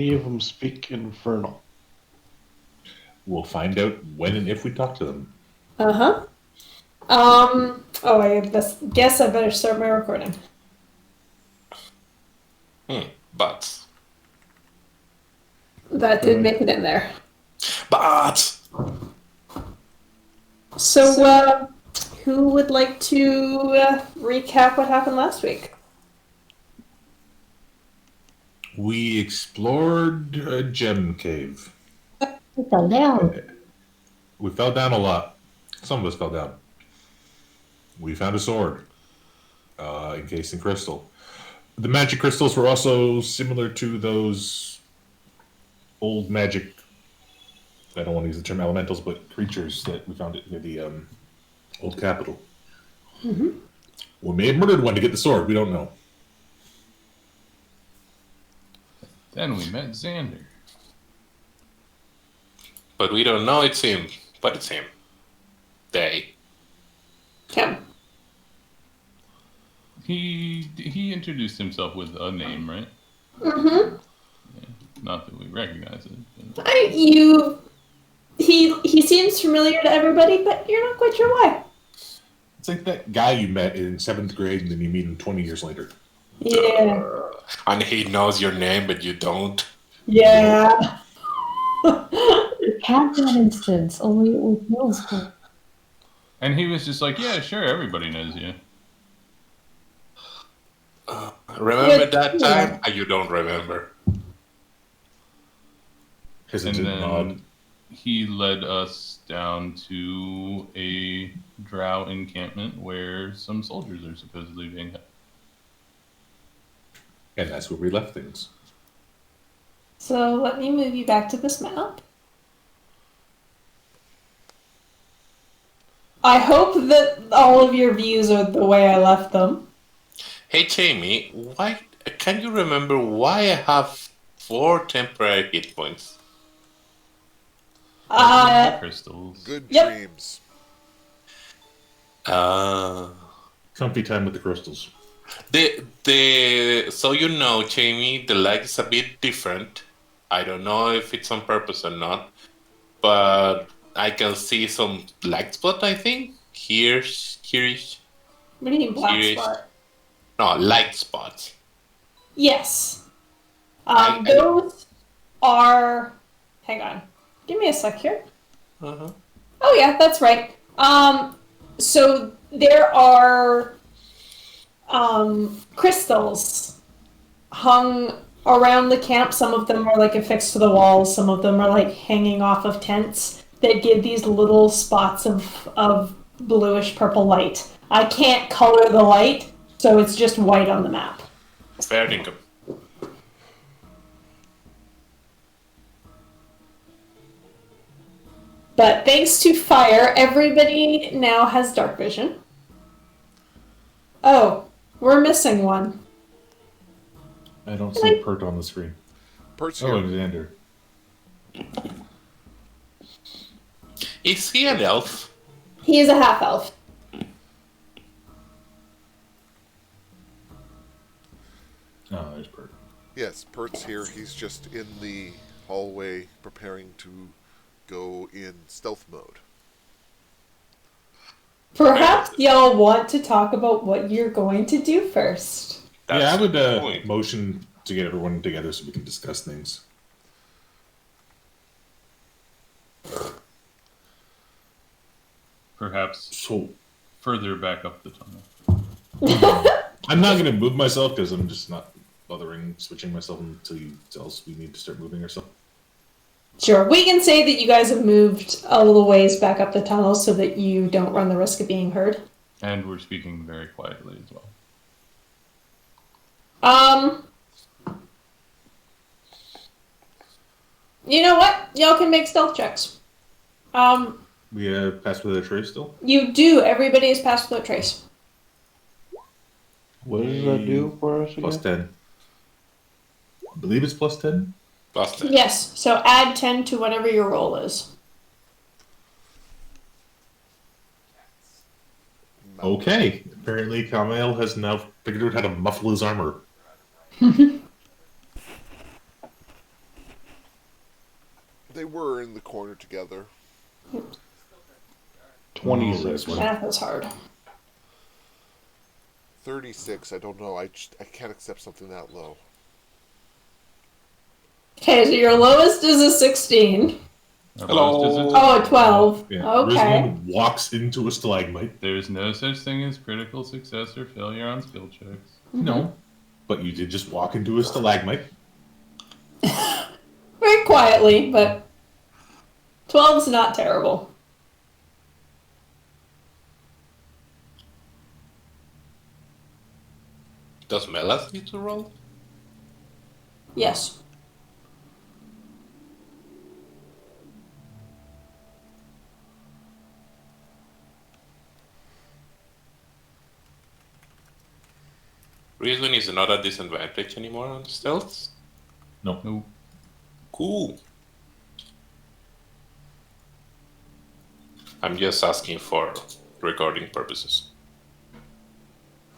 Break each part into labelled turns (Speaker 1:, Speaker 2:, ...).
Speaker 1: Any of them speak Infernal?
Speaker 2: We'll find out when and if we talk to them.
Speaker 3: Uh-huh. I guess I better start my recording.
Speaker 4: But
Speaker 3: That did make it in there. So, who would like to recap what happened last week?
Speaker 2: We explored a gem cave.
Speaker 5: We fell down.
Speaker 2: We fell down a lot. Some of us fell down. We found a sword, encased in crystal. The magic crystals were also similar to those old magic, I don't want to use the term elementals, but creatures that we found near the old capital.
Speaker 3: Mm-hmm.
Speaker 2: We may have murdered one to get the sword. We don't know.
Speaker 6: Then we met Xander.
Speaker 4: but we don't know it's him. But it's him. They.
Speaker 3: Kim.
Speaker 6: He introduced himself with a name, right?
Speaker 3: Mm-hmm.
Speaker 6: Yeah, not that we recognize it. But...
Speaker 3: He seems familiar to everybody, but you're not quite sure why.
Speaker 2: It's like that guy you met in 7th grade and then you meet him 20 years later.
Speaker 3: Yeah.
Speaker 4: And he knows your name, but you don't.
Speaker 3: Yeah.
Speaker 5: We've had that instance, only it was middle school.
Speaker 6: And he was just like, yeah, sure, everybody knows you.
Speaker 4: Remember that time? You don't remember.
Speaker 2: Hesitant
Speaker 6: And then
Speaker 2: nod.
Speaker 6: he led us down to a drow encampment where some soldiers are supposedly being held.
Speaker 2: And that's where we left things.
Speaker 3: So let me move you back to this map. I hope that all of your views are the way I left them.
Speaker 4: Hey, Jamie, why can you remember why I have 4 temporary hit points?
Speaker 6: Crystals.
Speaker 7: Good
Speaker 3: Yep.
Speaker 7: dreams.
Speaker 2: Comfy time with the crystals.
Speaker 4: So you know, Jamie, the light is a bit different. I don't know if it's on purpose or not, but I can see some black spot, I think. Here-ish.
Speaker 3: What do you mean black
Speaker 4: Here is-
Speaker 3: spot?
Speaker 4: No, light spots.
Speaker 3: Yes.
Speaker 4: I-
Speaker 3: Those are... Hang on. Give me a sec here.
Speaker 4: Uh-huh.
Speaker 3: Oh yeah, that's right. So there are crystals hung around the camp. Some of them are like affixed to the walls. Some of them are like hanging off of tents that give these little spots of bluish purple light. I can't color the light, so it's just white on the map.
Speaker 4: Fair dinkum.
Speaker 3: But thanks to fire, everybody now has dark vision. Oh, we're missing one.
Speaker 2: I don't see Pert on the screen.
Speaker 7: Pert's
Speaker 2: Oh,
Speaker 7: here.
Speaker 2: Alexander.
Speaker 4: Is he an elf?
Speaker 3: He is a half elf.
Speaker 2: Oh, there's Pert.
Speaker 7: Yes, Pert's here. He's just in the hallway preparing to go in stealth mode.
Speaker 3: Perhaps y'all want to talk about what you're going to do first.
Speaker 2: Yeah, I would
Speaker 4: the point.
Speaker 2: motion to get everyone together so we can discuss things.
Speaker 6: Perhaps
Speaker 2: So,
Speaker 6: further back up the tunnel.
Speaker 2: I'm not going to move myself because I'm just not bothering switching myself until you tell us we need to start moving or something.
Speaker 3: Sure, we can say that you guys have moved a little ways back up the tunnel so that you don't run the risk of being heard.
Speaker 6: And we're speaking very quietly as well.
Speaker 3: You know what? Y'all can make stealth checks.
Speaker 2: We pass without a trace still?
Speaker 3: You do. Everybody is passed without trace.
Speaker 1: What does that do for us again?
Speaker 2: Plus 10. I believe it's plus 10.
Speaker 4: Busted.
Speaker 3: Yes, so add 10 to whatever your roll is.
Speaker 2: Okay. Apparently, Kamail has now figured out how to muffle his armor.
Speaker 7: They were in the corner together.
Speaker 1: 26.
Speaker 3: Math is hard.
Speaker 7: 36. I don't know. I can't accept something that low.
Speaker 3: Okay, so your lowest is a 16.
Speaker 6: Our
Speaker 4: Hello.
Speaker 6: lowest is a
Speaker 3: Oh, a 12.
Speaker 2: Yeah.
Speaker 3: Okay.
Speaker 2: Rismond walks into a stalagmite.
Speaker 6: There's no such thing as critical success or failure on skill checks.
Speaker 2: No, but you did just walk into a stalagmite.
Speaker 3: Very quietly, but 12's not terrible.
Speaker 4: Does Melas need to roll?
Speaker 3: Yes.
Speaker 4: Rizwin is not a disadvantage anymore on stealth?
Speaker 2: No.
Speaker 6: Nope.
Speaker 4: Cool. I'm just asking for recording purposes.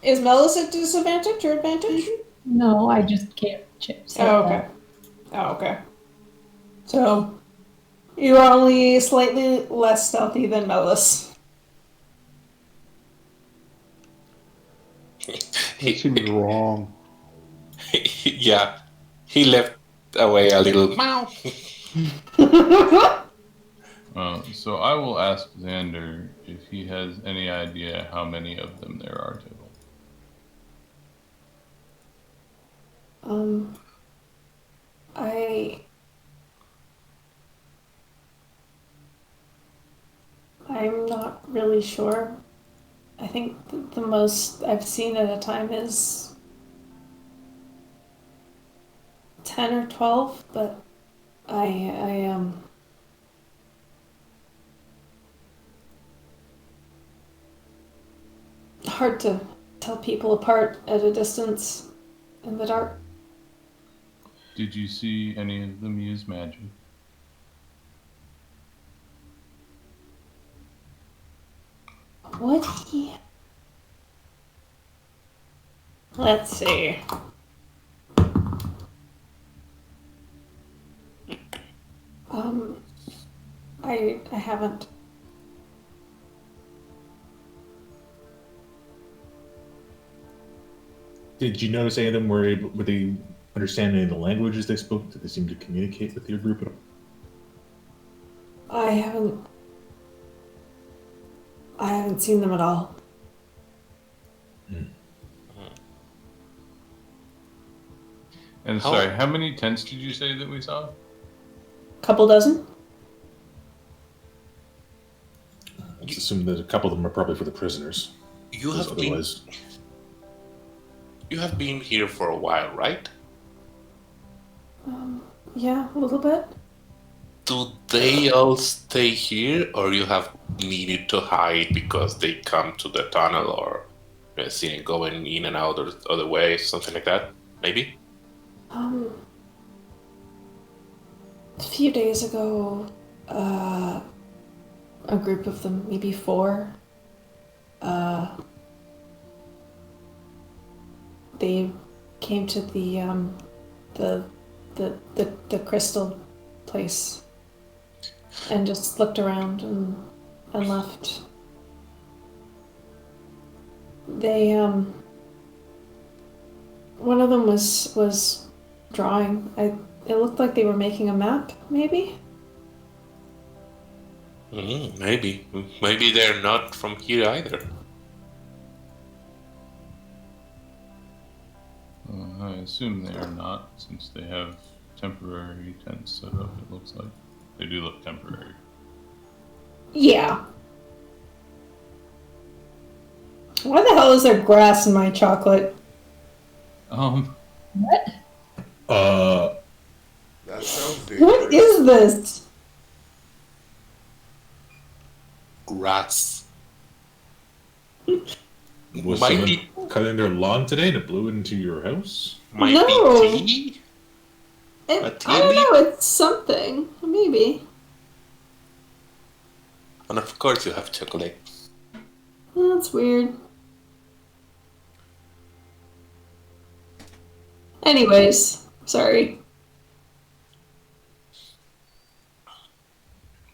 Speaker 3: Is Melis a disadvantage or advantage?
Speaker 5: No, I just can't say
Speaker 3: Oh, okay. Oh, okay. So, you are only slightly less stealthy than Melis.
Speaker 1: That seems wrong.
Speaker 4: Yeah, he left away a little meow.
Speaker 6: So I will ask Xander if he has any idea how many of them there are total.
Speaker 3: I'm not really sure. I think the most I've seen at a time is 10 or 12, but I hard to tell people apart at a distance in the dark.
Speaker 6: Did you see any of them use magic?
Speaker 3: Would he? Let's see. I haven't.
Speaker 2: Did you notice any of them were they understand any of the languages they spoke? Did they seem to communicate with your group at all?
Speaker 3: I haven't seen them at all.
Speaker 6: And
Speaker 4: How-
Speaker 6: sorry, how many tents did you say that we saw?
Speaker 3: Couple dozen?
Speaker 2: Let's assume that a couple of them are probably for the prisoners.
Speaker 4: You
Speaker 2: Because
Speaker 4: have been
Speaker 2: otherwise,
Speaker 4: you have been here for a while, right?
Speaker 3: Yeah, a little bit.
Speaker 4: Do they all stay here, or you have needed to hide because they come to the tunnel, or seen it going in and out or other ways, something like that? Maybe.
Speaker 3: A few days ago, a group of them, maybe 4, they came to the crystal place and just looked around and left. They one of them was drawing. It looked like they were making a map, maybe.
Speaker 4: Maybe. Maybe they're not from here either.
Speaker 6: I assume they are not, since they have temporary tents set up, it looks like. They do look temporary.
Speaker 3: Yeah. Why the hell is there grass in my chocolate?
Speaker 5: What?
Speaker 7: That sounds dangerous.
Speaker 3: What is this?
Speaker 4: Grass.
Speaker 2: was
Speaker 4: Might
Speaker 2: someone
Speaker 4: be,
Speaker 2: cutting their lawn today and it blew into your house?
Speaker 4: might
Speaker 3: No.
Speaker 4: be tea. A tea
Speaker 3: I don't
Speaker 4: leaf?
Speaker 3: know, it's something. Maybe.
Speaker 4: And of course you have chocolate.
Speaker 3: That's weird. Anyways, sorry.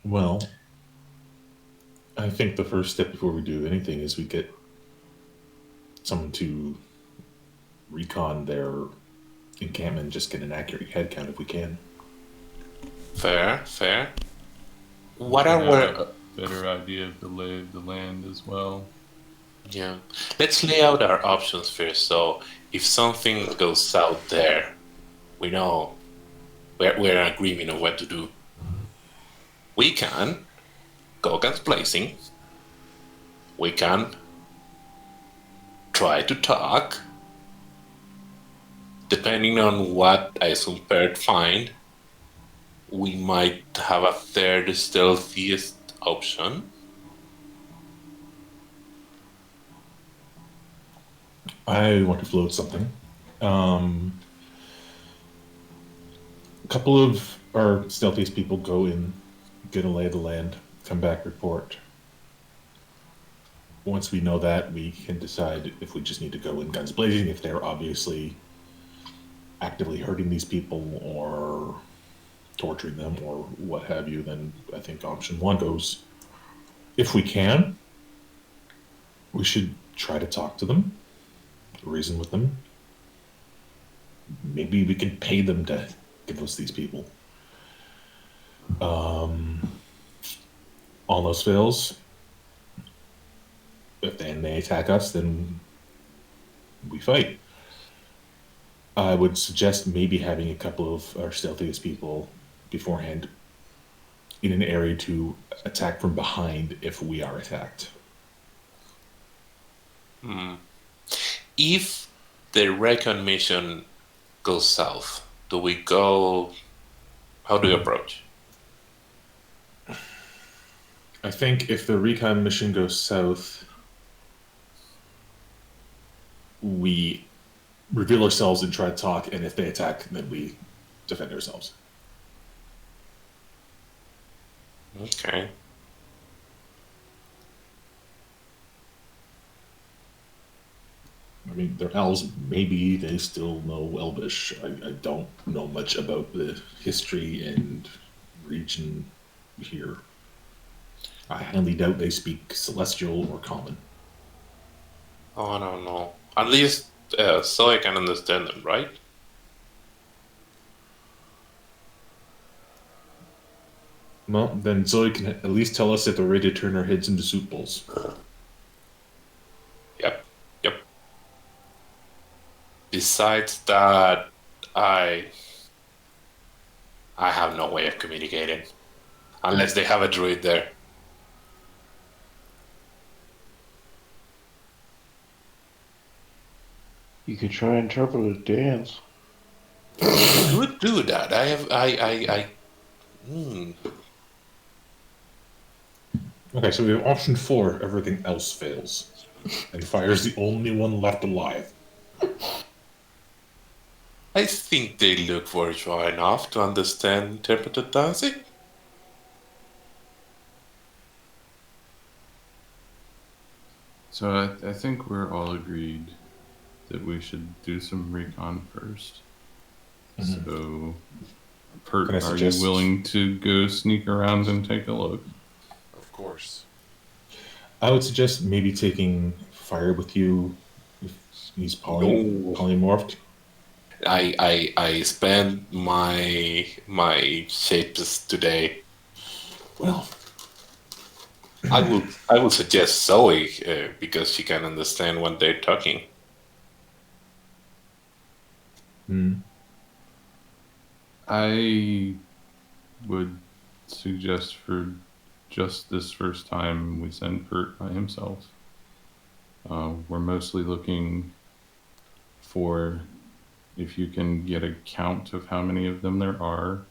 Speaker 2: Well, I think the first step before we do anything is we get someone to recon their encampment and just get an accurate head count if we can.
Speaker 4: Fair, fair. What
Speaker 6: I
Speaker 4: are
Speaker 6: have
Speaker 4: we?
Speaker 6: a better idea of the lay of the land as well.
Speaker 4: Yeah. Let's lay out our options first. So if something goes south there, we know we're in agreement on what to do. We can go against Blazing. We can try to talk. Depending on what I assume Pert find, we might have a third stealthiest option.
Speaker 2: I want to float something. A couple of our stealthiest people go in, get a lay of the land, come back, report. Once we know that, we can decide if we just need to go in guns blazing, if they're obviously actively hurting these people or torturing them or what have you. Then I think option one goes. If we can, we should try to talk to them, reason with them. Maybe we can pay them to give us these people. All else fails. If they attack us, then we fight. I would suggest maybe having a couple of our stealthiest people beforehand in an area to attack from behind if we are attacked.
Speaker 4: If the recon mission goes south, do we go? How do we approach?
Speaker 2: I think if the recon mission goes south, we reveal ourselves and try to talk, and if they attack, then we defend ourselves.
Speaker 4: Okay.
Speaker 2: I mean, they're elves. Maybe they still know Elvish. I don't know much about the history and region here. I highly doubt they speak Celestial or Common.
Speaker 4: Oh, I don't know. At least so I can understand them, right?
Speaker 2: Well, then Zoe can at least tell us if they're ready to turn our heads into soup bowls.
Speaker 4: Yep. Yep. Besides that, I have no way of communicating unless they have a druid there.
Speaker 1: You could try interpretive dance.
Speaker 4: Could do that.
Speaker 2: Okay, so we have option 4, everything else fails. And Fire's the only one left alive.
Speaker 4: I think they look bourgeois enough to understand interpreted dancing.
Speaker 6: So I think we're all agreed that we should do some recon first. So, Pert,
Speaker 2: Can I
Speaker 6: are
Speaker 2: suggest-
Speaker 6: you willing to go sneak around and take a look?
Speaker 7: Of course.
Speaker 2: I would suggest maybe taking Fire with you if he's polymorphed.
Speaker 4: I spent my shapes today.
Speaker 2: Well,
Speaker 4: I will suggest Zoe because she can understand when they're talking.
Speaker 6: I would suggest for just this first time we send Pert by himself. We're mostly looking for if you can get a count of how many of them there are.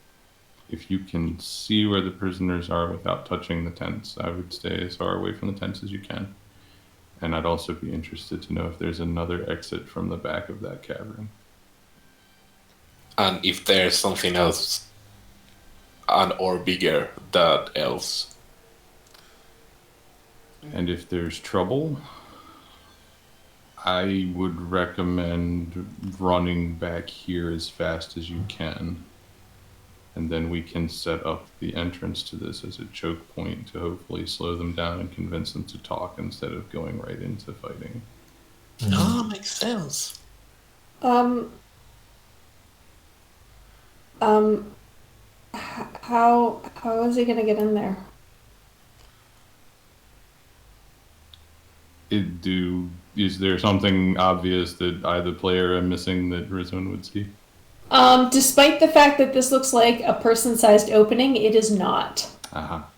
Speaker 6: If you can see where the prisoners are without touching the tents, I would stay as far away from the tents as you can. And I'd also be interested to know if there's another exit from the back of that cavern.
Speaker 4: And if there's something else or bigger that else.
Speaker 6: And if there's trouble, I would recommend running back here as fast as you can. and then we can set up the entrance to this as a choke point to hopefully slow them down and convince them to talk instead of going right into fighting.
Speaker 4: Oh, makes sense.
Speaker 3: Um. Um. How is he gonna get in there?
Speaker 6: Is there something obvious that I, the player, am missing that Rizwan would see?
Speaker 3: Despite the fact that this looks like a person-sized opening, it is not.
Speaker 6: Aha.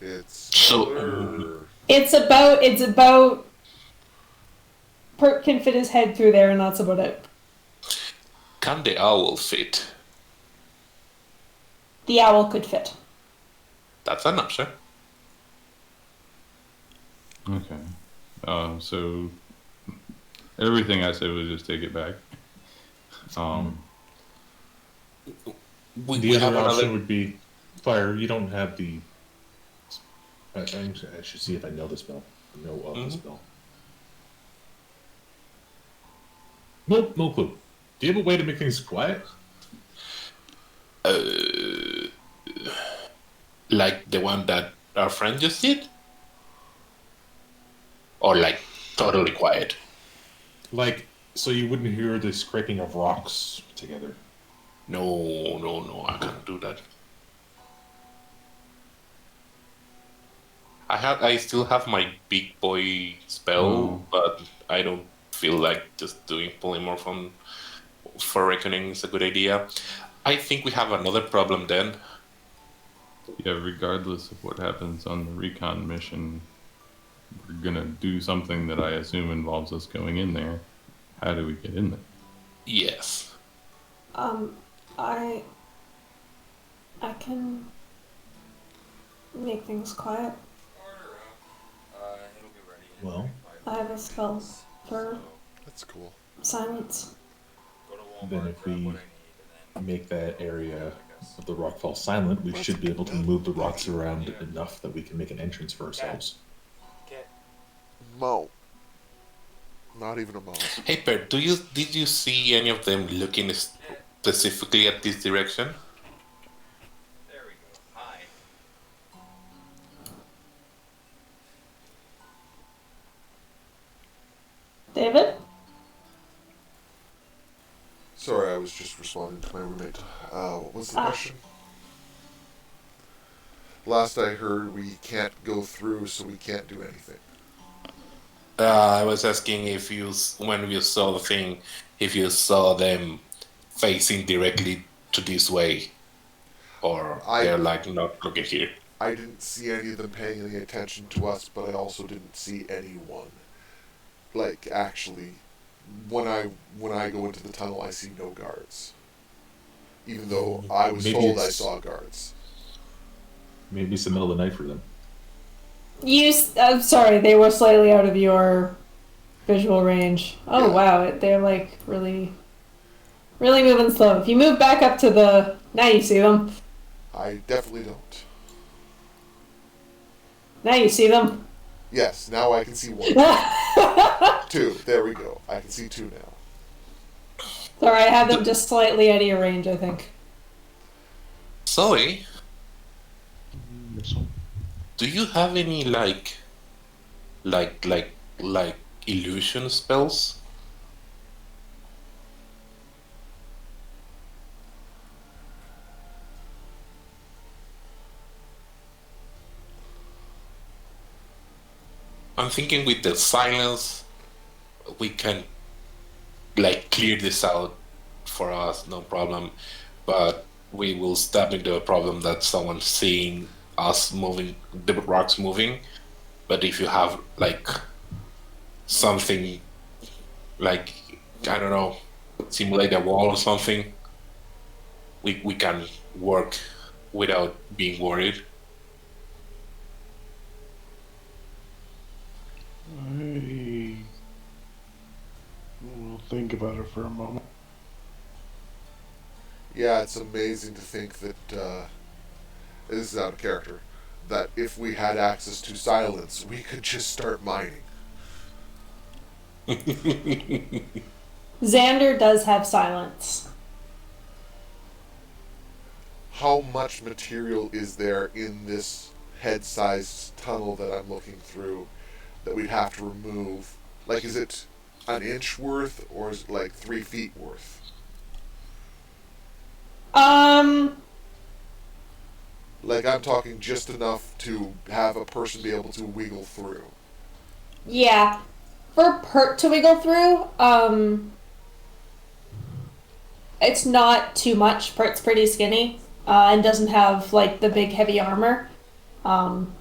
Speaker 7: It's
Speaker 4: So-
Speaker 7: smaller.
Speaker 3: It's about Perk can fit his head through there, and that's about it.
Speaker 4: Can the owl fit?
Speaker 3: The owl could fit.
Speaker 4: That's an option.
Speaker 6: Okay. So everything I said was just take it back.
Speaker 4: We
Speaker 2: The
Speaker 4: have
Speaker 2: other option
Speaker 4: another.
Speaker 2: would be fire. You don't have the. I should see if I know the spell. Know of the spell. Nope, no clue. Do you have a way to make things quiet?
Speaker 4: Like the one that our friend just did? Or like totally quiet?
Speaker 2: Like, so you wouldn't hear the scraping of rocks together.
Speaker 4: No, I can't do that. I still have my big boy spell, but I don't feel like just doing polymorph for reckoning is a good idea. I think we have another problem then.
Speaker 6: Yeah, regardless of what happens on the recon mission, we're gonna do something that I assume involves us going in there. How do we get in there?
Speaker 4: Yes.
Speaker 3: I can make things quiet.
Speaker 2: Well,
Speaker 3: I have a spell for
Speaker 7: That's cool.
Speaker 3: silence.
Speaker 2: then if we make that area of the rock fall silent, we should be able to move the rocks around enough that we can make an entrance for ourselves.
Speaker 7: Mo. Not even a mo.
Speaker 4: Hey Per, did you see any of them looking specifically at this direction?
Speaker 3: David?
Speaker 7: Sorry, I was just responding to my roommate. What was the question? Last I heard, we can't go through, so we can't do anything.
Speaker 4: I was asking if when you saw the thing, if you saw them facing directly to this way, or they're like not looking here.
Speaker 7: I didn't see any of them paying any attention to us, but I also didn't see anyone. Like, actually, when I go into the tunnel, I see no guards. Even though I was
Speaker 2: Maybe
Speaker 7: told I
Speaker 2: it's-
Speaker 7: saw guards.
Speaker 2: Maybe it's the middle of the night for them.
Speaker 3: I'm sorry, they were slightly out of your visual range. Oh
Speaker 7: Yeah.
Speaker 3: wow, they're like really moving slow. If you move back up to the... Now you see them.
Speaker 7: I definitely don't.
Speaker 3: Now you see them.
Speaker 7: Yes, now I can see one. Two. There we go. I can see two now.
Speaker 3: Sorry, I have them just slightly out of your range, I think.
Speaker 4: Zoe,
Speaker 1: Yes, sir.
Speaker 4: do you have any like illusion spells? I'm thinking with the silence, we can like clear this out for us, no problem. But we will step into a problem that someone's seeing us moving, the rocks moving. But if you have like something like, I don't know, simulate a wall or something, we can work without being worried.
Speaker 1: I will think about it for a moment.
Speaker 7: Yeah, it's amazing to think that, this is out of character, that if we had access to silence, we could just start mining.
Speaker 3: Xander does have silence.
Speaker 7: How much material is there in this head-sized tunnel that I'm looking through that we'd have to remove? Like, is it an inch worth, or is it like 3 feet worth?
Speaker 3: Um,
Speaker 7: Like, I'm talking just enough to have a person be able to wiggle through.
Speaker 3: yeah. For Pert to wiggle through, it's not too much. Pert's pretty skinny, and doesn't have like the big heavy armor. Um,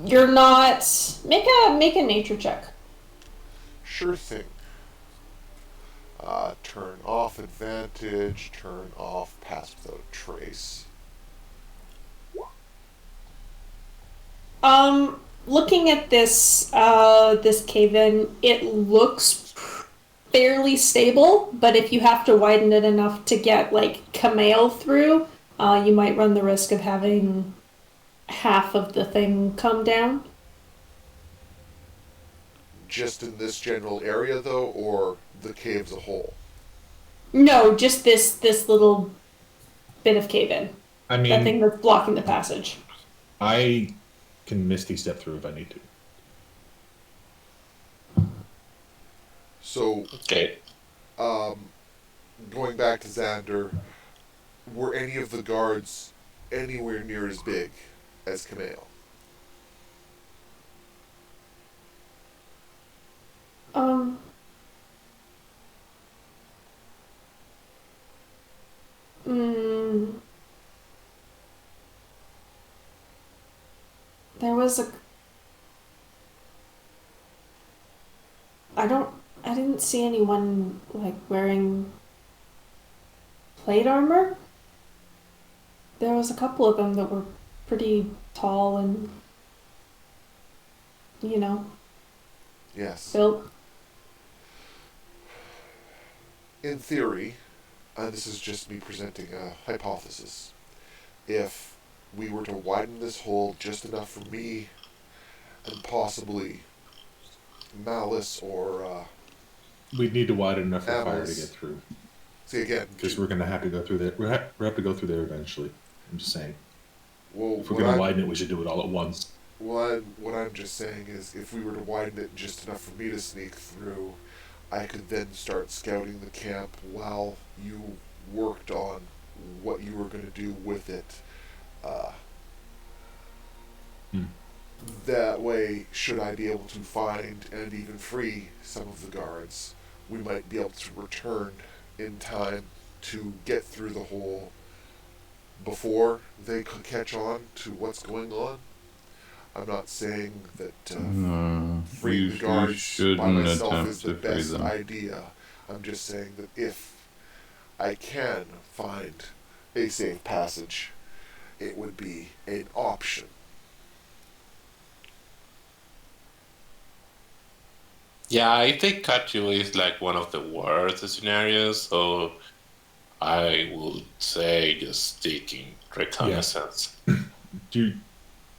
Speaker 3: you're not make a nature check.
Speaker 7: Sure thing. Turn off advantage, turn off pass without a trace.
Speaker 3: Looking at this cave in, it looks fairly stable, but if you have to widen it enough to get like Camille through, you might run the risk of having half of the thing come down.
Speaker 7: Just in this general area, though, or the cave as a whole?
Speaker 3: No, just this little bit of cave in.
Speaker 2: I
Speaker 3: That thing
Speaker 2: mean,
Speaker 3: that's blocking the passage.
Speaker 2: I can Misty Step through if I need to.
Speaker 7: So,
Speaker 4: Okay.
Speaker 7: going back to Xander, were any of the guards anywhere near as big as Camille?
Speaker 3: Um. Mm, there was a. I didn't see anyone like wearing plate armor. There was a couple of them that were pretty tall and, you know,
Speaker 7: Yes.
Speaker 3: built.
Speaker 7: In theory, and this is just me presenting a hypothesis, if we were to widen this hole just enough for me and possibly Malice or
Speaker 2: We'd need to widen enough for fire to
Speaker 7: Alice.
Speaker 2: get through.
Speaker 7: See again,
Speaker 2: Because we're going to have to go through there. We have to go through there eventually. I'm just saying.
Speaker 7: well,
Speaker 2: If we're going to widen it, we should do it all at once.
Speaker 7: what I'm just saying is, if we were to widen it just enough for me to sneak through, I could then start scouting the camp while you worked on what you were going to do with it. That way, should I be able to find and even free some of the guards, we might be able to return in time to get through the hole before they could catch on to what's going on. I'm not saying that
Speaker 6: No,
Speaker 7: freeing the
Speaker 6: you
Speaker 7: guards by
Speaker 6: shouldn't
Speaker 7: myself
Speaker 6: attempt
Speaker 7: is the
Speaker 6: to free
Speaker 7: best
Speaker 6: them.
Speaker 7: idea. I'm just saying that if I can find a safe passage, it would be an option.
Speaker 4: Yeah, I think Kachu is like one of the worst scenarios, so I would say just taking reconnaissance.
Speaker 2: You're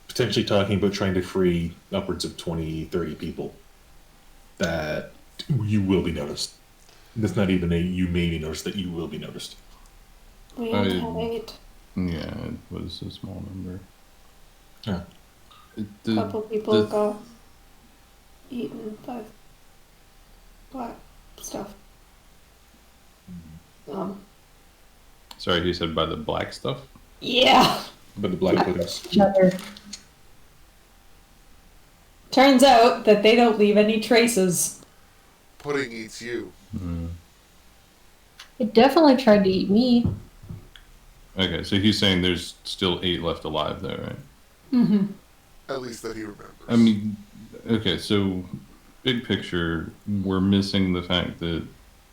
Speaker 2: potentially talking about trying to free upwards of 20, 30 people that you will be noticed. That's not even a you may be noticed, that you will be noticed.
Speaker 3: We only have 8.
Speaker 6: Yeah, it was a small number.
Speaker 2: Yeah.
Speaker 3: A couple people got eaten by black stuff.
Speaker 6: Sorry, you said by the black stuff?
Speaker 3: Yeah.
Speaker 2: But the black puddings.
Speaker 5: Each other.
Speaker 3: Turns out that they don't leave any traces.
Speaker 7: Pudding eats you.
Speaker 5: It definitely tried to eat me.
Speaker 6: Okay, so he's saying there's still 8 left alive there, right?
Speaker 3: Mm-hmm.
Speaker 7: At least that he remembers.
Speaker 6: I mean, okay, so big picture, we're missing the fact that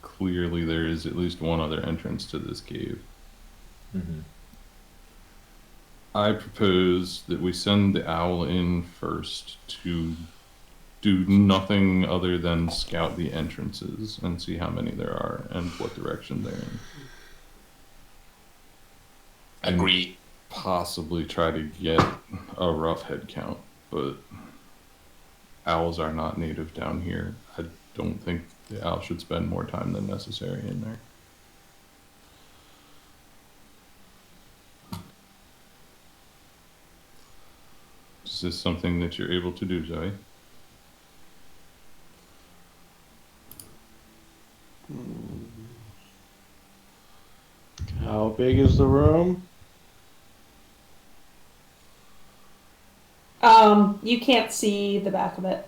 Speaker 6: clearly there is at least one other entrance to this cave.
Speaker 2: Mm-hmm.
Speaker 6: I propose that we send the owl in first to do nothing other than scout the entrances and see how many there are and what direction they're in.
Speaker 4: Agree.
Speaker 6: Possibly try to get a rough head count, but owls are not native down here. I don't think the owl should spend more time than necessary in there. Is this something that you're able to do, Zoe?
Speaker 1: How big is the room?
Speaker 3: You can't see the back of it.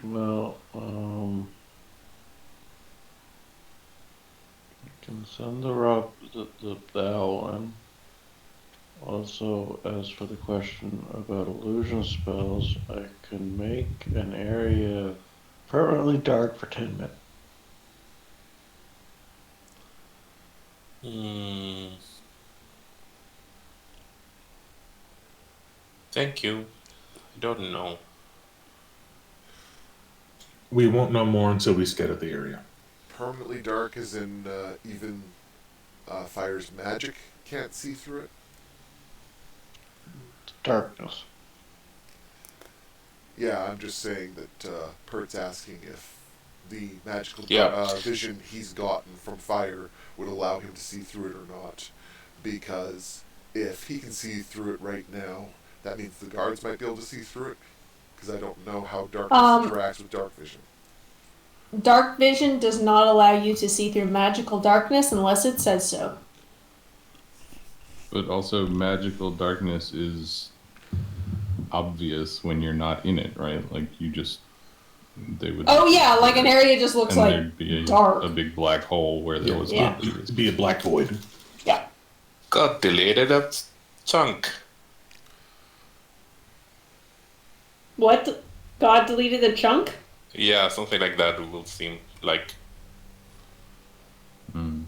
Speaker 1: Well, I can send the owl in. Also, as for the question about illusion spells, I can make an area permanently dark for 10 minutes.
Speaker 4: Thank you. I don't know.
Speaker 2: We won't know more until we scout out the area.
Speaker 7: Permanently dark as in even Fire's magic can't see through it?
Speaker 1: Darkness.
Speaker 7: Yeah, I'm just saying that Pert's asking if the magical vision he's gotten from Fire would allow him to see through it or not. Because if he can see through it right now, that means the guards might be able to see through it. Because I don't know how darkness interacts with dark vision.
Speaker 3: Dark vision does not allow you to see through magical darkness unless it says so.
Speaker 6: But also, magical darkness is obvious when you're not in it, right? Like, they would...
Speaker 3: Oh yeah, like an area just looks
Speaker 6: and
Speaker 3: like
Speaker 6: there'd be
Speaker 3: dark.
Speaker 6: a big black hole where there was
Speaker 3: Yeah.
Speaker 6: not.
Speaker 2: It'd be a black void.
Speaker 3: Yeah.
Speaker 4: God deleted a chunk.
Speaker 3: What? God deleted a chunk?
Speaker 4: Yeah, something like that will seem like.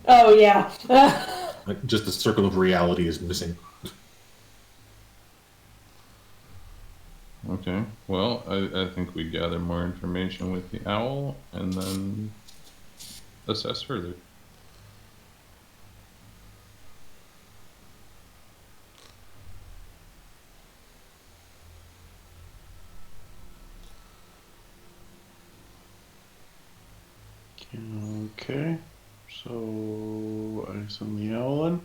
Speaker 3: Oh yeah.
Speaker 2: Like, just the circle of reality is missing.
Speaker 6: Okay, well, I think we gather more information with the owl and then assess further.
Speaker 1: Okay, so I send the owl in.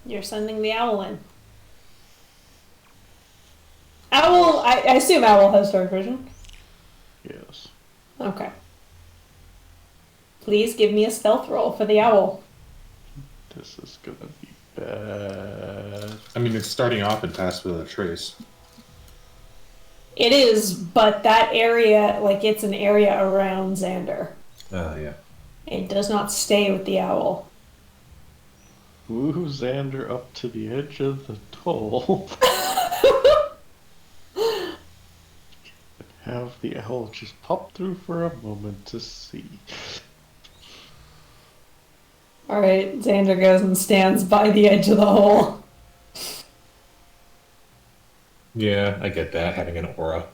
Speaker 3: You're sending the owl in. Owl, I assume owl has dark vision.
Speaker 1: Yes.
Speaker 3: Okay. Please give me a stealth roll for the owl.
Speaker 1: This is gonna be bad.
Speaker 2: I mean, it's starting off and passed without a trace.
Speaker 3: It is, but that area, like, it's an area around Xander.
Speaker 2: Yeah.
Speaker 3: It does not stay with the owl.
Speaker 1: Move Xander up to the edge of the hole. Have the owl just pop through for a moment to see.
Speaker 3: Alright, Xander goes and stands by the edge of the hole.
Speaker 2: Yeah, I get that, having an aura.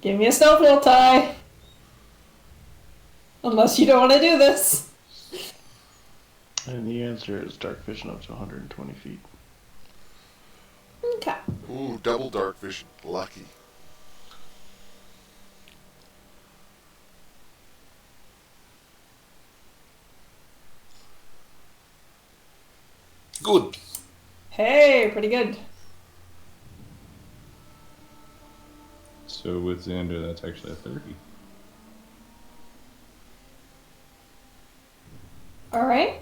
Speaker 3: Give me a stealth roll, Ty. Unless you don't want to do this.
Speaker 1: And the answer is dark vision up to 120 feet.
Speaker 3: Okay.
Speaker 7: Ooh, double dark vision. Lucky.
Speaker 4: Good.
Speaker 3: Hey, pretty good.
Speaker 6: So with Xander, that's actually a 30.
Speaker 3: Alright.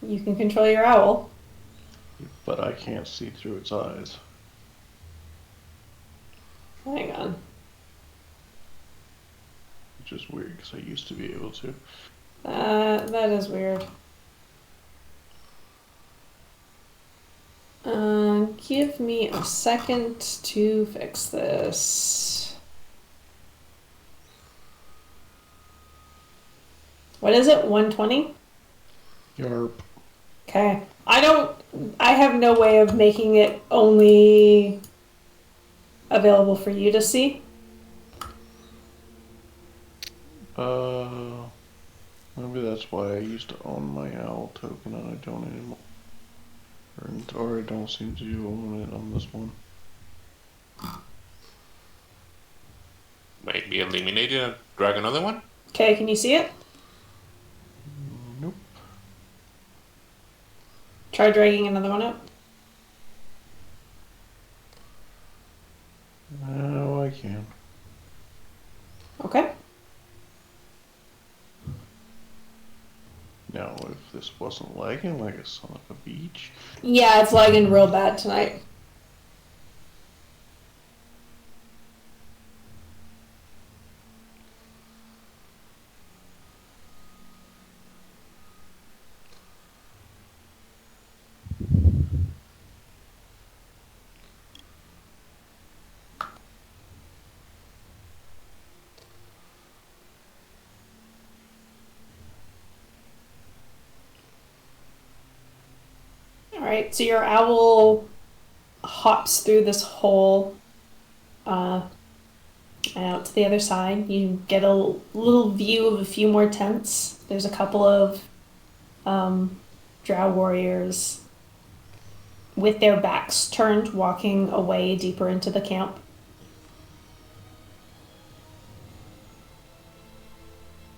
Speaker 3: You can control your owl.
Speaker 1: But I can't see through its eyes.
Speaker 3: Hang on.
Speaker 1: Which is weird because I used to be able to.
Speaker 3: That is weird. Give me a second to fix this. What is it? 120?
Speaker 1: Yarp.
Speaker 3: Okay. I have no way of making it only available for you to see.
Speaker 1: Maybe that's why I used to own my owl token and I don't anymore. Or I don't seem to own it on this one.
Speaker 4: Maybe eliminate it and drag another one?
Speaker 3: Okay, can you see it?
Speaker 1: Nope.
Speaker 3: Try dragging another one out.
Speaker 1: Now I can.
Speaker 3: Okay.
Speaker 1: Now, if this wasn't lagging like a son of a beach.
Speaker 3: Yeah, it's lagging real bad tonight. Alright, so your owl hops through this hole and out to the other side. You get a little view of a few more tents. There's a couple of drow warriors with their backs turned, walking away deeper into the camp.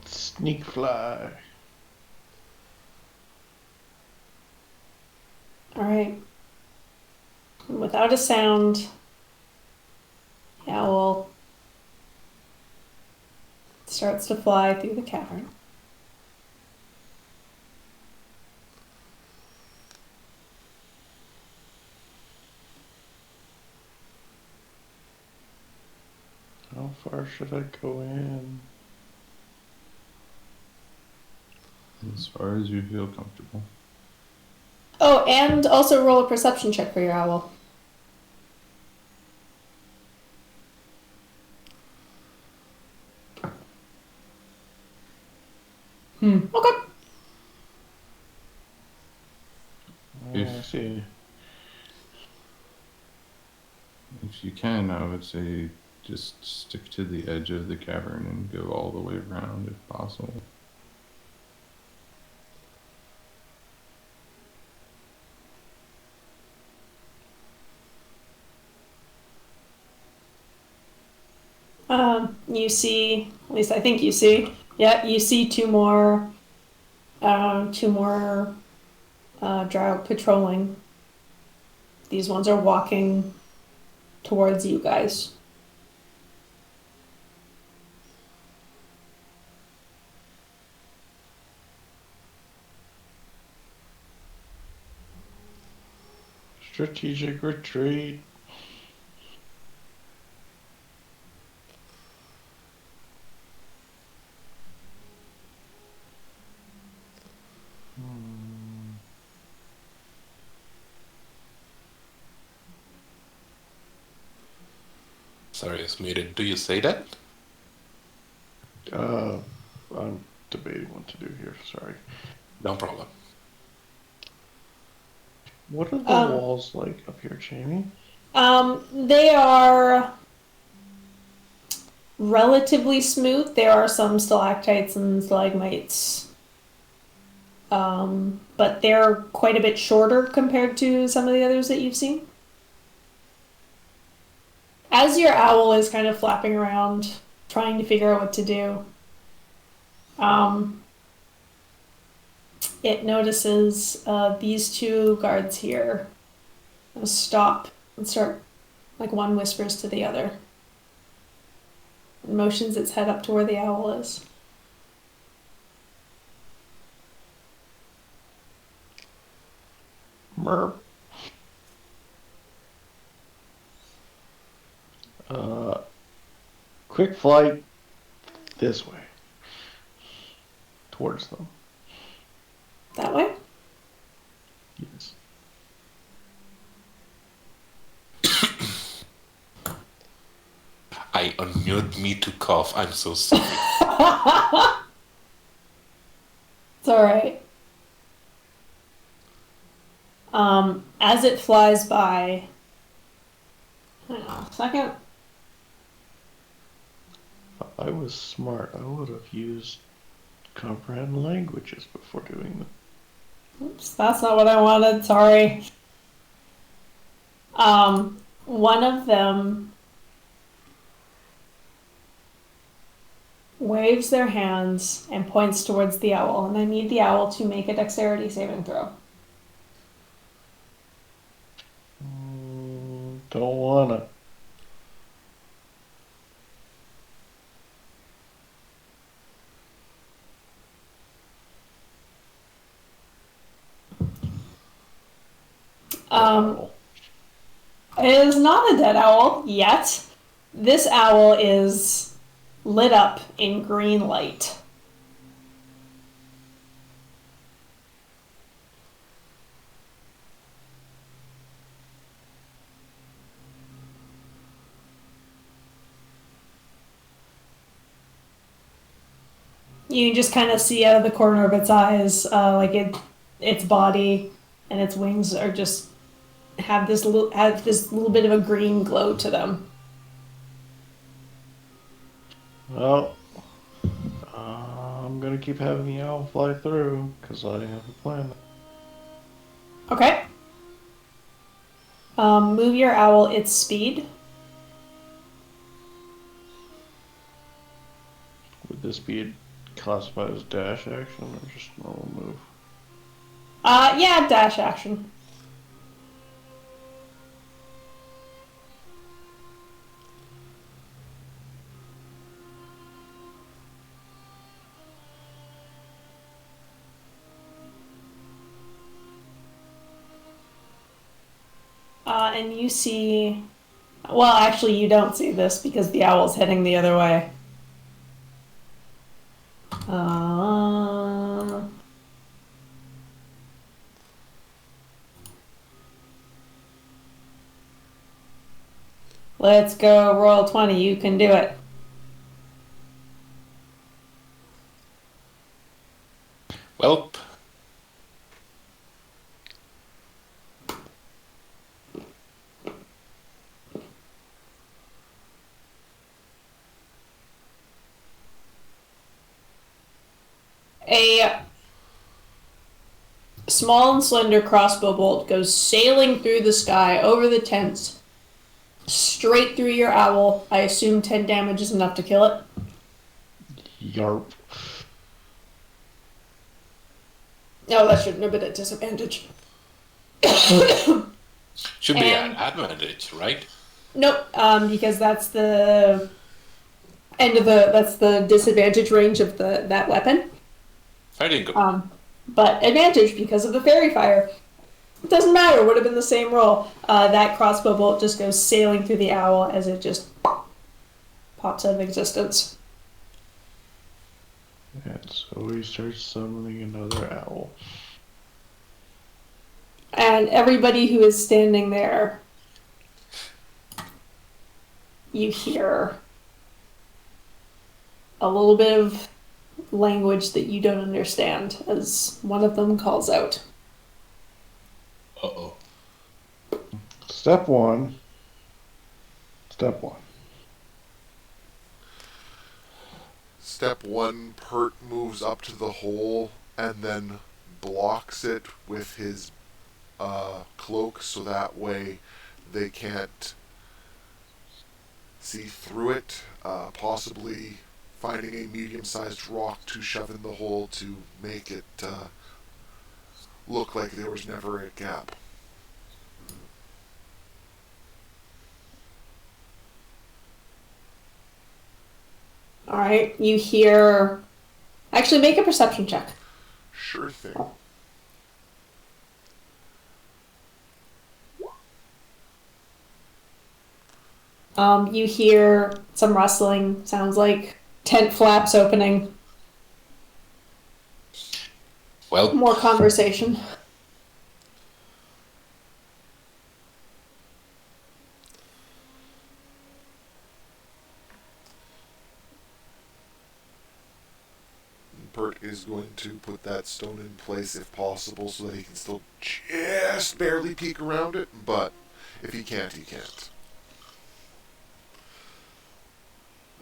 Speaker 1: Sneak fly.
Speaker 3: Alright. Without a sound, the owl starts to fly through the cavern.
Speaker 1: How far should I go in?
Speaker 6: As far as you feel comfortable.
Speaker 3: Oh, and also roll a perception check for your owl. Okay.
Speaker 1: Oh,
Speaker 6: If-
Speaker 1: I see.
Speaker 6: If you can, I would say just stick to the edge of the cavern and go all the way around if possible.
Speaker 3: You see, at least I think you see. Yeah, you see two more drow patrolling. These ones are walking towards you guys.
Speaker 1: Strategic retreat.
Speaker 4: Sorry, it's muted. Do you say that?
Speaker 1: I'm debating what to do here. Sorry.
Speaker 4: No problem.
Speaker 1: What are the walls like up here, Jamie?
Speaker 3: They are relatively smooth. There are some stalactites and stalagmites. But they're quite a bit shorter compared to some of the others that you've seen. As your owl is kind of flapping around, trying to figure out what to do, it notices these two guards here stop and start, like one whispers to the other, and motions its head up to where the owl is.
Speaker 1: Merp. Quick flight this way. Towards them.
Speaker 3: That way?
Speaker 1: Yes.
Speaker 4: I unmute me to cough. I'm so sorry.
Speaker 3: It's alright. As it flies by, hang on a second.
Speaker 1: If I was smart, I would have used comprehend languages before doing that.
Speaker 3: Oops, that's not what I wanted. Sorry. One of them waves their hands and points towards the owl, and I need the owl to make a dexterity saving throw.
Speaker 1: Don't wanna.
Speaker 3: It is not a dead owl yet. This owl is lit up in green light. You can just kind of see out of the corner of its eyes, its body and its wings are just have this little bit of a green glow to them.
Speaker 1: Well, I'm gonna keep having the owl fly through because I have a plan.
Speaker 3: Okay. Move your owl its speed.
Speaker 1: Would this be classified as dash action or just normal move?
Speaker 3: Yeah, dash action. And you see, well, actually, you don't see this because the owl's heading the other way. Let's go roll 20. You can do it.
Speaker 4: Well,
Speaker 3: A small and slender crossbow bolt goes sailing through the sky over the tents, straight through your owl. I assume 10 damage is enough to kill it.
Speaker 1: Yarp.
Speaker 3: No, that shouldn't have been a disadvantage.
Speaker 4: should be an
Speaker 3: And-
Speaker 4: advantage, right?
Speaker 3: Nope, because that's the end of that's the disadvantage range of that weapon.
Speaker 4: I didn't go.
Speaker 3: But advantage because of the fairy fire. It doesn't matter, would have been the same roll. That crossbow bolt just goes sailing through the owl as it just pops out of existence.
Speaker 1: And so he starts summoning another owl.
Speaker 3: And everybody who is standing there, you hear a little bit of language that you don't understand as one of them calls out.
Speaker 4: Uh-oh.
Speaker 1: Step one.
Speaker 7: Step one, Pert moves up to the hole and then blocks it with his cloak so that way they can't see through it, possibly finding a medium-sized rock to shove in the hole to make it look like there was never a gap.
Speaker 3: Alright, you hear. Actually, make a perception check.
Speaker 7: Sure thing.
Speaker 3: You hear some rustling, sounds like tent flaps opening,
Speaker 4: Well,
Speaker 3: more conversation.
Speaker 7: Pert is going to put that stone in place if possible so that he can still just barely peek around it, but if he can't, he can't.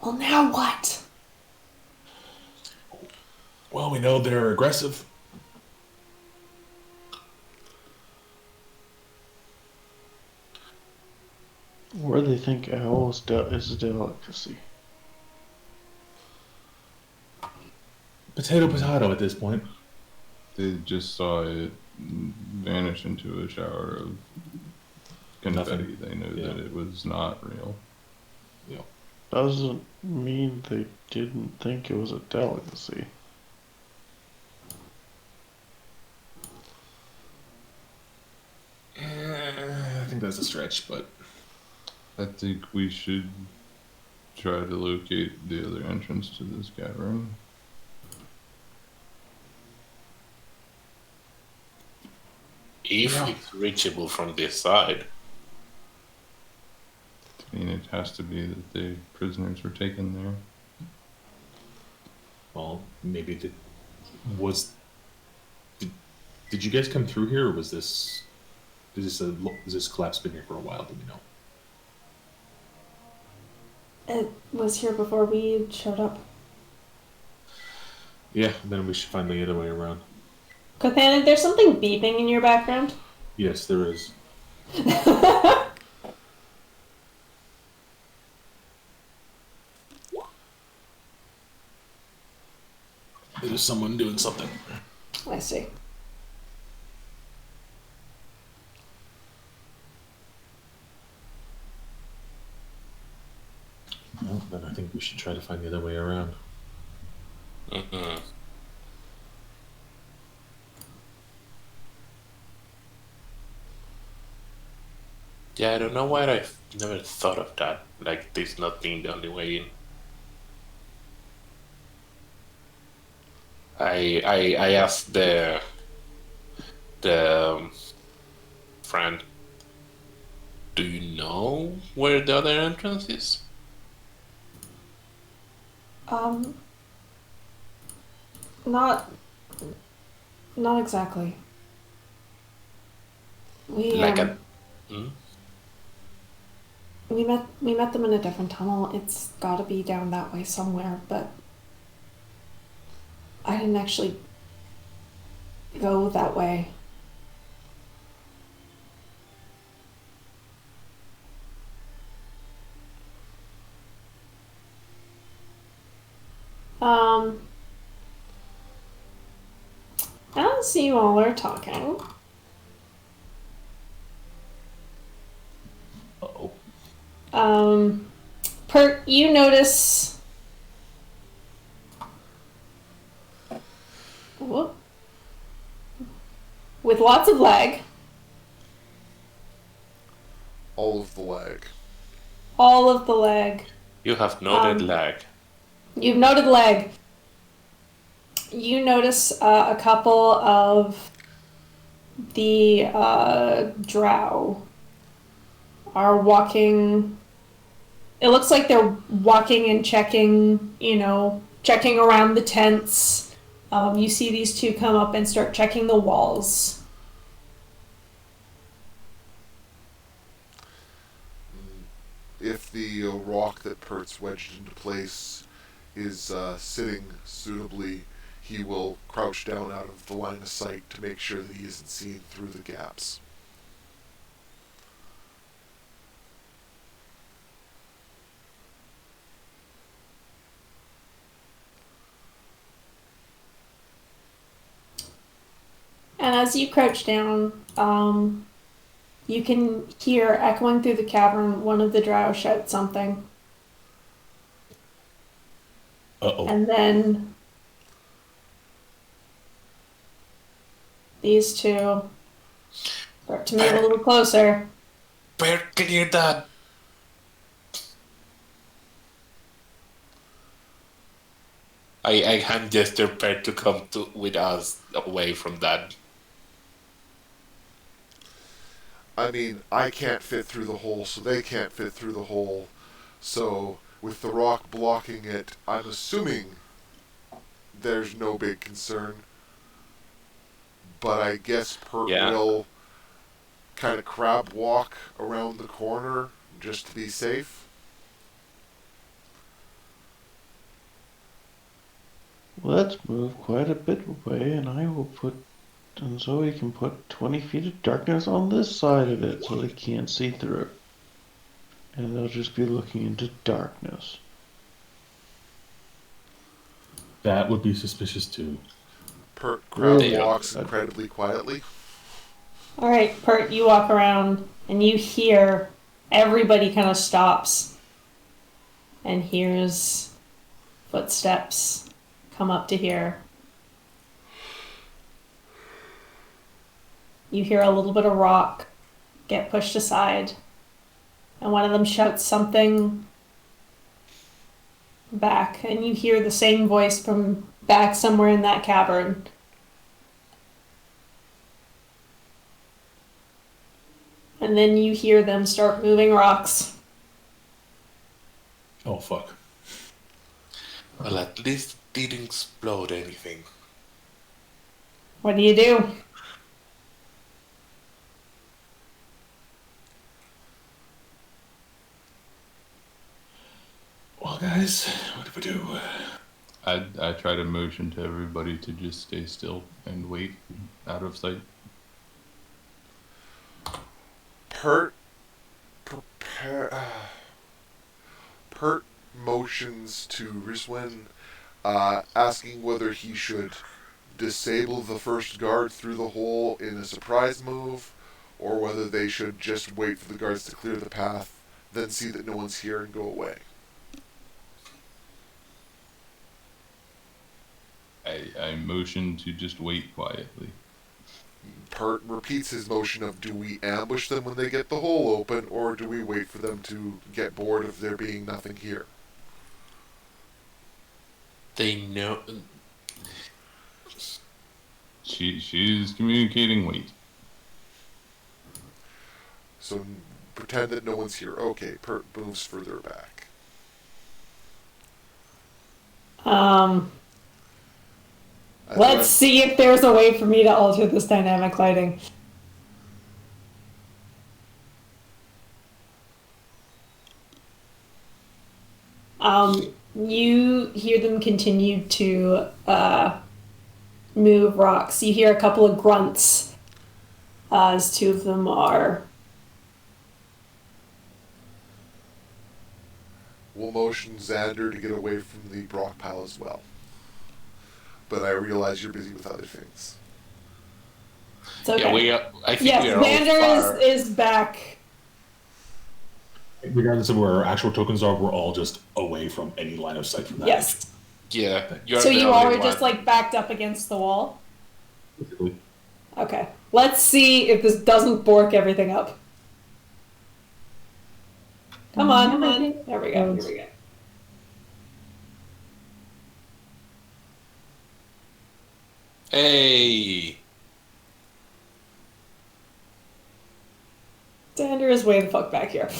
Speaker 3: Well, now what?
Speaker 2: Well, we know they're aggressive.
Speaker 1: Where do they think owls is a delicacy?
Speaker 2: Potato at this point.
Speaker 6: They just saw it vanish into a shower of confetti.
Speaker 2: Nothing.
Speaker 6: They knew
Speaker 2: Yeah.
Speaker 6: that it was not real.
Speaker 1: Doesn't mean they didn't think it was a delicacy.
Speaker 2: I think that's a stretch, but
Speaker 6: I think we should try to locate the other entrance to this cavern.
Speaker 4: If it's reachable from this side.
Speaker 6: I mean, it has to be that the prisoners were taken there.
Speaker 2: well, maybe the was. Did you guys come through here, or was this? Is this collapse been here for a while? Do we know?
Speaker 3: It was here before we showed up.
Speaker 2: Yeah, then we should find the other way around.
Speaker 3: Kothanic, there's something beeping in your background.
Speaker 2: Yes, there is. There's someone doing something.
Speaker 3: I see.
Speaker 2: Well, then I think we should try to find the other way around.
Speaker 4: Mm-hmm. Yeah, I don't know why I've never thought of that. Like this not being the only way in. I asked the friend, do you know where the other entrance is?
Speaker 3: Not exactly. We
Speaker 4: Like a. Hmm?
Speaker 3: we met them in a different tunnel. It's got to be down that way somewhere, but I didn't actually go that way. As you all are talking,
Speaker 2: Uh-oh.
Speaker 3: Pert, you notice. Whoop. With lots of lag,
Speaker 7: All of the lag.
Speaker 3: all of the lag.
Speaker 4: You have noted
Speaker 3: Um,
Speaker 4: lag.
Speaker 3: You've noted lag. You notice a couple of the drow are walking. It looks like they're walking and checking, checking around the tents. You see these two come up and start checking the walls.
Speaker 7: If the rock that Pert's wedged into place is sitting suitably, he will crouch down out of the line of sight to make sure that he isn't seen through the gaps.
Speaker 3: And as you crouch down, you can hear echoing through the cavern one of the drow shout something.
Speaker 2: Uh-oh.
Speaker 3: And then these two start to move a little closer.
Speaker 4: Where can you hear that? I hand gesture Pert to come with us away from that.
Speaker 7: I mean, I can't fit through the hole, so they can't fit through the hole. So, with the rock blocking it, I'm assuming there's no big concern. But I guess Pert
Speaker 4: Yeah.
Speaker 7: will kind of crab walk around the corner just to be safe.
Speaker 1: Let's move quite a bit away, and I will put, and Zoe can put 20 feet of darkness on this side of it so they can't see through. And they'll just be looking into darkness.
Speaker 8: That would be suspicious too.
Speaker 7: Pert crab
Speaker 1: Really?
Speaker 7: walks incredibly quietly.
Speaker 3: All right, Pert, you walk around and you hear everybody kind of stops and hears footsteps come up to here. You hear a little bit of rock get pushed aside, and one of them shouts something back, and you hear the same voice from back somewhere in that cavern. And then you hear them start moving rocks.
Speaker 8: Oh fuck.
Speaker 4: Well, at least it didn't explode anything.
Speaker 3: What do you do?
Speaker 8: Well, guys, what do we do?
Speaker 6: I try to motion to everybody to just stay still and wait out of sight.
Speaker 7: Pert motions to Rizwin, asking whether he should disable the first guard through the hole in a surprise move, or whether they should just wait for the guards to clear the path, then see that no one's here and go away.
Speaker 6: I motion to just wait quietly.
Speaker 7: Pert repeats his motion of, do we ambush them when they get the hole open, or do we wait for them to get bored of there being nothing here?
Speaker 4: They know.
Speaker 6: She's communicating wait.
Speaker 7: So pretend that no one's here. Okay, Pert moves further back.
Speaker 3: Let's see if there's a way for me to alter this dynamic lighting. You hear them continue to move rocks. You hear a couple of grunts as two of them are.
Speaker 7: We'll motion Xander to get away from the rock pile as well. But I realize you're busy with other things.
Speaker 3: It's okay.
Speaker 4: Yeah, we are. I think
Speaker 3: Yes,
Speaker 4: we are all far.
Speaker 3: Xander is back.
Speaker 8: Regardless of where our actual tokens are, we're all just away from any line of sight from that.
Speaker 3: Yes.
Speaker 4: Yeah, you're
Speaker 3: So
Speaker 4: the
Speaker 3: you all
Speaker 4: only
Speaker 3: are just
Speaker 4: one.
Speaker 3: like backed up against the wall?
Speaker 8: Basically.
Speaker 3: Okay. Let's see if this doesn't bork everything up. Come on, come on. There we go. Here we go.
Speaker 4: Hey,
Speaker 3: Xander is way the fuck back here.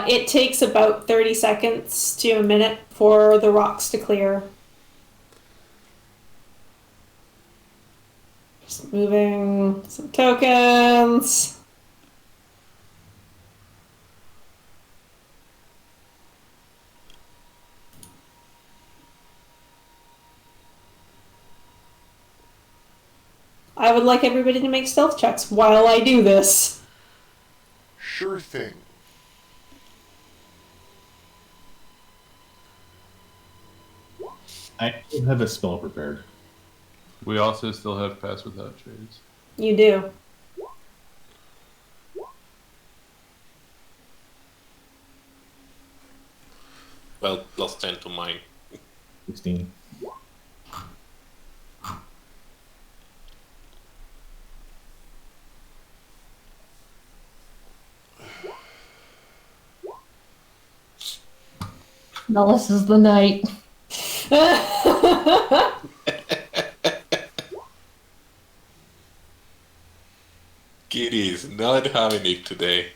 Speaker 3: It takes about 30 seconds to a minute for the rocks to clear. Just moving some tokens. I would like everybody to make stealth checks while I do this.
Speaker 7: Sure thing.
Speaker 8: I don't have a spell prepared.
Speaker 6: We also still have pass without trace.
Speaker 3: You do.
Speaker 4: well, +10 to mine.
Speaker 8: 16.
Speaker 5: Now this is the night.
Speaker 4: Kitty is not having it today.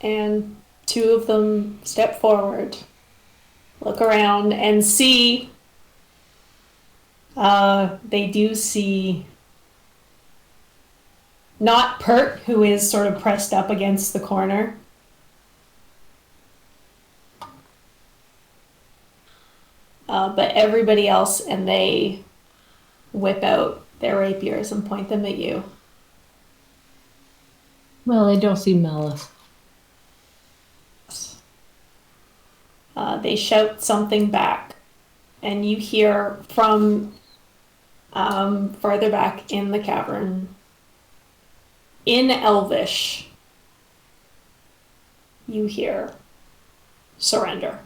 Speaker 3: And two of them step forward, look around, and see. They do see not Pert, who is sort of pressed up against the corner. But everybody else, and they whip out their rapiers and point them at you.
Speaker 5: Well, I don't see malice.
Speaker 3: They shout something back, and you hear from farther back in the cavern, in Elvish, you hear surrender.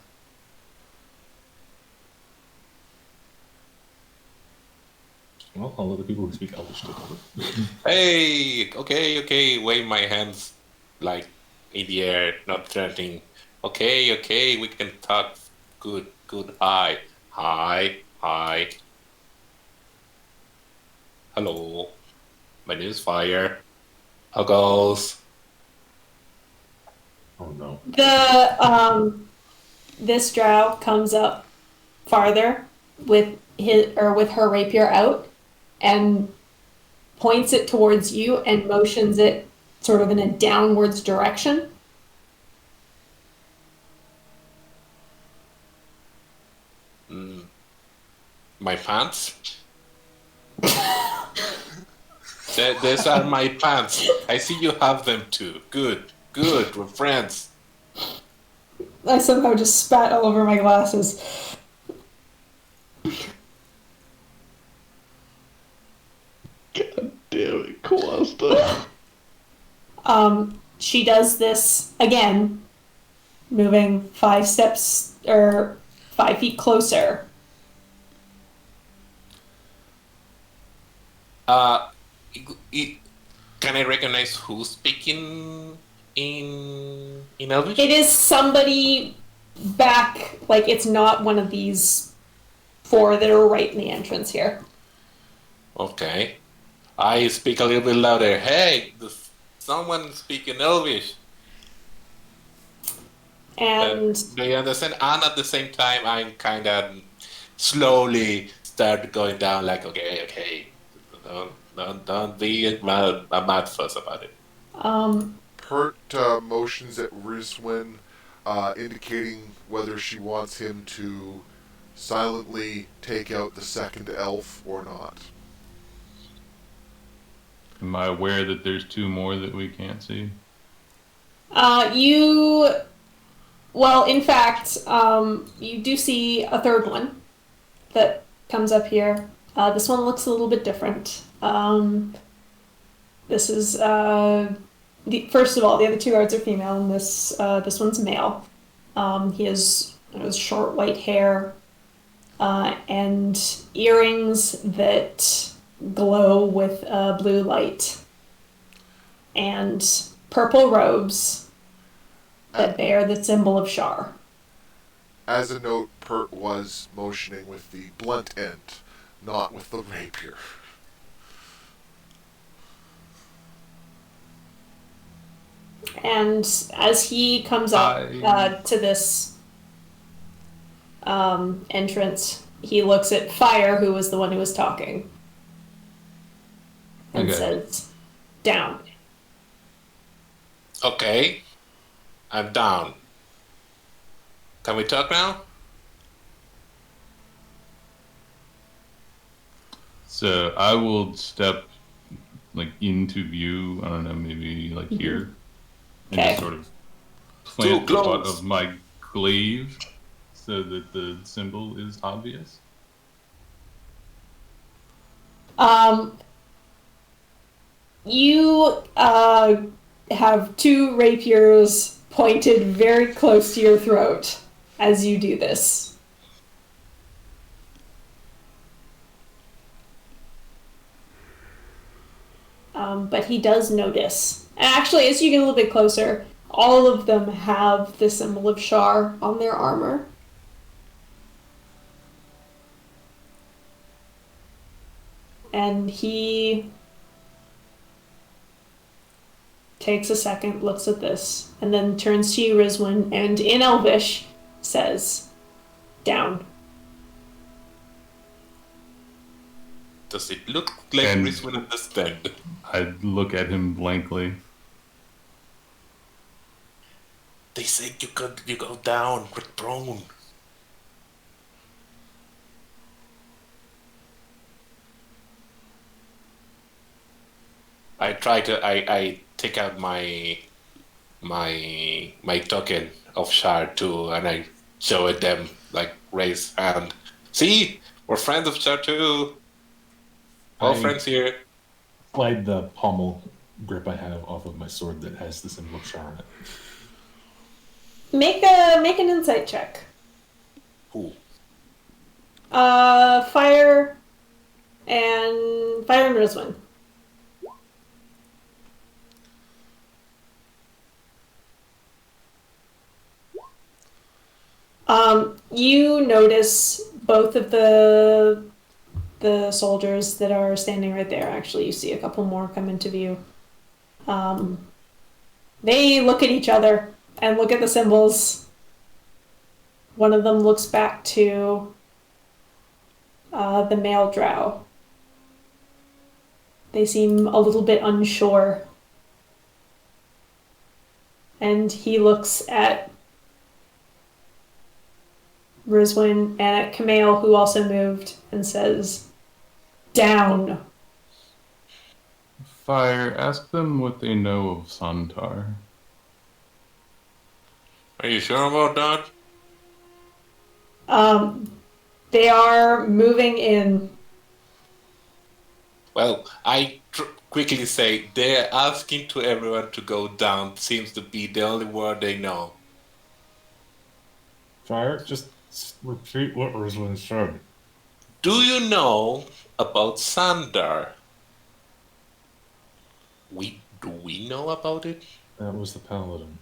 Speaker 8: Well, I'll let the people who speak Elvish take over.
Speaker 4: Hey, okay, wave my hands like in the air, not threatening. Okay, we can talk. Good, hi. Hello, my name is Fire. How goes?
Speaker 8: Oh no.
Speaker 3: This drow comes up farther with her rapier out and points it towards you and motions it sort of in a downwards direction.
Speaker 4: My pants? These are my pants. I see you have them too. Good, we're friends.
Speaker 3: I somehow just spat all over my glasses.
Speaker 1: God damn it, Costa.
Speaker 3: She does this again, moving 5 steps or 5 feet closer.
Speaker 4: Can I recognize who's speaking in Elvish?
Speaker 3: It is somebody back, like it's not one of these 4 that are right in the entrance here.
Speaker 4: Okay. I speak a little bit louder. Hey, does someone speak in Elvish?
Speaker 3: And
Speaker 4: Do you understand? And at the same time, I'm kind of slowly start going down. Like, okay, don't be a mad fuss about it.
Speaker 7: Pert motions at Rizwin, indicating whether she wants him to silently take out the second elf or not.
Speaker 6: Am I aware that there's 2 more that we can't see?
Speaker 3: well, in fact, you do see a third one that comes up here. This one looks a little bit different. This is first of all, the other 2 guards are female, and this one's male. He has short white hair and earrings that glow with blue light, and purple robes that bear the symbol of Shar.
Speaker 7: As a note, Pert was motioning with the blunt end, not with the rapier.
Speaker 3: And as he comes up to this entrance, he looks at Fire, who was the one who was talking, and says, "Down."
Speaker 4: Okay, I'm down. Can we talk now?
Speaker 6: So I will step like into view. I don't know, maybe like here, and
Speaker 3: Okay.
Speaker 6: just sort of plant
Speaker 4: Too
Speaker 6: the butt
Speaker 4: close.
Speaker 6: of my glaive so that the symbol is obvious.
Speaker 3: You have 2 rapiers pointed very close to your throat as you do this. But he does notice. And actually, as you get a little bit closer, all of them have the symbol of Shar on their armor. And he takes a second, looks at this, and then turns to you, Rizwin, and in Elvish says, "Down."
Speaker 4: Does it look like
Speaker 6: And-
Speaker 4: Riz will understand?
Speaker 6: I look at him blankly.
Speaker 4: They say you go down with prone. I take out my token of shard too, and I show it them, like raise hand. See, we're friends of shard too. All
Speaker 8: I-
Speaker 4: friends here.
Speaker 8: Slide the pommel grip I have off of my sword that has the symbol of Shar on it.
Speaker 3: Make an insight check.
Speaker 4: Who?
Speaker 3: Fire and Rizwin. You notice both of the soldiers that are standing right there. Actually, you see a couple more come into view. They look at each other and look at the symbols. One of them looks back to the male drow. They seem a little bit unsure. And he looks at Rizwin and at Kamale, who also moved, and says, "Down."
Speaker 6: Fire, ask them what they know of Santar.
Speaker 4: Are you sure about that?
Speaker 3: They are moving in.
Speaker 4: Well, I quickly say they're asking to everyone to go down. Seems to be the only word they know.
Speaker 8: Fire, just repeat what Rizwin said.
Speaker 4: Do you know about Sandar? Do we know about it?
Speaker 8: That was the paladin.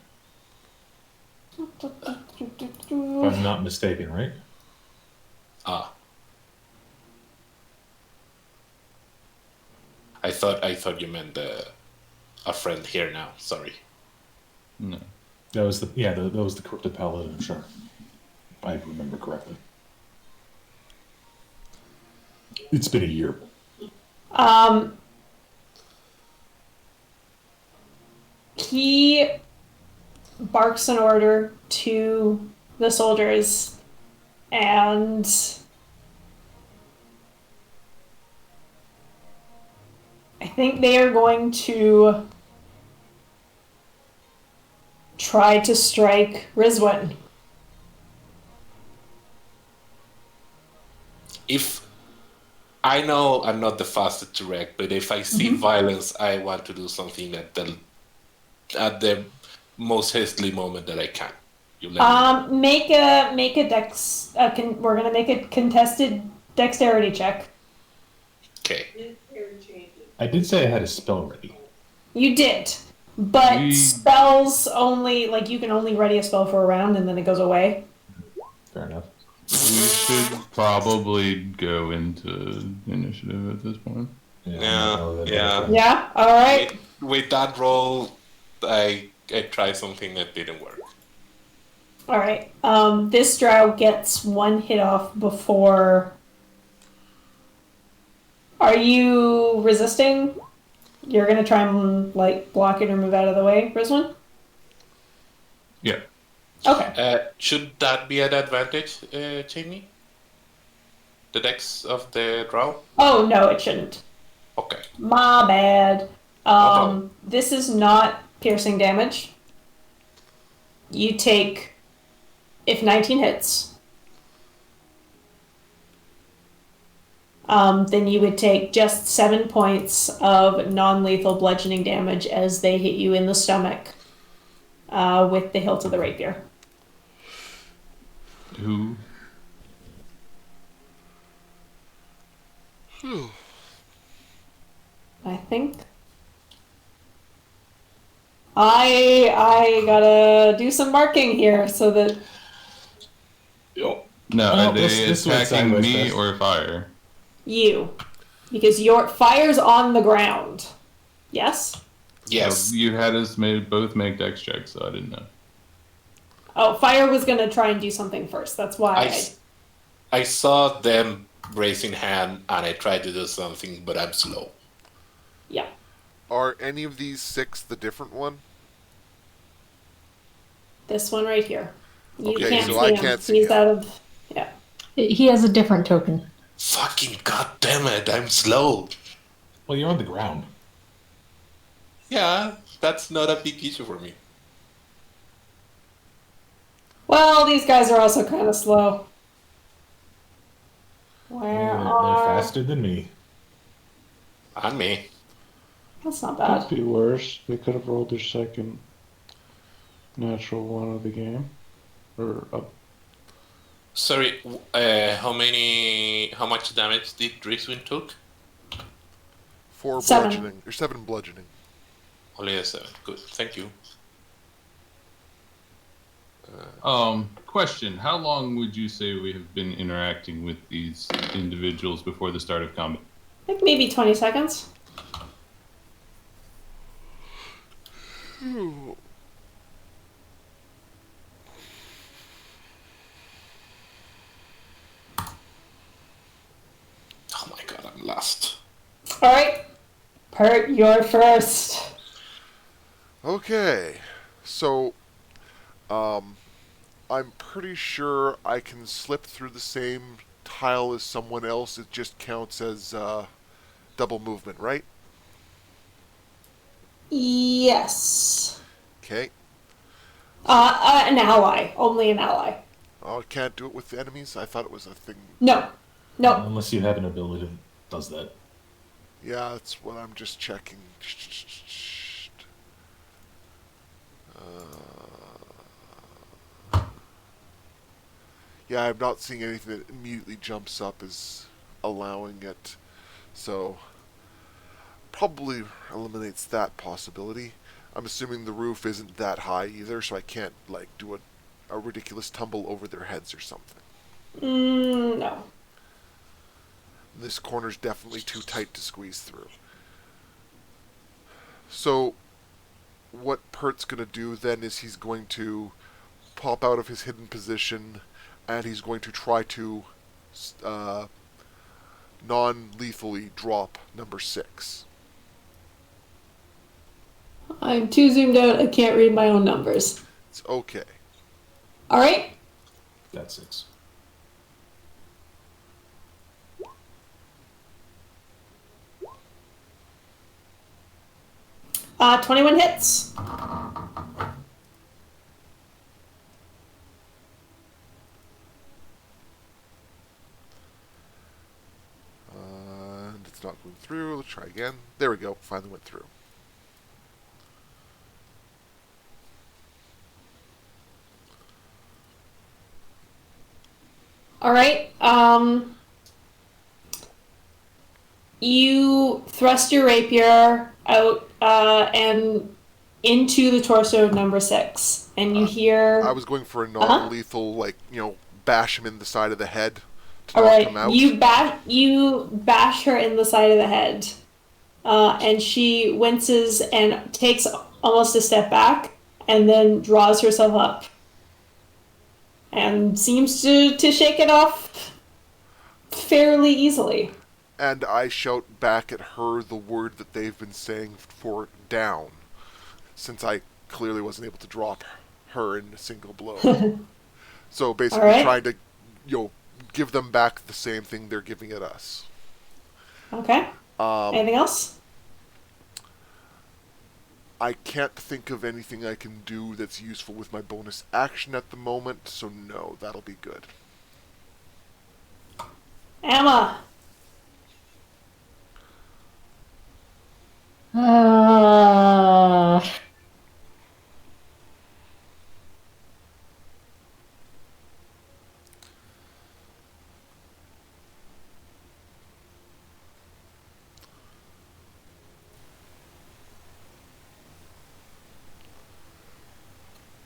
Speaker 8: If I'm not mistaken, right?
Speaker 4: Ah. I thought you meant a friend here now. Sorry.
Speaker 6: No.
Speaker 8: That was the corrupted paladin, sure. If I remember correctly. It's been a year.
Speaker 3: He barks an order to the soldiers, and I think they are going to try to strike Rizwin.
Speaker 4: If I know I'm not the fastest to react, but if I see violence, I want to do something at the most hastily moment that I can. You let me know.
Speaker 3: Make a dex. We're gonna make a contested dexterity check.
Speaker 4: Okay.
Speaker 8: I did say I had a spell ready.
Speaker 3: You did, but
Speaker 6: We-
Speaker 3: spells only you can only ready a spell for a round and then it goes away.
Speaker 8: Fair enough.
Speaker 6: We should probably go into initiative at this point.
Speaker 8: Yeah.
Speaker 4: Yeah.
Speaker 3: Yeah. All right.
Speaker 4: With that roll, I tried something that didn't work.
Speaker 3: All right. This drow gets one hit off before. Are you resisting? You're gonna try and block it or move out of the way, Rizwin?
Speaker 6: Yeah.
Speaker 3: Okay.
Speaker 4: Should that be an advantage, Jamie? The dex of the drow?
Speaker 3: Oh no, it shouldn't.
Speaker 4: Okay.
Speaker 3: My bad.
Speaker 4: problem.
Speaker 3: This is not piercing damage. You take, if 19 hits, then you would take just 7 points of non-lethal bludgeoning damage as they hit you in the stomach with the hilt of the rapier.
Speaker 6: Who?
Speaker 3: I think. I gotta do some marking here so that
Speaker 6: No,
Speaker 8: Well,
Speaker 6: are they
Speaker 8: this went
Speaker 6: attacking
Speaker 8: sideways
Speaker 6: me
Speaker 8: fast.
Speaker 6: or fire?
Speaker 3: because your fire's on the ground. Yes?
Speaker 4: Yes.
Speaker 6: You had us both make dex checks, so I didn't know.
Speaker 3: Oh, Fire was gonna try and do something first. That's why
Speaker 4: I saw them raising hand, and I tried to do something, but I'm slow.
Speaker 3: yeah.
Speaker 7: Are any of these 6 the different one?
Speaker 3: This one right here. You
Speaker 7: Okay,
Speaker 3: can't
Speaker 7: so
Speaker 3: see
Speaker 7: I
Speaker 3: him.
Speaker 7: can't see
Speaker 3: He's
Speaker 7: him.
Speaker 3: out of yeah.
Speaker 5: He has a different token.
Speaker 4: Fucking goddamn it! I'm slow.
Speaker 8: Well, you're on the ground.
Speaker 4: Yeah, that's not a big issue for me.
Speaker 3: Well, these guys are also kind of slow. Where
Speaker 8: They're
Speaker 3: are?
Speaker 8: faster than me.
Speaker 4: And me.
Speaker 3: That's not
Speaker 1: Could
Speaker 3: bad.
Speaker 1: be worse. They could have rolled their second natural one of the game. Or
Speaker 4: Sorry, how much damage did Driswin took?
Speaker 7: 4
Speaker 3: 7.
Speaker 7: bludgeoning, or 7 bludgeoning.
Speaker 4: Only a 7. Good, thank you.
Speaker 6: Question: how long would you say we have been interacting with these individuals before the start of combat?
Speaker 3: I think maybe 20 seconds.
Speaker 4: Oh my god, I'm lost.
Speaker 3: All right. Pert, you're first.
Speaker 7: Okay, so I'm pretty sure I can slip through the same tile as someone else. It just counts as double movement, right?
Speaker 3: Yes.
Speaker 7: Okay.
Speaker 3: An ally. Only an ally.
Speaker 7: Oh, I can't do it with the enemies? I thought it was a thing.
Speaker 3: No. No.
Speaker 8: Unless you have an ability that does that.
Speaker 7: Yeah, that's what I'm just checking. Yeah, I'm not seeing anything that immediately jumps up as allowing it. So, probably eliminates that possibility. I'm assuming the roof isn't that high either, so I can't, like, do a ridiculous tumble over their heads or something.
Speaker 3: No.
Speaker 7: This corner's definitely too tight to squeeze through. So, what Pert's going to do then is he's going to pop out of his hidden position, and he's going to try to non-lethally drop number 6.
Speaker 3: I'm too zoomed out. I can't read my own numbers.
Speaker 7: It's okay.
Speaker 3: All right.
Speaker 8: Got 6.
Speaker 3: 21 hits.
Speaker 7: And it's not going through. Let's try again. There we go. Finally went through.
Speaker 3: All right. You thrust your rapier out and into the torso of number 6, and you hear.
Speaker 7: I was going for a non-lethal, like, bash him in the side of the head to
Speaker 3: All
Speaker 7: knock
Speaker 3: right.
Speaker 7: him out.
Speaker 3: You bash her in the side of the head, and she winces and takes almost a step back, and then draws herself up, and seems to shake it off fairly easily.
Speaker 7: And I shout back at her the word that they've been saying for down, since I clearly wasn't able to drop her in a single blow. So basically
Speaker 3: right.
Speaker 7: trying to, give them back the same thing they're giving at us.
Speaker 3: Okay. Anything else?
Speaker 7: I can't think of anything I can do that's useful with my bonus action at the moment, so no, that'll be good.
Speaker 3: Emma.
Speaker 5: Uh,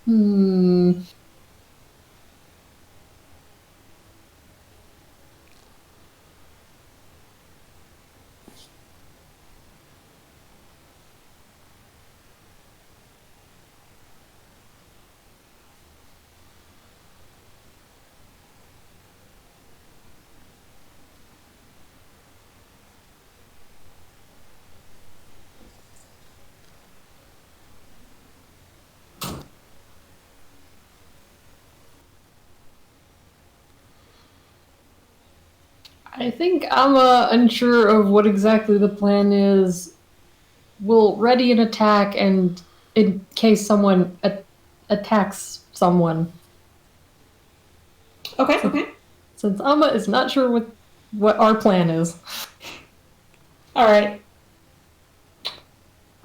Speaker 5: hmm. I think I'm unsure of what exactly the plan is. We'll ready an attack, and in case someone attacks someone,
Speaker 3: Okay.
Speaker 5: since Amma is not sure what our plan is.
Speaker 3: All right.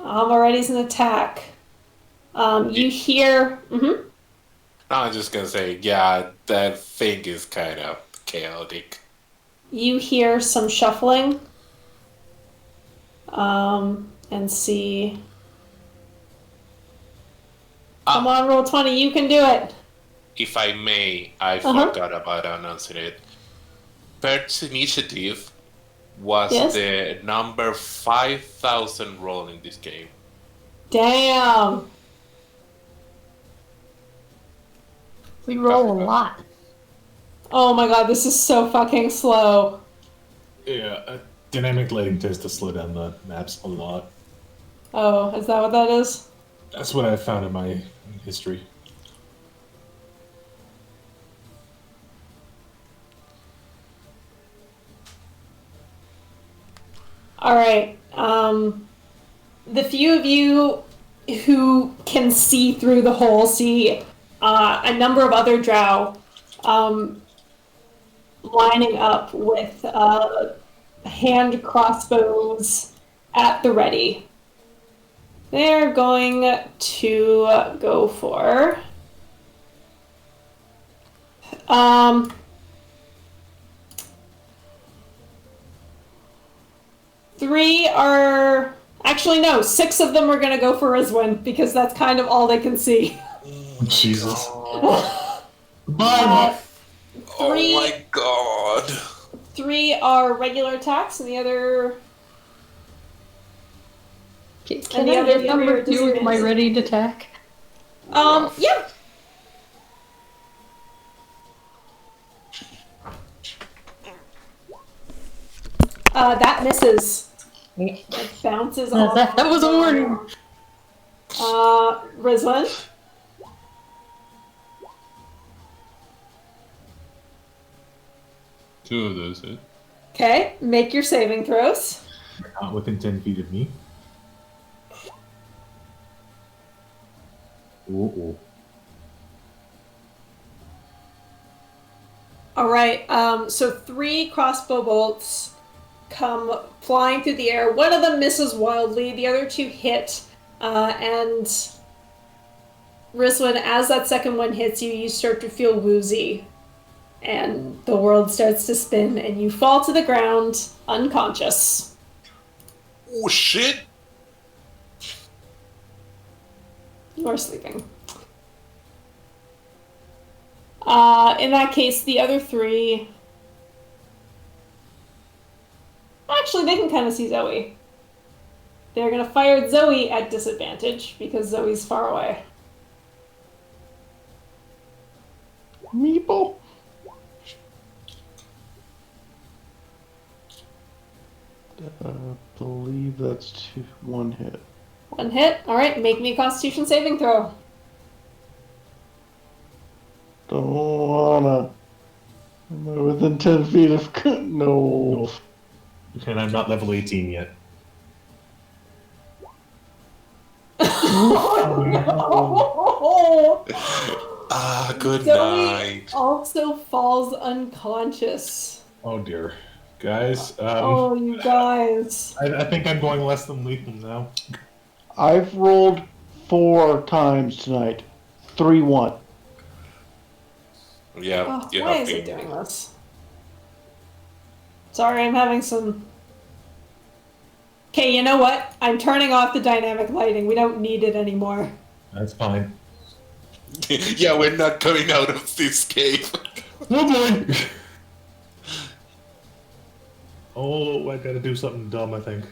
Speaker 3: Already's an attack. You hear. Mm-hmm.
Speaker 4: I'm just gonna say, yeah, that thing is kind of chaotic.
Speaker 3: You hear some shuffling. And see. Come on, roll 20. You can do it.
Speaker 4: If I may, I
Speaker 3: Uh-huh.
Speaker 4: forgot about announcing it. Pert's initiative was
Speaker 3: Yes?
Speaker 4: the number 5,000 roll in this game.
Speaker 3: Damn.
Speaker 5: We roll a lot.
Speaker 3: Oh my god, this is so fucking slow.
Speaker 8: Yeah, dynamic lighting tends to slow down the maps a lot.
Speaker 3: Oh, is that what that is?
Speaker 8: That's what I found in my history.
Speaker 3: All right. The few of you who can see through the hole see a number of other drow lining up with hand crossbows at the ready. They're going to go for 3 are... Actually, no. 6 of them are going to go for Rizwin, because that's kind of all they can see.
Speaker 8: Jesus.
Speaker 3: Bye.
Speaker 4: Oh my god.
Speaker 3: 3 are regular attacks, and the other...
Speaker 5: Can I hit number 2 with my ready to attack?
Speaker 3: Yeah. That misses. It bounces off.
Speaker 5: That was a warning.
Speaker 3: Rizwan.
Speaker 6: Two of those hit.
Speaker 3: Okay, make your saving throws.
Speaker 8: Not within 10 feet of me. Ooh.
Speaker 3: All right. So 3 crossbow bolts come flying through the air. One of them misses wildly. The other 2 hit. And Rizwan, as that second one hits you, you start to feel woozy. And the world starts to spin, and you fall to the ground, unconscious.
Speaker 4: Oh shit!
Speaker 3: You are sleeping. In that case, the other 3... Actually, they can kind of see Zoe. They're going to fire at Zoe at disadvantage, because Zoe's far away.
Speaker 1: Meeple. I believe that's 1 hit.
Speaker 3: 1 hit. All right, make me a Constitution saving throw.
Speaker 1: Don't wanna. Am I within 10 feet of... No.
Speaker 8: And I'm not level 18 yet.
Speaker 3: Oh, no.
Speaker 4: Good
Speaker 3: Zoe
Speaker 4: night.
Speaker 3: also falls unconscious.
Speaker 8: Oh dear. Guys,
Speaker 3: Oh, you guys.
Speaker 8: I think I'm going less than lethal now.
Speaker 1: I've rolled 4 times tonight. 3-1.
Speaker 4: Yeah,
Speaker 3: Oh,
Speaker 4: you
Speaker 3: why
Speaker 4: have
Speaker 3: is it
Speaker 4: been.
Speaker 3: doing this? Sorry, I'm having some... Okay, you know what? I'm turning off the dynamic lighting. We don't need it anymore.
Speaker 8: That's fine.
Speaker 4: Yeah, we're not coming out of this cave.
Speaker 8: Oh boy! Oh, I gotta do something dumb, I think.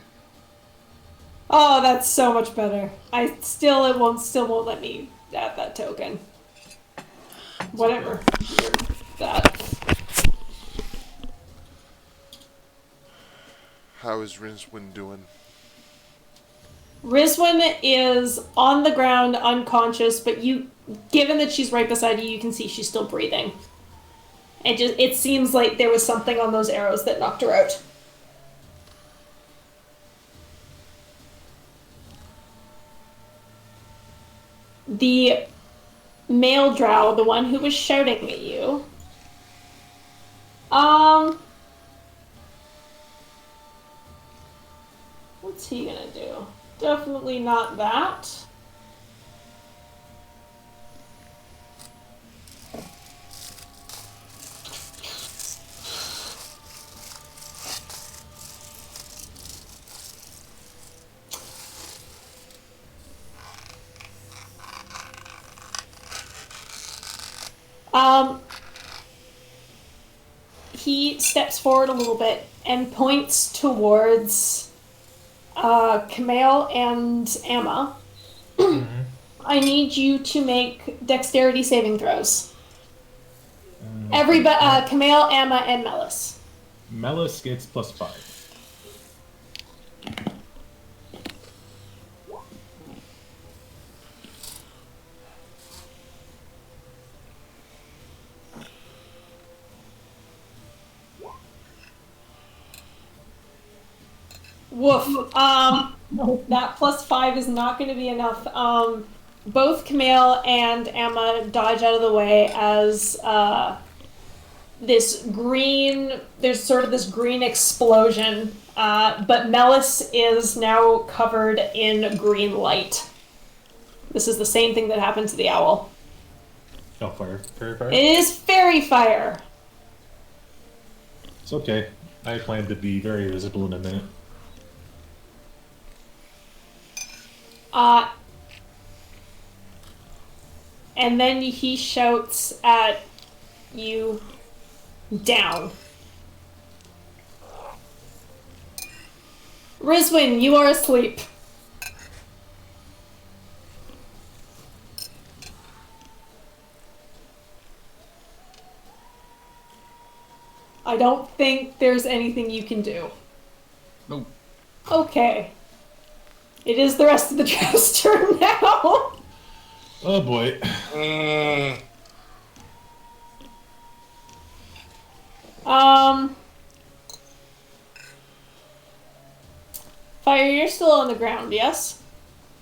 Speaker 3: Oh, that's so much better. It still won't let me add that token. Whatever. That.
Speaker 7: How is Rincewind doing?
Speaker 3: Rizwan is on the ground, unconscious, but given that she's right beside you, you can see she's still breathing. It seems like there was something on those arrows that knocked her out. The male drow, the one who was shouting at you, what's he gonna do? Definitely not that. He steps forward a little bit and points towards Kamel and Amma. I need you to make dexterity saving throws. Everybody, Kamel, Amma, and Melis.
Speaker 8: Melis gets +5.
Speaker 3: Woof. That +5 is not going to be enough. Both Camille and Amma dodge out of the way as there's sort of this green explosion, but Melis is now covered in green light. This is the same thing that happened to the owl.
Speaker 8: Oh, fire. Fairy fire?
Speaker 3: It is fairy fire.
Speaker 8: It's okay. I plan to be very visible in a minute.
Speaker 3: And then he shouts at you, down. Rizwin, you are asleep. I don't think there's anything you can do.
Speaker 6: Nope.
Speaker 3: Okay. It is the rest of the drow's turn now.
Speaker 8: Oh boy.
Speaker 3: Fire, you're still on the ground, yes?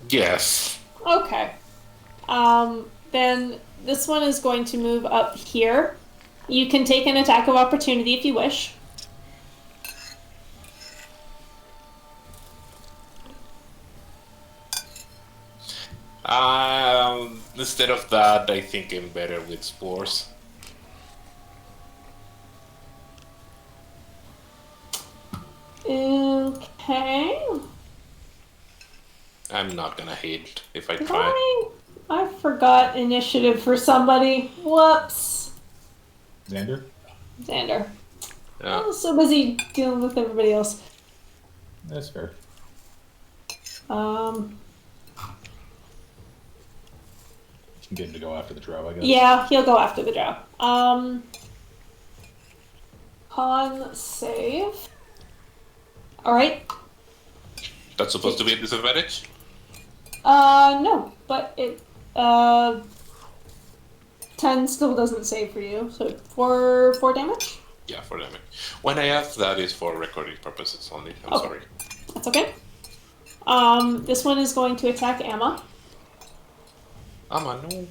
Speaker 4: Yes.
Speaker 3: Okay. Then this one is going to move up here. You can take an attack of opportunity if you wish.
Speaker 4: Instead of that, I think I'm better with spores.
Speaker 3: Okay.
Speaker 4: I'm not gonna hit if I try.
Speaker 3: I forgot initiative for somebody. Whoops.
Speaker 8: Xander?
Speaker 3: Xander.
Speaker 4: Yeah.
Speaker 3: I was so busy dealing with everybody else.
Speaker 8: That's fair.
Speaker 3: Um,
Speaker 8: You can get him to go after the drow, I guess.
Speaker 3: yeah, he'll go after the drow. Con save. Alright.
Speaker 4: That's supposed to be a disadvantage?
Speaker 3: No, but it, 10 still doesn't save for you, so 4 damage?
Speaker 4: Yeah, for damage. When I ask that is for recording purposes only. I'm
Speaker 3: Okay.
Speaker 4: sorry.
Speaker 3: That's okay. This one is going to attack Amma.
Speaker 4: No.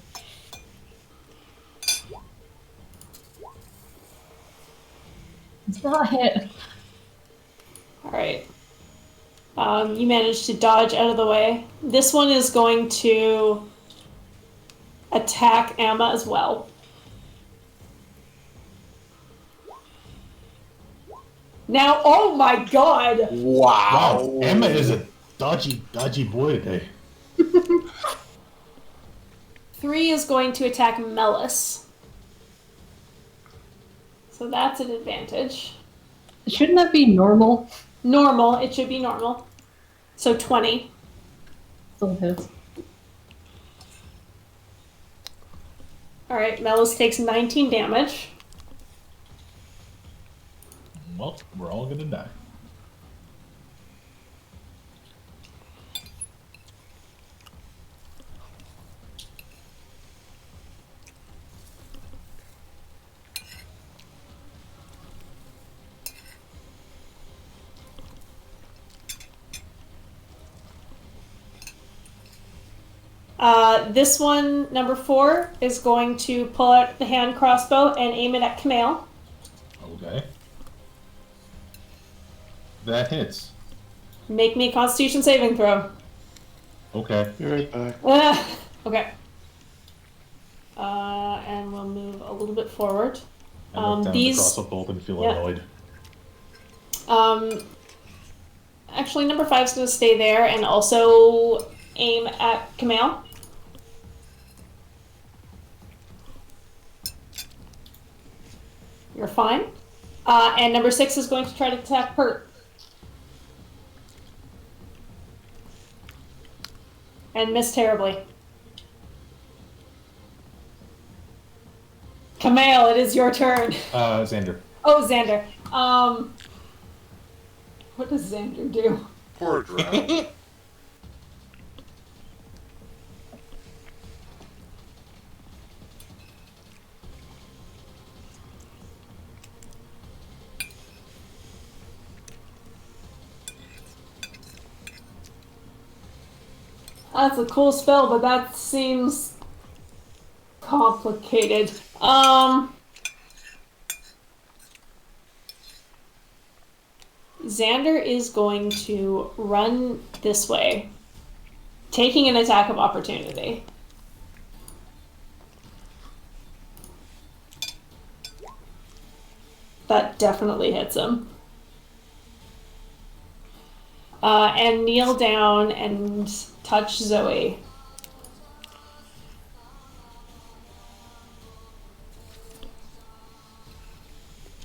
Speaker 5: It's not hit.
Speaker 3: Alright. You managed to dodge out of the way. This one is going to attack Amma as well. Now, oh my god!
Speaker 8: Wow, Emma is a dodgy boy today.
Speaker 3: 3 is going to attack Melis. So that's an advantage.
Speaker 5: Shouldn't that be normal?
Speaker 3: Normal, it should be normal. So 20.
Speaker 5: Still hits.
Speaker 3: Alright, Melis takes 19 damage.
Speaker 8: Well, we're all gonna die.
Speaker 3: This one, number 4, is going to pull out the hand crossbow and aim it at Camille.
Speaker 8: Okay. That hits.
Speaker 3: Make me a Constitution saving throw.
Speaker 8: Okay.
Speaker 1: Be right back.
Speaker 3: Okay. And we'll move a little bit forward.
Speaker 8: I look down
Speaker 3: these-
Speaker 8: the crossbow bolt and feel
Speaker 3: yeah.
Speaker 8: annoyed.
Speaker 3: Actually, number 5 is going to stay there and also aim at Camille. You're fine. And number 6 is going to try to attack Pert. And miss terribly. Camille, it is your turn.
Speaker 8: Xander.
Speaker 3: Oh, Xander. What does Xander do?
Speaker 7: Poor drow.
Speaker 3: That's a cool spell, but that seems complicated. Xander is going to run this way, taking an attack of opportunity. That definitely hits him. And kneel down and touch Zoe.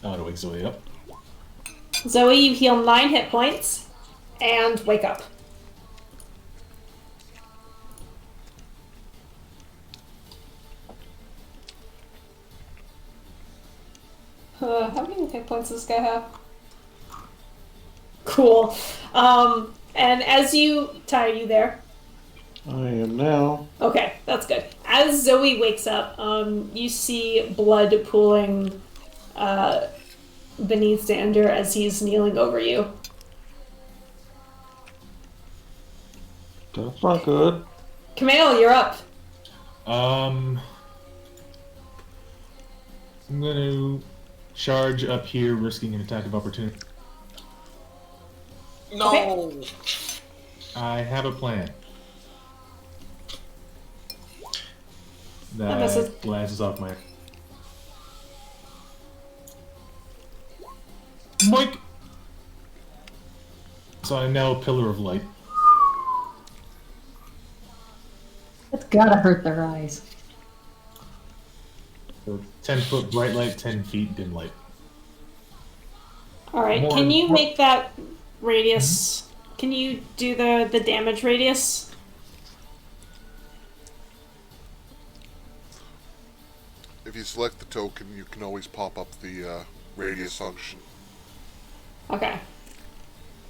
Speaker 8: To wake Zoe up.
Speaker 3: Zoe, you heal 9 hit points and wake up. How many hit points does this guy have? Cool. And as you... Ty, are you there?
Speaker 1: I am now.
Speaker 3: Okay, that's good. As Zoe wakes up, you see blood pooling beneath Xander as he's kneeling over you.
Speaker 1: That's not good.
Speaker 3: Camille, you're up.
Speaker 8: I'm gonna charge up here, risking an attack of opportunity.
Speaker 4: No.
Speaker 3: Okay.
Speaker 8: I have a plan.
Speaker 3: And this is-
Speaker 8: That glances off my... Moink! So I'm now a pillar of light.
Speaker 5: It's gotta hurt their eyes.
Speaker 8: So 10 foot bright light, 10 feet dim light.
Speaker 3: Alright,
Speaker 8: More
Speaker 3: can you
Speaker 8: impor-
Speaker 3: make that radius... Can you do the damage radius?
Speaker 7: If you select the token, you can always pop up the radius function.
Speaker 3: Okay.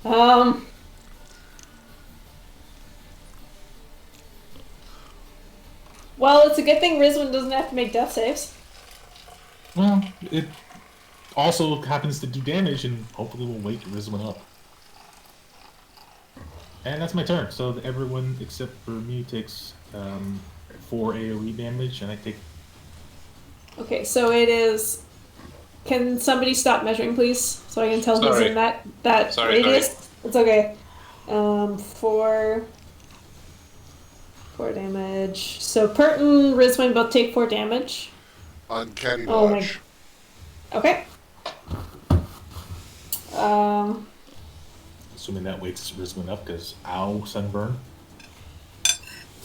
Speaker 3: Well, it's a good thing Rizwan doesn't have to make death saves.
Speaker 8: Well, it also happens to do damage and hopefully will wake Rizwan up. And that's my turn. So everyone except for me takes 4 AoE damage, and I take...
Speaker 3: Okay, so it is... Can somebody stop measuring, please? So I can tell who's
Speaker 4: Sorry.
Speaker 3: in that
Speaker 4: Sorry,
Speaker 3: radius? It's okay. 4 damage. So Pert and Rizwan both take 4 damage.
Speaker 7: Uncanny
Speaker 3: Oh my-
Speaker 7: dodge.
Speaker 3: Okay.
Speaker 8: Assuming that wakes Rizwan up, because ow, sunburn.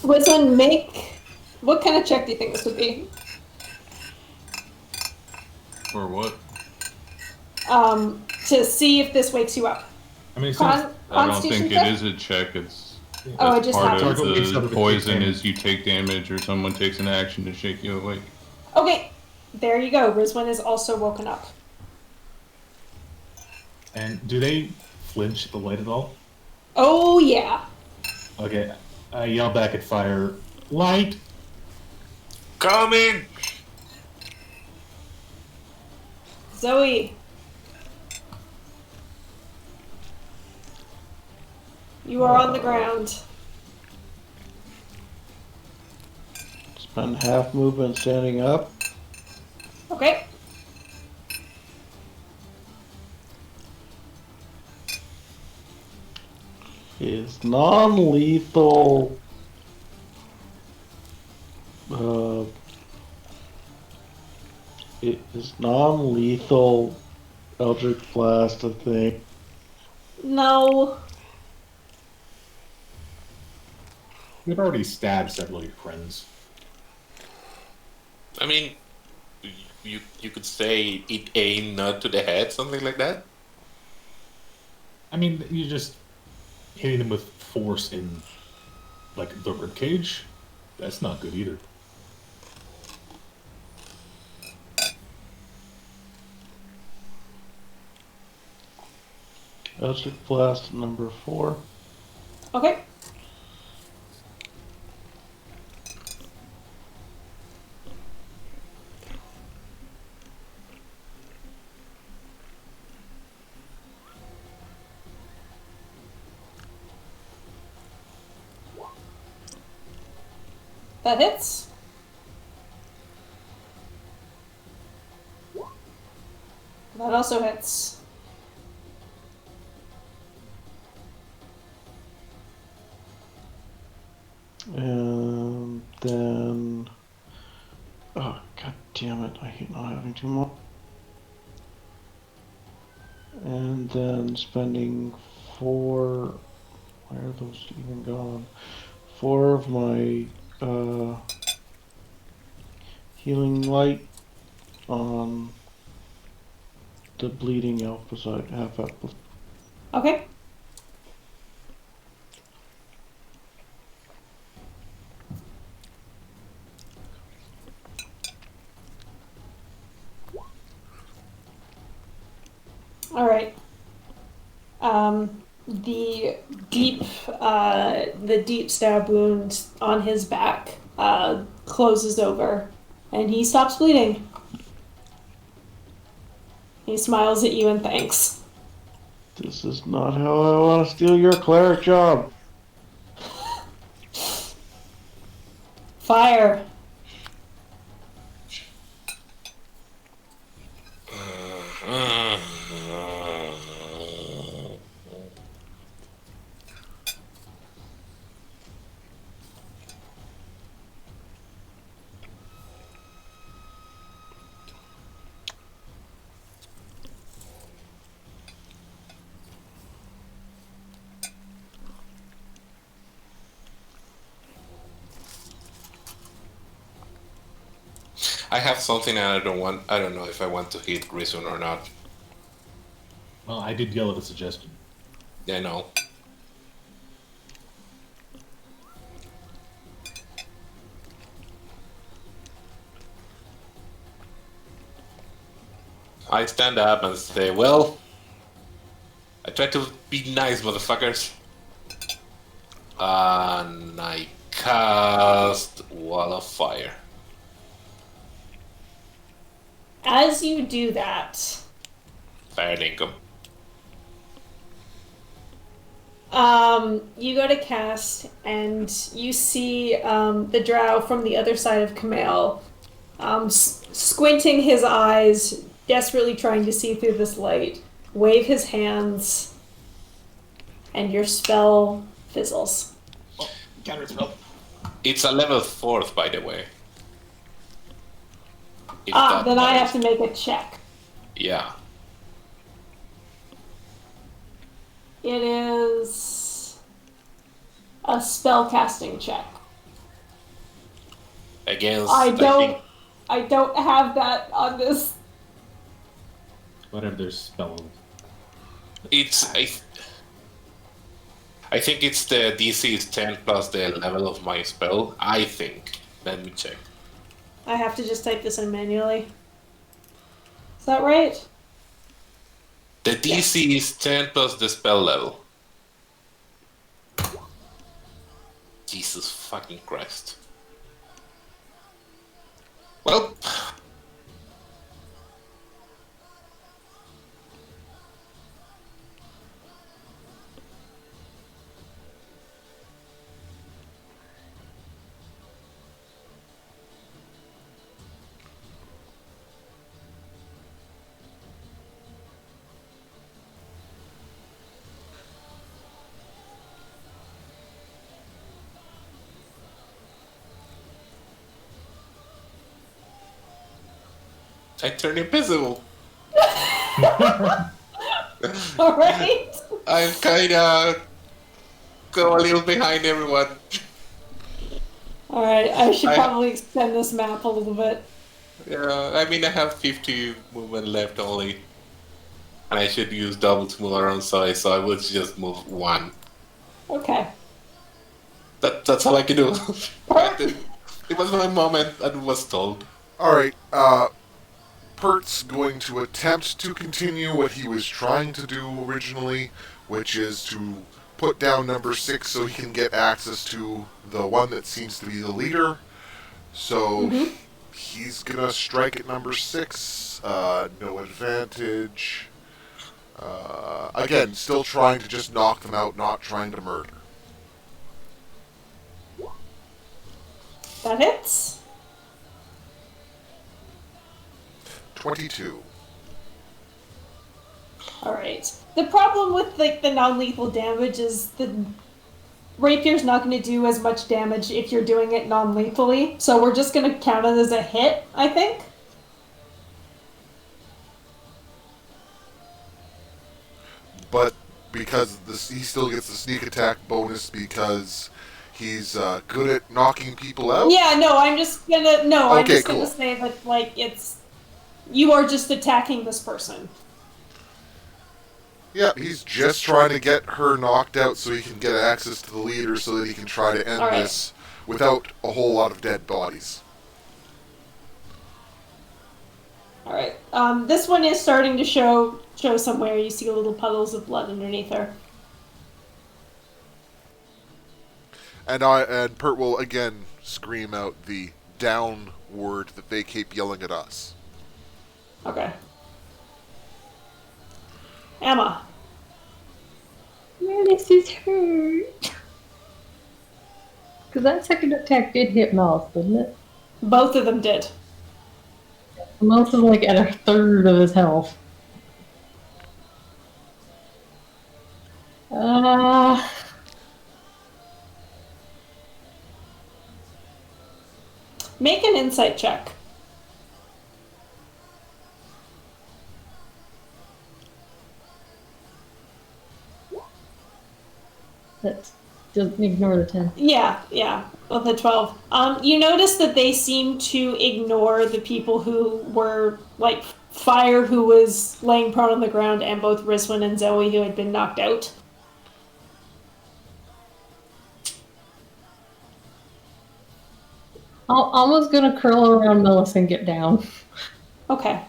Speaker 3: Rizwan, make... What kind of check do you think this would be?
Speaker 6: Or what?
Speaker 3: To see if this wakes you up.
Speaker 8: I mean, it seems...
Speaker 3: Con-
Speaker 6: I don't
Speaker 3: Constitution
Speaker 6: think
Speaker 3: check?
Speaker 6: it is a check. It's
Speaker 3: Oh,
Speaker 6: that's
Speaker 3: it just
Speaker 6: part
Speaker 3: happens.
Speaker 6: of
Speaker 8: Target wakes up
Speaker 6: the
Speaker 8: if it
Speaker 6: poison
Speaker 8: takes
Speaker 6: is you take damage or someone takes an action to shake you awake.
Speaker 3: Okay, there you go. Rizwan is also woken up.
Speaker 8: And do they flinch at the light at all?
Speaker 3: Oh, yeah.
Speaker 8: Okay, I yell back at fire, light!
Speaker 4: Coming.
Speaker 3: Zoe. You are on the ground.
Speaker 1: spend half movement standing up.
Speaker 3: Okay.
Speaker 1: Is non-lethal. It is non-lethal Eldritch Blast a thing.
Speaker 3: No.
Speaker 8: We've already stabbed several of your friends.
Speaker 4: I mean, you could say it aimed not to the head, something like that.
Speaker 8: I mean, you're just hitting them with force in, like, the ribcage. That's not good either.
Speaker 1: Eldritch Blast number 4.
Speaker 3: Okay. That hits. That also hits.
Speaker 1: And then... Oh, god damn it. I hate not having 2 more. And then spending 4... Where are those even gone? 4 of my healing light on the bleeding elf beside half up.
Speaker 3: Okay. All right. The deep stab wound on his back closes over, and he stops bleeding. He smiles at you and thanks.
Speaker 1: This is not how I want to steal your cleric job.
Speaker 3: Fire.
Speaker 4: I have something and I don't know if I want to hit Grison or not.
Speaker 8: Well, I did yell at a suggestion.
Speaker 4: I know. I stand up and say, well, I try to be nice, motherfuckers. And I cast Wall of Fire.
Speaker 3: As you do that,
Speaker 4: Fire income.
Speaker 3: you go to cast, and you see the drow from the other side of Kamal, squinting his eyes, desperately trying to see through this light, wave his hands, and your spell fizzles.
Speaker 8: Counter spell.
Speaker 4: It's a level 4th, by the way. If
Speaker 3: Ah,
Speaker 4: that
Speaker 3: then I
Speaker 4: matters.
Speaker 3: have to make a check.
Speaker 4: Yeah.
Speaker 3: It is a spell casting check.
Speaker 4: Against,
Speaker 3: I don't
Speaker 4: think,
Speaker 3: I don't have that on this.
Speaker 8: Whatever their spell.
Speaker 4: it's I think it's the DC is 10 plus the level of my spell. I think. Let me check.
Speaker 3: I have to just type this in manually. Is that right?
Speaker 4: The DC is 10 plus the spell level. Jesus fucking Christ. Well, I turn invisible.
Speaker 3: All right.
Speaker 4: I'm kinda go a little behind everyone.
Speaker 3: All right. I should
Speaker 4: I-
Speaker 3: probably extend this map a little bit.
Speaker 4: Yeah, I mean I have 50 movement left only. And I should use double to move around size, so I would just move one.
Speaker 3: Okay.
Speaker 4: That's all I can do. It was my moment and was told.
Speaker 7: All right. Pert's going to attempt to continue what he was trying to do originally, which is to put down number 6 so he can get access to the one that seems to be the leader. So he's gonna strike at number 6. No advantage. Again, still trying to just knock them out, not trying to murder.
Speaker 3: That hits.
Speaker 7: 22.
Speaker 3: All right. The problem with like the non-lethal damage is the rapier's not going to do as much damage if you're doing it non-lethally. So we're just going to count it as a hit, I think.
Speaker 7: But because he still gets the sneak attack bonus because he's good at knocking people out.
Speaker 3: Yeah, no, I'm just gonna I'm
Speaker 7: Okay,
Speaker 3: just
Speaker 7: cool.
Speaker 3: gonna say that like you are just attacking this person.
Speaker 7: Yeah, he's just trying to get her knocked out so he can get access to the leader so that he can try to end
Speaker 3: All right.
Speaker 7: this without a whole lot of dead bodies.
Speaker 3: All right. This one is starting to show somewhere. You see little puddles of blood underneath her.
Speaker 7: And Pert will again scream out the down word that they keep yelling at us.
Speaker 3: Okay. Emma.
Speaker 5: Yeah, this is hurt. Because that second attack did hit Mouse, didn't it?
Speaker 3: Both of them did.
Speaker 5: Mouse is like at a third of his health.
Speaker 3: Make an insight check.
Speaker 5: Let's just ignore the 10.
Speaker 3: Yeah, with a 12. You notice that they seem to ignore the people who were, like, Fire, who was laying prone on the ground, and both Rizwin and Zoe, who had been knocked out.
Speaker 5: Almost gonna curl around Melissa and get down.
Speaker 3: Okay.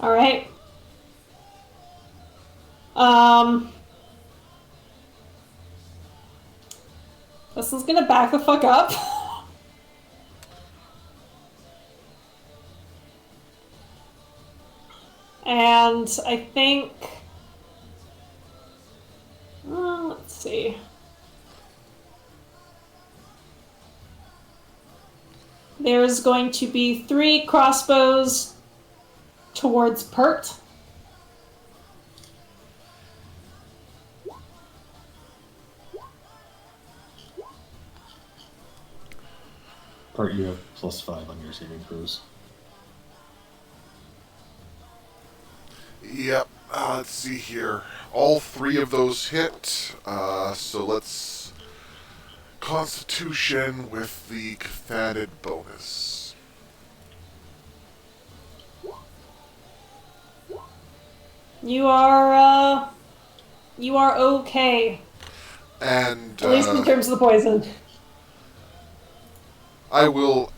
Speaker 3: All right. This is gonna back the fuck up. And I think, let's see. There's going to be 3 crossbows towards Pert.
Speaker 8: Part you have +5 on your saving throws.
Speaker 7: Yep. Let's see here. All 3 of those hit. So let's Constitution with the Cathanid bonus.
Speaker 3: You are okay.
Speaker 7: And
Speaker 3: At least in terms of the poison.
Speaker 7: I will.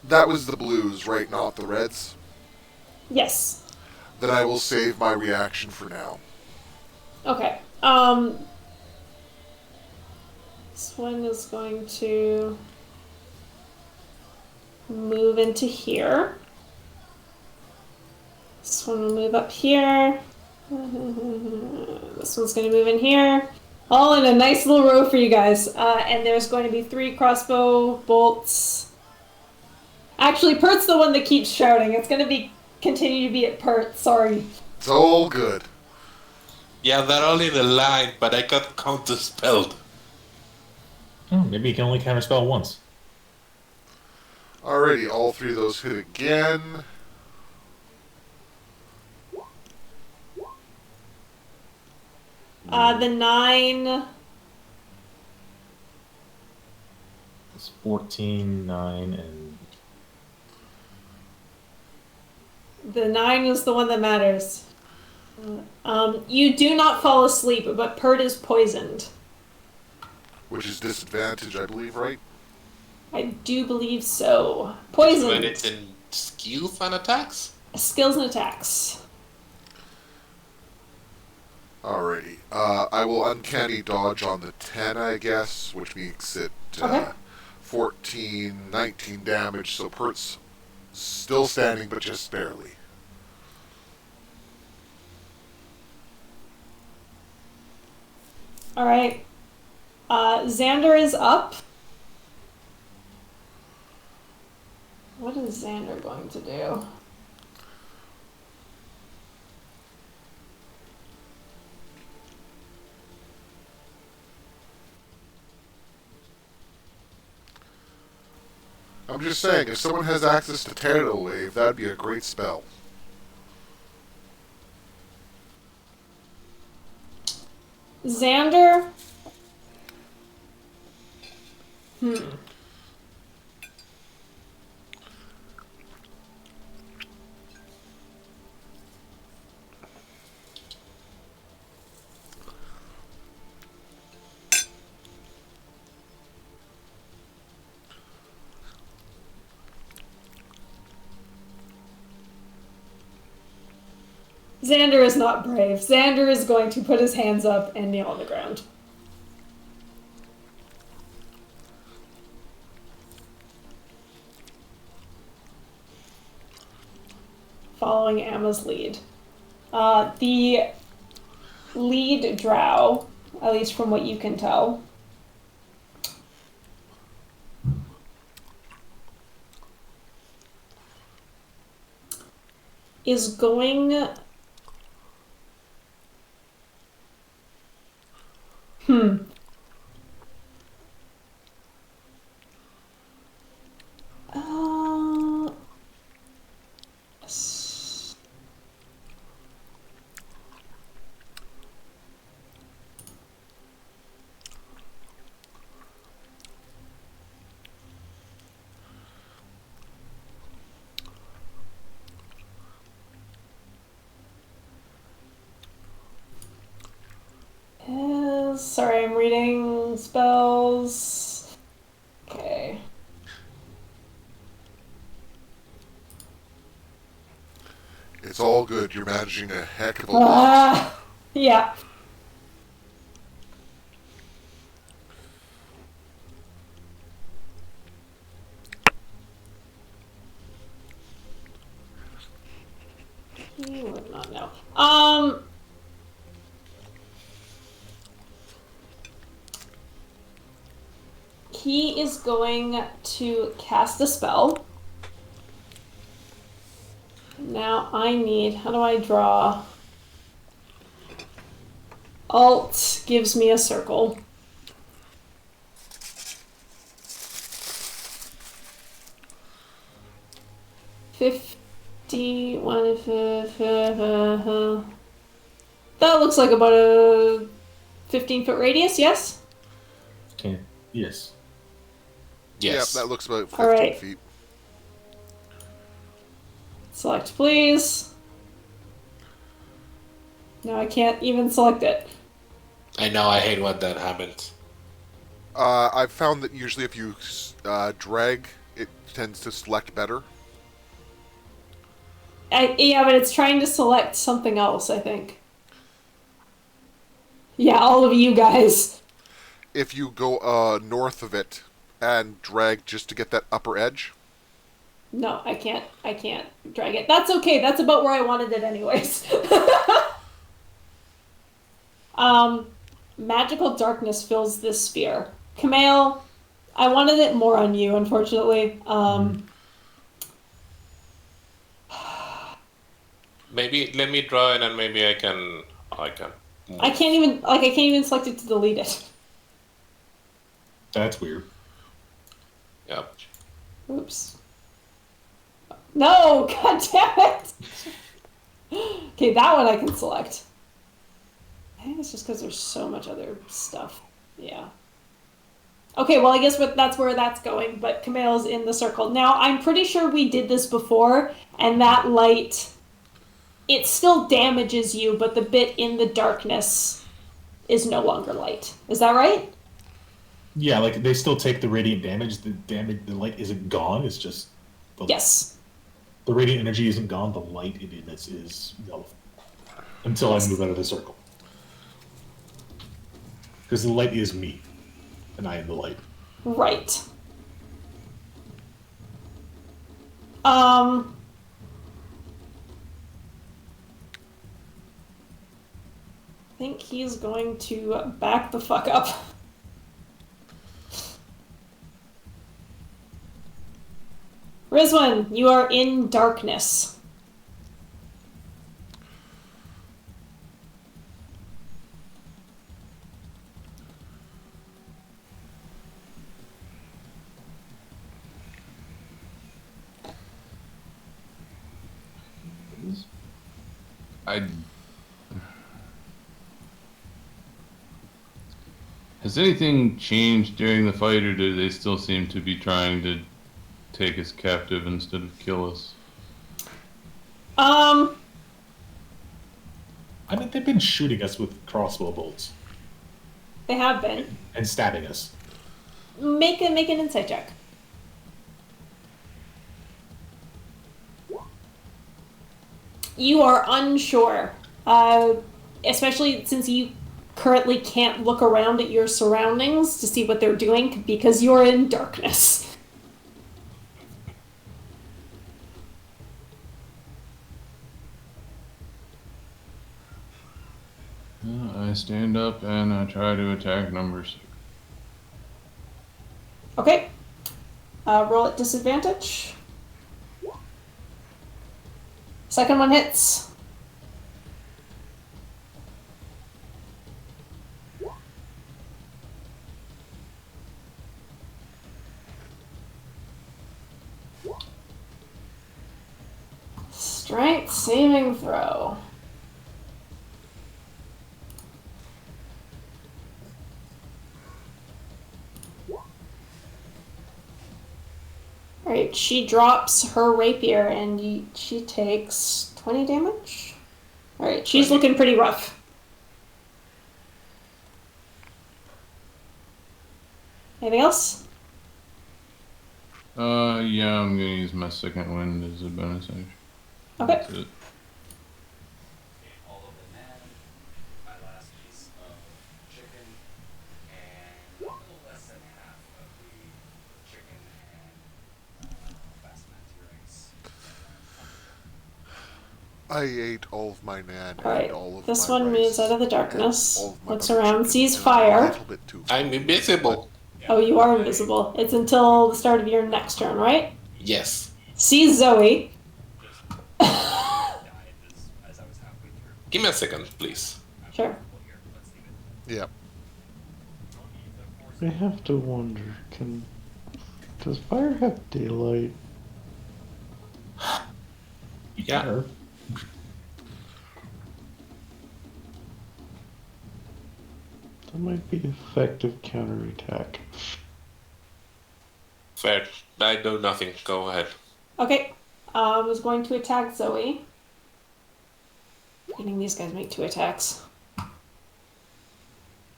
Speaker 7: That was the blues, right? Not the reds.
Speaker 3: Yes.
Speaker 7: Then I will save my reaction for now.
Speaker 3: Okay. This one is going to move into here. This one will move up here. This one's going to move in here. All in a nice little row for you guys. And there's going to be 3 crossbow bolts. Actually, Pert's the one that keeps shouting. It's going to continue to be at Pert. Sorry.
Speaker 7: It's all good.
Speaker 4: Yeah, they're only the line, but I got counterspelled.
Speaker 8: Oh, maybe you can only counterspell once.
Speaker 7: Alrighty, all three of those hit again.
Speaker 3: The 9.
Speaker 8: It's 14, 9, and
Speaker 3: The 9 is the one that matters. You do not fall asleep, but Pert is poisoned.
Speaker 7: Which is disadvantage, I believe, right?
Speaker 3: I do believe so. Poisoned.
Speaker 4: When it's in skills and attacks?
Speaker 3: Skills and attacks.
Speaker 7: Alrighty. I will uncanny dodge on the 10, I guess, which makes it
Speaker 3: Okay.
Speaker 7: 14, 19 damage, so Pert's still standing, but just barely.
Speaker 3: Alright. Xander is up. What is Xander going to do?
Speaker 7: I'm just saying, if someone has access to Tidal Wave, that'd be a great spell.
Speaker 3: Xander? Xander is not brave. Xander is going to put his hands up and kneel on the ground. Following Emma's lead. The lead drow, at least from what you can tell, is going... s- sorry, I'm reading spells. Okay.
Speaker 7: It's all good. You're managing a heck of a lot.
Speaker 3: Yeah. He would not know. He is going to cast a spell. Now I need, how do I draw? Alt gives me a circle. That looks like about a 15-foot radius, yes?
Speaker 8: can't. Yes.
Speaker 4: Yes.
Speaker 7: Yep, that looks about 15
Speaker 3: Alright.
Speaker 7: feet.
Speaker 3: Select, please. No, I can't even select it.
Speaker 4: I know, I hate when that happens.
Speaker 7: I've found that usually if you drag, it tends to select better.
Speaker 3: Yeah, but it's trying to select something else, I think. Yeah, all of you guys.
Speaker 7: If you go north of it and drag just to get that upper edge.
Speaker 3: No, I can't drag it. That's okay, that's about where I wanted it anyways. Magical darkness fills this sphere. Kumail, I wanted it more on you, unfortunately.
Speaker 4: Maybe let me draw it, and maybe I can. Move.
Speaker 3: I can't even select it to delete it.
Speaker 8: That's weird.
Speaker 4: Yep.
Speaker 3: Oops. No, god damn it! Okay, that one I can select. I think it's just because there's so much other stuff. Yeah. Okay, well, I guess that's where that's going, but Camille's in the circle. Now, I'm pretty sure we did this before, and that light, it still damages you, but the bit in the darkness is no longer light. Is that right?
Speaker 8: Yeah, like they still take the radiant damage. The light isn't gone. It's just
Speaker 3: Yes.
Speaker 8: the radiant energy isn't gone. The light it emits is nullified until I move out of the circle. Because the light is me, and I am the light.
Speaker 3: Right. I think he's going to back the fuck up. Rizwan, you are in darkness.
Speaker 6: Has anything changed during the fight, or do they still seem to be trying to take us captive instead of kill us?
Speaker 8: I mean, they've been shooting us with crossbow bolts
Speaker 3: They have been.
Speaker 8: and stabbing us.
Speaker 3: Make an insight check. You are unsure, especially since you currently can't look around at your surroundings to see what they're doing because you're in darkness.
Speaker 6: I stand up and I try to attack number 6.
Speaker 3: Okay. Roll at disadvantage. Second one hits. Strength saving throw. Alright, she drops her rapier and she takes 20 damage. Alright, she's looking pretty rough. Anything else?
Speaker 6: Yeah, I'm gonna use my second wind as a bonus action.
Speaker 3: Okay.
Speaker 6: That's it.
Speaker 9: All of the man, my last piece of chicken, and a little less than half of the chicken and basmati rice.
Speaker 7: I ate all of my nan
Speaker 3: Alright,
Speaker 7: and all of
Speaker 3: this
Speaker 7: my
Speaker 3: one
Speaker 7: rice
Speaker 3: moves out of the
Speaker 7: and
Speaker 3: darkness,
Speaker 7: all of my
Speaker 3: looks
Speaker 7: butter
Speaker 3: around,
Speaker 7: chicken
Speaker 3: sees
Speaker 7: and
Speaker 3: fire.
Speaker 7: A little bit too.
Speaker 4: I'm invisible.
Speaker 3: Oh, you are invisible. It's until the start of your next turn, right?
Speaker 4: Yes.
Speaker 3: Sees Zoe.
Speaker 9: Died as I was halfway through.
Speaker 4: Give me a second, please.
Speaker 3: Sure.
Speaker 9: Well, here, let's leave it.
Speaker 7: Yep.
Speaker 1: I have to wonder, does fire have daylight?
Speaker 4: Yeah.
Speaker 1: That might be effective counterattack.
Speaker 4: Fair. I do nothing. Go ahead.
Speaker 3: Okay. I was going to attack Zoe. Getting these guys make 2 attacks.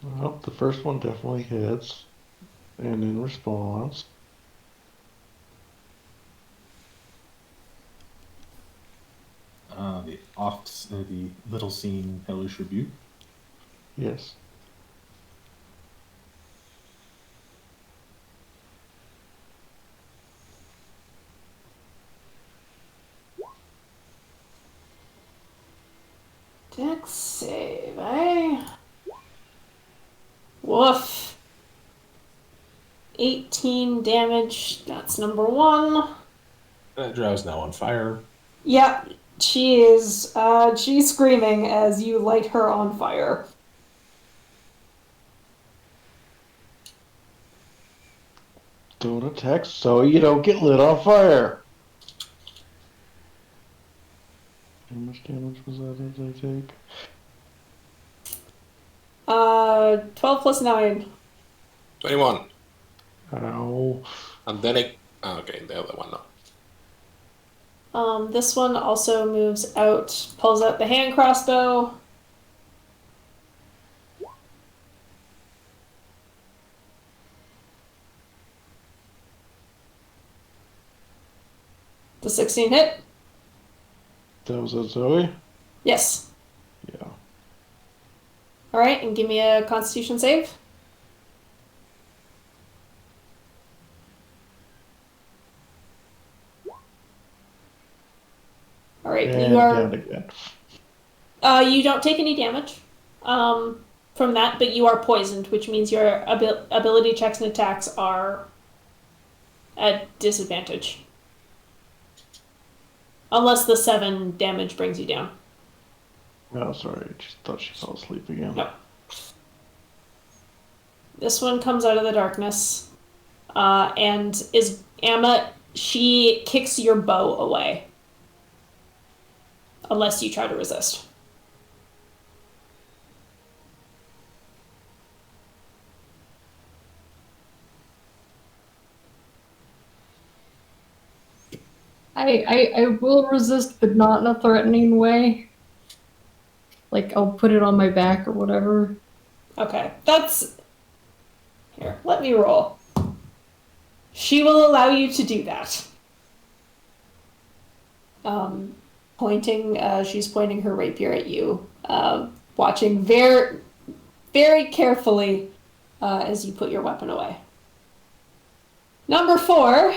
Speaker 1: Well, the first one definitely hits. And in response,
Speaker 8: The little scene hellish rebuke.
Speaker 1: yes.
Speaker 3: Dex save, eh? Woof. 18 damage. That's number 1.
Speaker 8: That drow's now on fire.
Speaker 3: Yep. She's screaming as you light her on fire.
Speaker 1: Don't attack so you don't get lit on fire. How much damage was that as I take?
Speaker 3: 12 plus 9.
Speaker 4: 21.
Speaker 1: Ow.
Speaker 4: And then it. Okay, the other one, no.
Speaker 3: This one also moves out, pulls out the hand crossbow. The 16 hit?
Speaker 1: That was a Zoe?
Speaker 3: Yes.
Speaker 1: Yeah.
Speaker 3: Alright, and give me a constitution save. Alright,
Speaker 1: And
Speaker 3: you are.
Speaker 1: down again.
Speaker 3: You don't take any damage from that, but you are poisoned, which means your ability checks and attacks are at disadvantage. Unless the 7 damage brings you down.
Speaker 1: No, sorry. I just thought she fell asleep again.
Speaker 3: No. This one comes out of the darkness, and is Amma. She kicks your bow away, unless you try to resist.
Speaker 5: I will resist, but not in a threatening way. Like, I'll put it on my back or whatever.
Speaker 3: Okay, that's. Here, let me roll. She will allow you to do that. She's pointing her rapier at you, watching very, very carefully as you put your weapon away. Number 4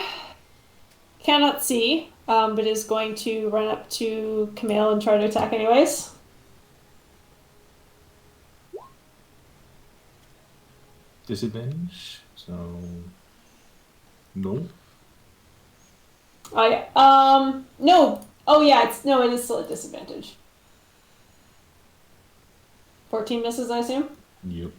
Speaker 3: cannot see, but is going to run up to Camille and try to attack anyways.
Speaker 8: Disadvantage. So no.
Speaker 3: No. Oh yeah, it is still a disadvantage. 14 misses, I assume?
Speaker 8: Yep.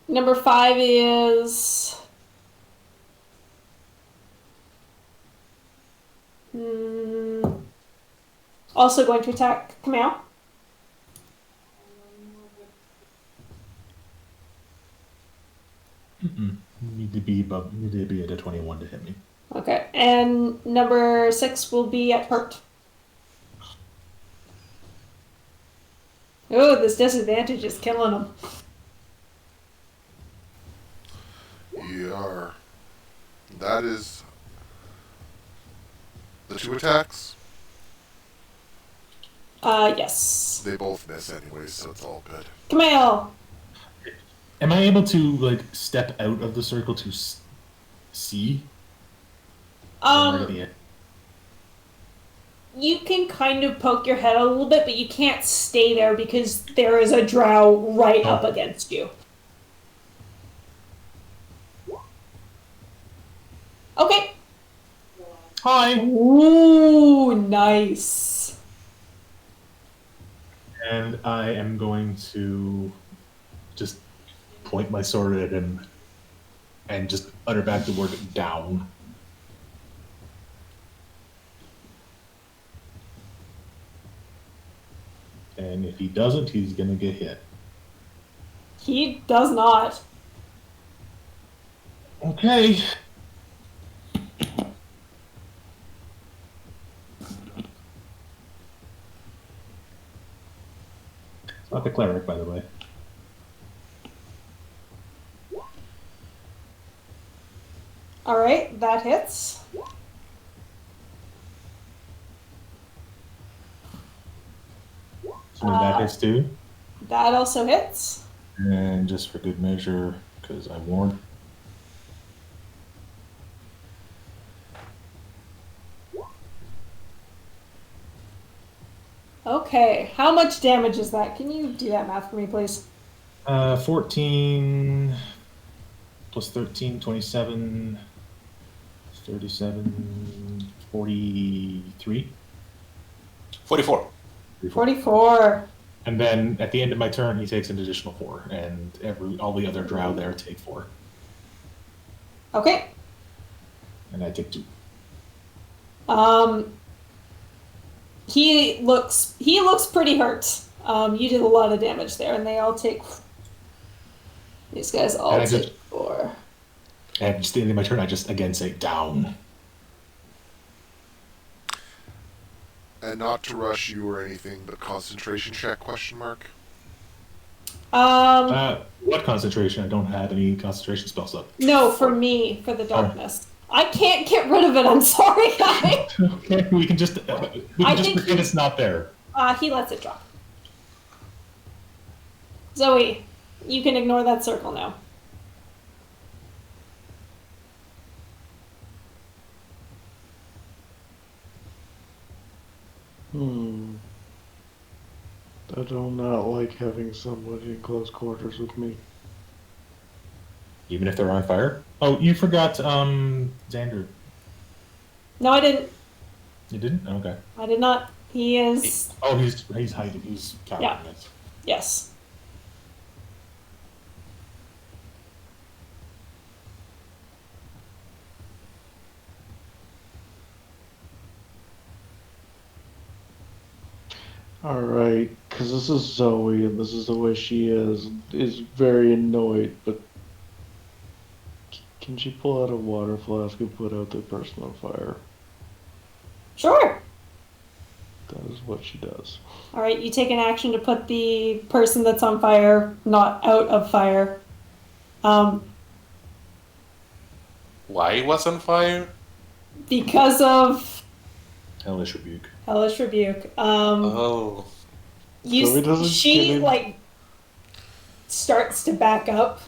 Speaker 3: Number 5 is also going to attack Camille.
Speaker 8: Need to be at a 21 to hit me.
Speaker 3: Okay, and number 6 will be at hurt. Oh, this disadvantage is killing him.
Speaker 7: Yeah. That is the 2 attacks.
Speaker 3: Yes.
Speaker 7: They both miss anyways, so it's all good.
Speaker 3: Camille.
Speaker 8: Am I able to like step out of the circle to see?
Speaker 3: You can kind of poke your head a little bit, but you can't stay there because there is a drow right up against you. Okay.
Speaker 8: Hi.
Speaker 3: Ooh, nice.
Speaker 8: And I am going to just point my sword at him and just utter back the word down. And if he doesn't, he's gonna get hit.
Speaker 3: He does not.
Speaker 8: Okay. It's not the cleric, by the way.
Speaker 3: Alright, that hits.
Speaker 8: So that hits too.
Speaker 3: That also hits.
Speaker 8: And just for good measure, because I warned.
Speaker 3: Okay, how much damage is that? Can you do that math for me, please?
Speaker 8: 14 plus 13, 27, 37, 43.
Speaker 4: 44.
Speaker 3: 44.
Speaker 8: And then at the end of my turn, he takes an additional 4, and all the other drow there take 4,
Speaker 3: Okay.
Speaker 8: and I take 2.
Speaker 3: He looks pretty hurt. You did a lot of damage there, and they all take. These guys all
Speaker 8: And I
Speaker 3: take
Speaker 8: just-
Speaker 3: 4.
Speaker 8: And just at the end of my turn, I just again say down.
Speaker 7: And not to rush you or anything, but concentration check, question mark?
Speaker 8: What concentration? I don't have any concentration spells up.
Speaker 3: No, for me, for the darkness. I can't get rid of it. I'm sorry, guy.
Speaker 8: Okay, we can just
Speaker 3: I think
Speaker 8: pretend it's not there.
Speaker 3: He lets it drop. Zoe, you can ignore that circle now.
Speaker 1: I do not like having somebody in close quarters with me.
Speaker 8: Even if they're on fire. Oh, you forgot Xander.
Speaker 3: No, I didn't.
Speaker 8: You didn't? Okay.
Speaker 3: I did not. He is.
Speaker 8: Oh, he's hiding. He's cowering.
Speaker 3: Yeah. Yes.
Speaker 1: Alright, because this is Zoe and this is the way she is very annoyed, but can she pull out a water flask and put out the person on fire?
Speaker 3: Sure.
Speaker 1: That is what she does.
Speaker 3: All right, you take an action to put the person that's on fire not out of fire.
Speaker 4: Why was on fire?
Speaker 3: Because of
Speaker 8: Hellish rebuke.
Speaker 3: hellish rebuke.
Speaker 4: Oh.
Speaker 1: So he doesn't
Speaker 3: She
Speaker 1: get in.
Speaker 3: like starts to back up.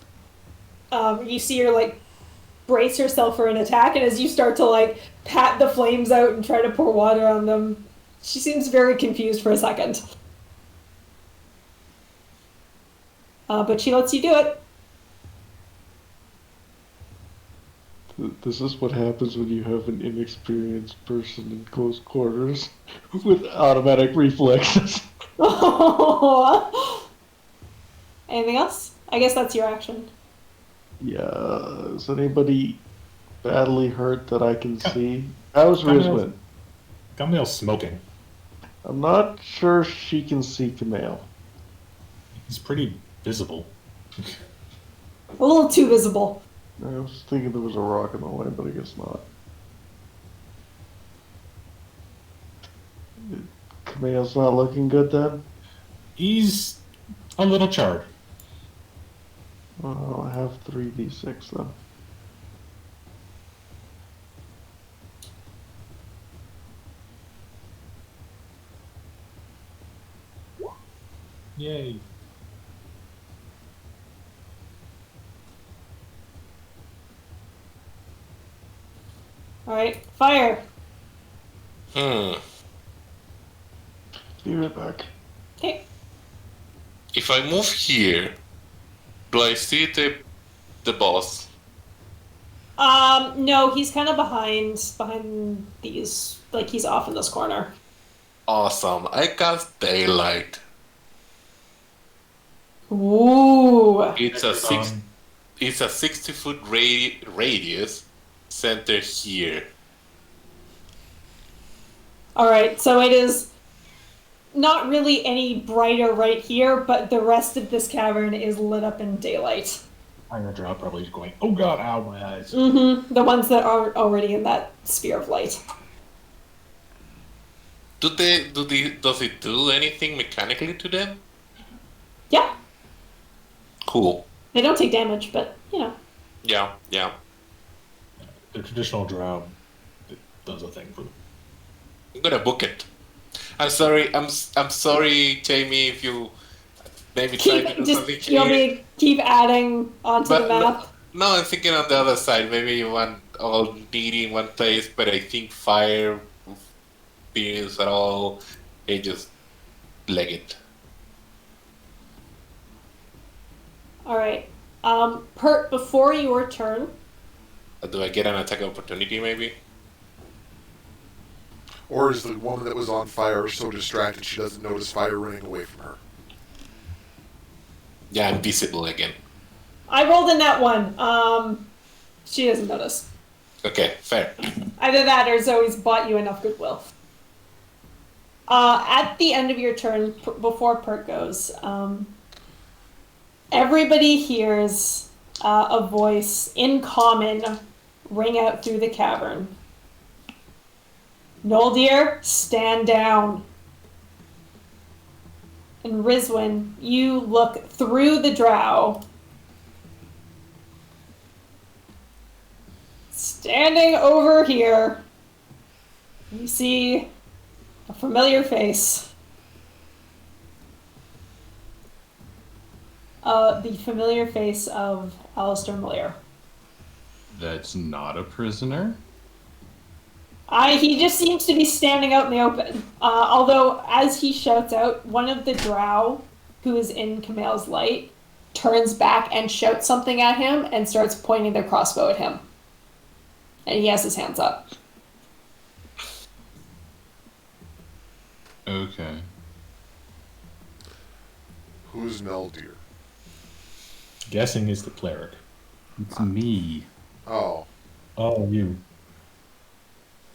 Speaker 3: You see her like brace herself for an attack, and as you start to like pat the flames out and try to pour water on them, she seems very confused for a second. But she lets you do it.
Speaker 1: This is what happens when you have an inexperienced person in close quarters with automatic reflexes.
Speaker 3: Anything else? I guess that's your action.
Speaker 1: Yeah, is anybody badly hurt that I can see? How's Rizwin?
Speaker 8: Gummail's smoking.
Speaker 1: I'm not sure she can see Kamale.
Speaker 8: He's pretty visible.
Speaker 3: A little too visible.
Speaker 1: I was thinking there was a rock in the way, but I guess not. Kamale's not looking good then?
Speaker 8: He's a little charred.
Speaker 1: Well, I have 3d6 then.
Speaker 8: Yay.
Speaker 3: All right, fire.
Speaker 1: Be right back.
Speaker 3: Okay.
Speaker 4: If I move here, do I see the boss?
Speaker 3: No, he's kind of behind these. Like he's off in this corner.
Speaker 4: Awesome. I cast daylight.
Speaker 3: Ooh.
Speaker 4: It's a 60-foot radius, center here.
Speaker 3: All right, so it is not really any brighter right here, but the rest of this cavern is lit up in daylight.
Speaker 8: Fire drow probably going, oh god, ow, my eyes.
Speaker 3: Mm-hmm. The ones that are already in that sphere of light.
Speaker 4: Does it do anything mechanically to them?
Speaker 3: Yeah,
Speaker 4: Cool.
Speaker 3: they don't take damage, but you know.
Speaker 4: Yeah.
Speaker 8: The traditional drow does a thing for them.
Speaker 4: I'm gonna book it. I'm sorry. I'm sorry, Jamie. If you maybe try to do something
Speaker 3: You want
Speaker 4: here.
Speaker 3: me to keep adding onto the map?
Speaker 4: No, I'm thinking on the other side. Maybe you want all needy in one place, but I think fire beings at all. They just leg it.
Speaker 3: All right. Pert, before your turn,
Speaker 4: Do I get an attack opportunity, maybe?
Speaker 7: Or is the woman that was on fire so distracted she doesn't notice fire running away from her?
Speaker 4: Yeah, I'm visible again.
Speaker 3: I rolled in that one. She doesn't notice.
Speaker 4: Okay, fair.
Speaker 3: Either that or Zoe's bought you enough goodwill. At the end of your turn, before Pert goes, everybody hears a voice in common ring out through the cavern. Noldir, stand down. And Rizwin, you look through the drow. Standing over here, you see a familiar face. The familiar face of Alistair Malier.
Speaker 6: That's not a prisoner?
Speaker 3: He just seems to be standing out in the open. Although, as he shouts out, one of the drow who is in Kamel's light turns back and shouts something at him and starts pointing their crossbow at him. And he has his hands up.
Speaker 6: Okay.
Speaker 7: Who's Neldir?
Speaker 8: Guessing is the cleric.
Speaker 6: It's me.
Speaker 7: Oh,
Speaker 8: Oh, you.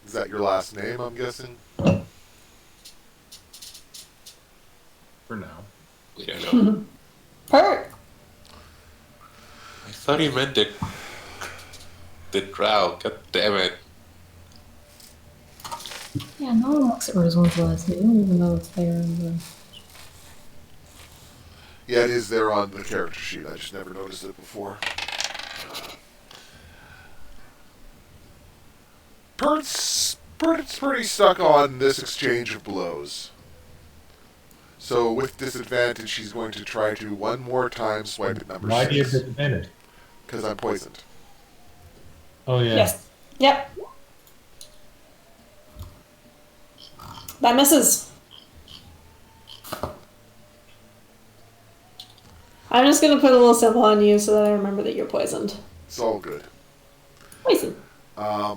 Speaker 7: is that your last name, I'm guessing?
Speaker 6: For now.
Speaker 4: We don't know.
Speaker 3: Pert!
Speaker 4: I thought he meant the drow. God damn it.
Speaker 5: Yeah, no one looks at Rizwan's last name. I don't even know it's there in the...
Speaker 7: Yeah, it is there on the character sheet. I just never noticed it before. Pert's pretty stuck on this exchange of blows. So with disadvantage, she's going to try to one more time swipe at number
Speaker 8: Why do you have
Speaker 7: 6.
Speaker 8: disadvantage?
Speaker 7: Because I'm poisoned.
Speaker 8: Oh, yeah.
Speaker 3: Yes. Yep. That misses. I'm just gonna put a little symbol on you so that I remember that you're poisoned.
Speaker 7: It's all good.
Speaker 3: Poison.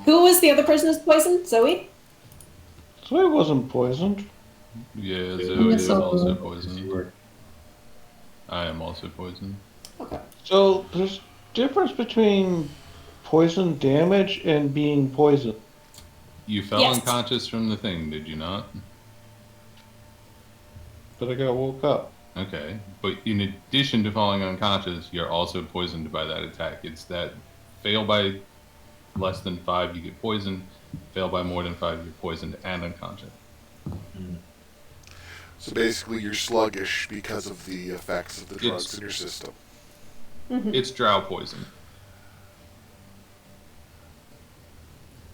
Speaker 3: Who was the other person who's poisoned? Zoe?
Speaker 1: So I wasn't poisoned.
Speaker 6: Yeah, Zoe is
Speaker 5: so-
Speaker 6: also
Speaker 8: You
Speaker 6: poisoned.
Speaker 8: were.
Speaker 6: I am also poisoned.
Speaker 3: Okay.
Speaker 1: So there's difference between poison damage and being poisoned.
Speaker 6: You fell
Speaker 3: Yes.
Speaker 6: unconscious from the thing, did you not?
Speaker 1: But I got woke up.
Speaker 6: Okay. But in addition to falling unconscious, you're also poisoned by that attack. It's that fail by less than 5, you get poisoned. Fail by more than 5, you're poisoned and unconscious.
Speaker 7: So basically, you're sluggish because of the effects of the drugs
Speaker 6: It's-
Speaker 7: in your system.
Speaker 6: It's drow poison.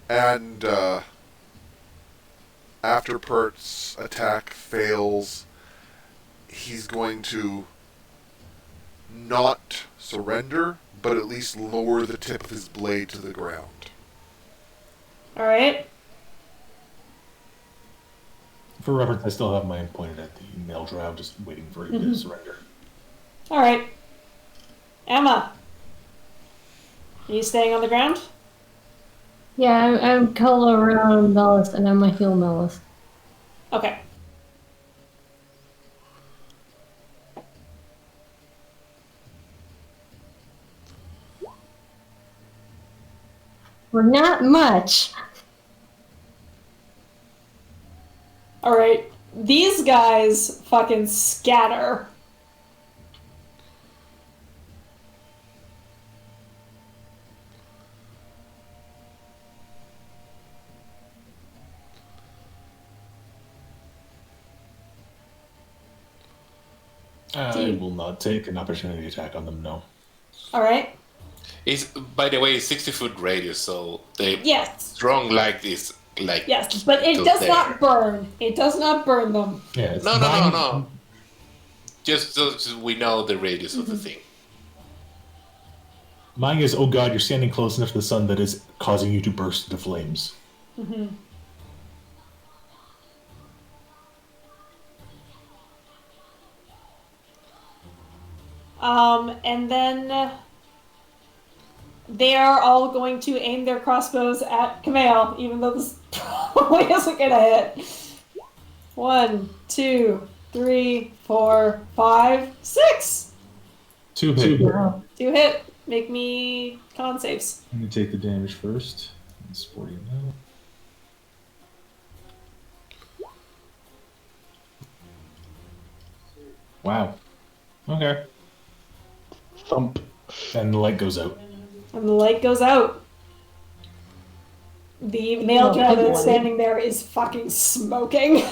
Speaker 7: And after Pert's attack fails, he's going to not surrender, but at least lower the tip of his blade to the ground.
Speaker 3: Alright.
Speaker 8: For reference, I still have mine pointed at the male drow, just waiting for it to surrender.
Speaker 3: Alright. Emma. Are you staying on the ground?
Speaker 5: Yeah, I'm color around Melis and I'm a heal Melis.
Speaker 3: Okay.
Speaker 5: We're not much.
Speaker 3: Alright. These guys fucking scatter.
Speaker 8: I will not take an opportunity attack on them, no.
Speaker 3: Alright.
Speaker 4: It's, by the way, 60-foot radius, so they
Speaker 3: Yes.
Speaker 4: strong like this, like
Speaker 3: Yes, but it
Speaker 4: till
Speaker 3: does
Speaker 4: there.
Speaker 3: not burn. It does not burn them.
Speaker 8: Yeah, it's
Speaker 4: No.
Speaker 8: mine-
Speaker 4: Just so we know the radius of the thing.
Speaker 8: Mine is, oh god, you're standing close enough to the sun that is causing you to burst into flames.
Speaker 3: And then they are all going to aim their crossbows at Camille, even though this probably isn't gonna hit. 1, 2, 3, 4, 5, 6.
Speaker 8: 2 hit.
Speaker 5: Wow.
Speaker 3: 2 hit. Make me con saves.
Speaker 8: I'm gonna take the damage first. It's 40 now. Wow. Okay.
Speaker 1: Thump.
Speaker 8: And the light goes out.
Speaker 3: And the light goes out. The male
Speaker 5: Oh,
Speaker 3: drow
Speaker 5: good
Speaker 3: that's
Speaker 5: light.
Speaker 3: standing there is fucking smoking.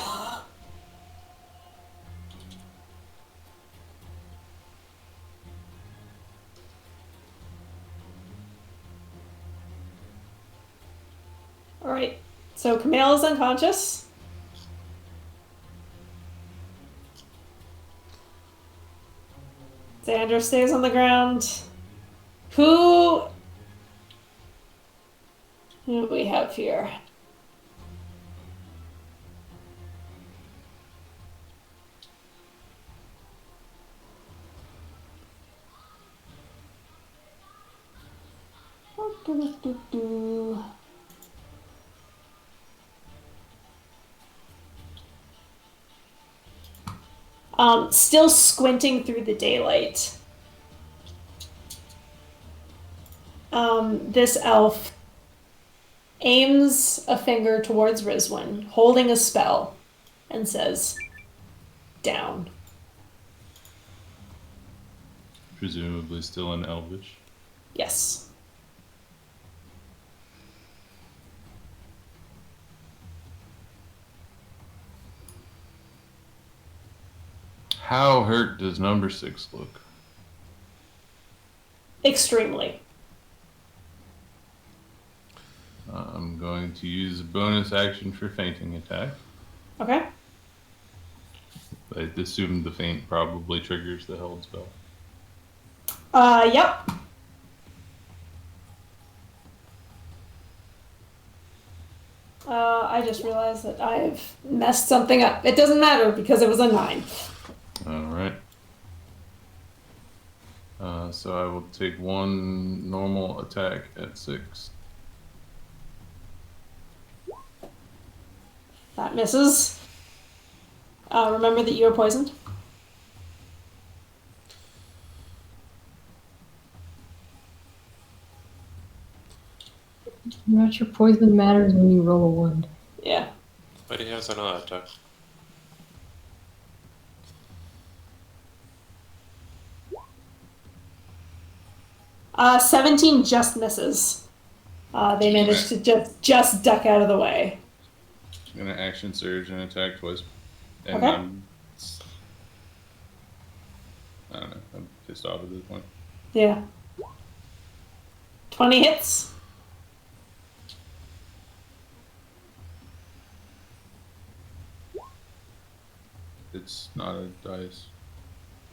Speaker 3: Alright, so Camille is unconscious. Xander stays on the ground. Who do we have here? Still squinting through the daylight. This elf aims a finger towards Rizwin, holding a spell, and says, "Down."
Speaker 6: Presumably still in Elvish.
Speaker 3: Yes.
Speaker 6: How hurt does number 6 look?
Speaker 3: Extremely.
Speaker 6: I'm going to use a bonus action for fainting attack.
Speaker 3: Okay.
Speaker 6: I assume the faint probably triggers the held spell.
Speaker 3: Yep. I just realized that I've messed something up. It doesn't matter because it was a 9.
Speaker 6: Alright. So I will take 1 normal attack at 6.
Speaker 3: That misses. Remember that you are poisoned.
Speaker 5: Not your poison matters when you roll a 1.
Speaker 3: Yeah.
Speaker 4: But he has another attack.
Speaker 3: Uh, 17 just misses. They managed to just duck out of the way.
Speaker 6: I'm gonna action surge and attack twice. And
Speaker 3: Okay.
Speaker 6: I don't know. I'm pissed off at this point.
Speaker 3: Yeah. 20 hits.
Speaker 6: It's not a dice.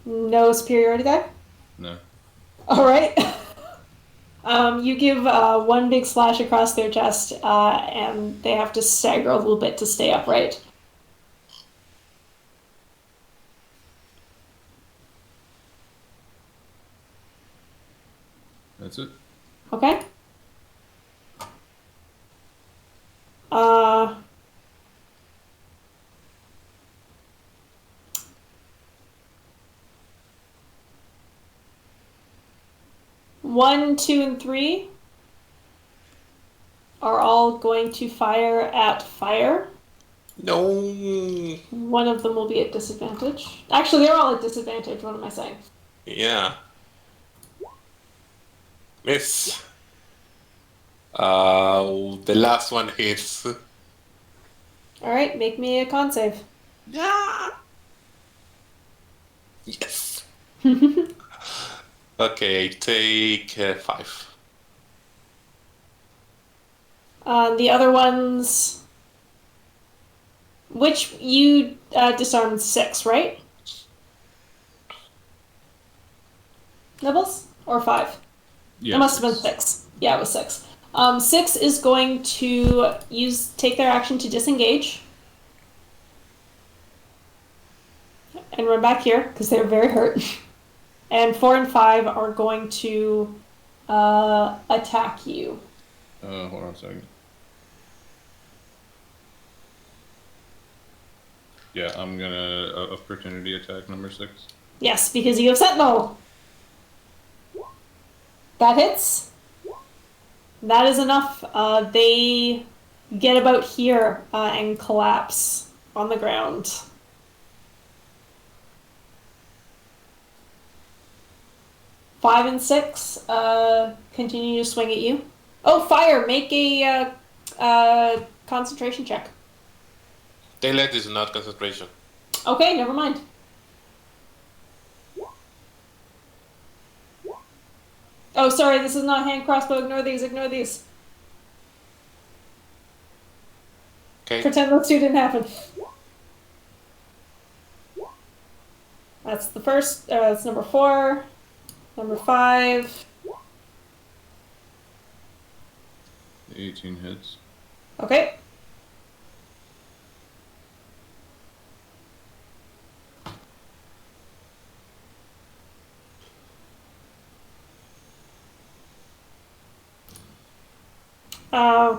Speaker 3: No superiority die.
Speaker 6: No.
Speaker 3: All right. You give one big slash across their chest, and they have to stagger a little bit to stay upright.
Speaker 6: That's it.
Speaker 3: Okay. Uh, one, 2, and 3 are all going to fire at fire.
Speaker 4: No.
Speaker 3: One of them will be at disadvantage. Actually, they're all at disadvantage. What am I saying?
Speaker 4: Yeah. Miss. The last one hits.
Speaker 3: All right, make me a con save.
Speaker 4: Yeah. Yes. Okay, take 5.
Speaker 3: The other ones, which you disarmed 6, right? Nibbles? Or 5?
Speaker 6: Yeah.
Speaker 3: It must have been 6. Yeah, it was 6. 6 is going to take their action to disengage. And run back here, because they're very hurt. And 4 and 5 are going to attack you.
Speaker 6: Hold on a second. Yeah, I'm gonna opportunity attack number 6.
Speaker 3: Yes, because you have Sentinel. That hits. That is enough. They get about here and collapse on the ground. Five and 6 continue to swing at you. Oh, fire! Make a concentration check.
Speaker 4: Daylight is not concentration.
Speaker 3: Okay, never mind. Oh, sorry, this is not hand crossbow. Ignore these, ignore these.
Speaker 4: Okay.
Speaker 3: Pretend those two didn't happen. That's the first, that's number 4. Number 5.
Speaker 6: 18 hits.
Speaker 3: Okay.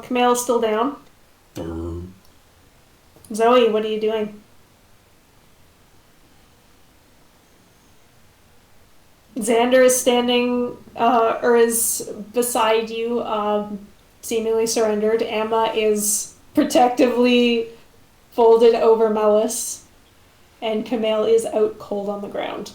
Speaker 3: Camille's still down. Zoe, what are you doing? Xander is standing, or is beside you, seemingly surrendered. Emma is protectively folded over Melis, and Camille is out cold on the ground.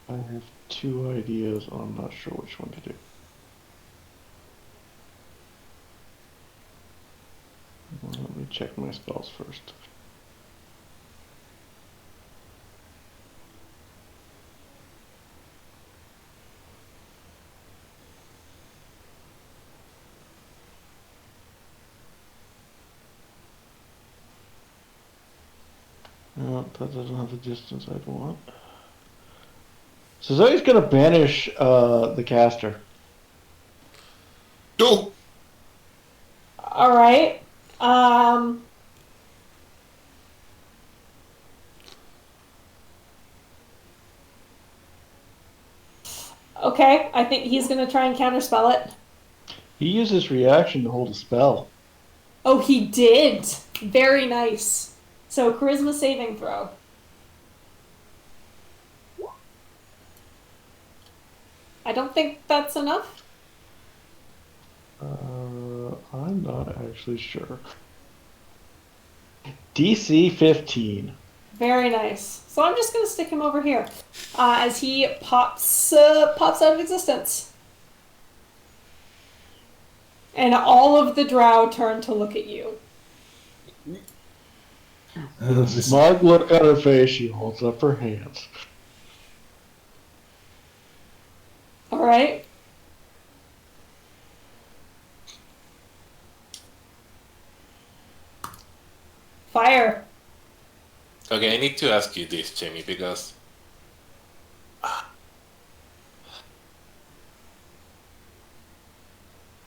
Speaker 1: I have 2 ideas. I'm not sure which one to do. Let me check my spells first. No, that doesn't have the distance I'd want. So Zoe's gonna banish the caster.
Speaker 4: Do.
Speaker 3: All right. Okay, I think he's gonna try and counterspell it.
Speaker 1: He uses reaction to hold a spell.
Speaker 3: Oh, he did. Very nice. So charisma saving throw. I don't think that's enough.
Speaker 1: I'm not actually sure. DC 15.
Speaker 3: Very nice. So I'm just gonna stick him over here as he pops out of existence, and all of the drow turn to look at you.
Speaker 1: With a smug look on her face, she holds up her hands.
Speaker 3: All right. Fire.
Speaker 4: Okay, I need to ask you this, Jamie, because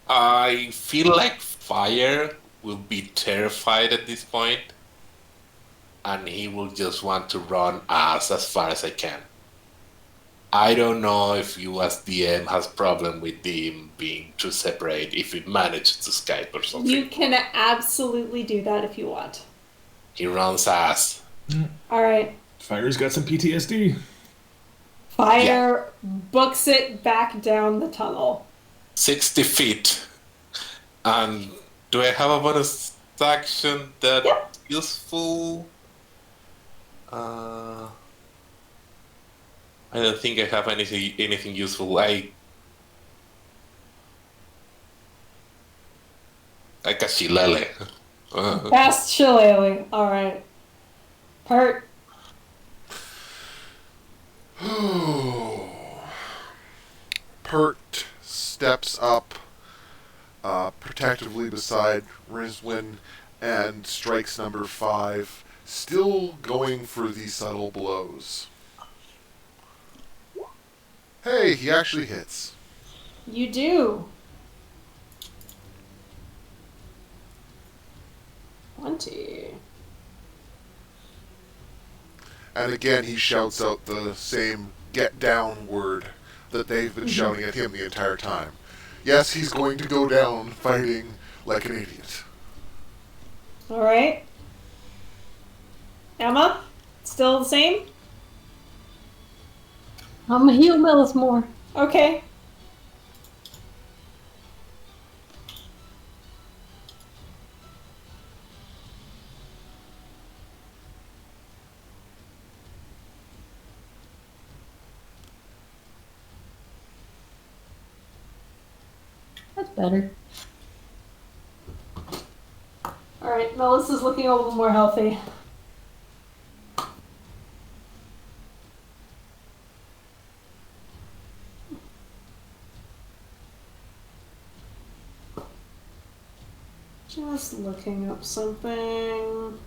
Speaker 4: I feel like Fire will be terrified at this point, and he will just want to run as far as I can. I don't know if you as DM has problem with him being too separate, if he managed to Skype or something.
Speaker 3: You can absolutely do that if you want.
Speaker 4: He runs ass.
Speaker 3: All right.
Speaker 8: Fire's got some PTSD.
Speaker 3: Fire books it back down the tunnel.
Speaker 4: 60 feet. And do I have a bonus action that's useful? I don't think I have anything useful. I cast Shillelagh.
Speaker 3: Cast Shillelagh. All right. Pert.
Speaker 7: Pert steps up protectively beside Rizwin and strikes number 5, still going for the subtle blows. Hey, he actually hits.
Speaker 3: You do. 20.
Speaker 7: And again, he shouts out the same "get down" word that they've been shouting at him the entire time. Yes, he's going to go down fighting like an idiot.
Speaker 3: All right. Emma, still the same?
Speaker 5: I'm gonna heal Melis more.
Speaker 3: Okay.
Speaker 5: That's better.
Speaker 3: All right, Melissa's looking a little more healthy. Just looking up something.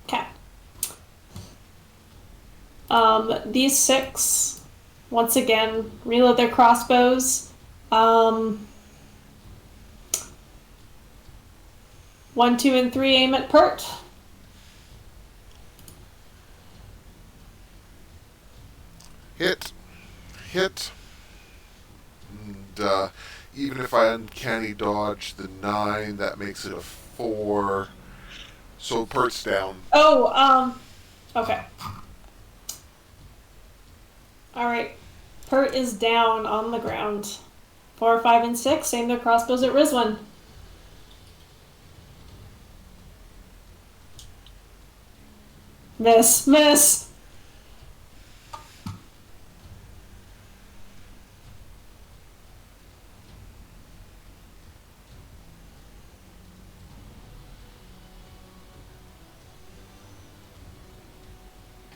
Speaker 3: Okay. These 6, once again, reload their crossbows. 1, 2, and 3 aim at Pert.
Speaker 7: Hit. And even if I uncanny dodge the 9, that makes it a 4. So Pert's down.
Speaker 3: Oh, okay. Alright. Pert is down on the ground. 4, 5, and 6 aim their crossbows at Rizwan. Miss.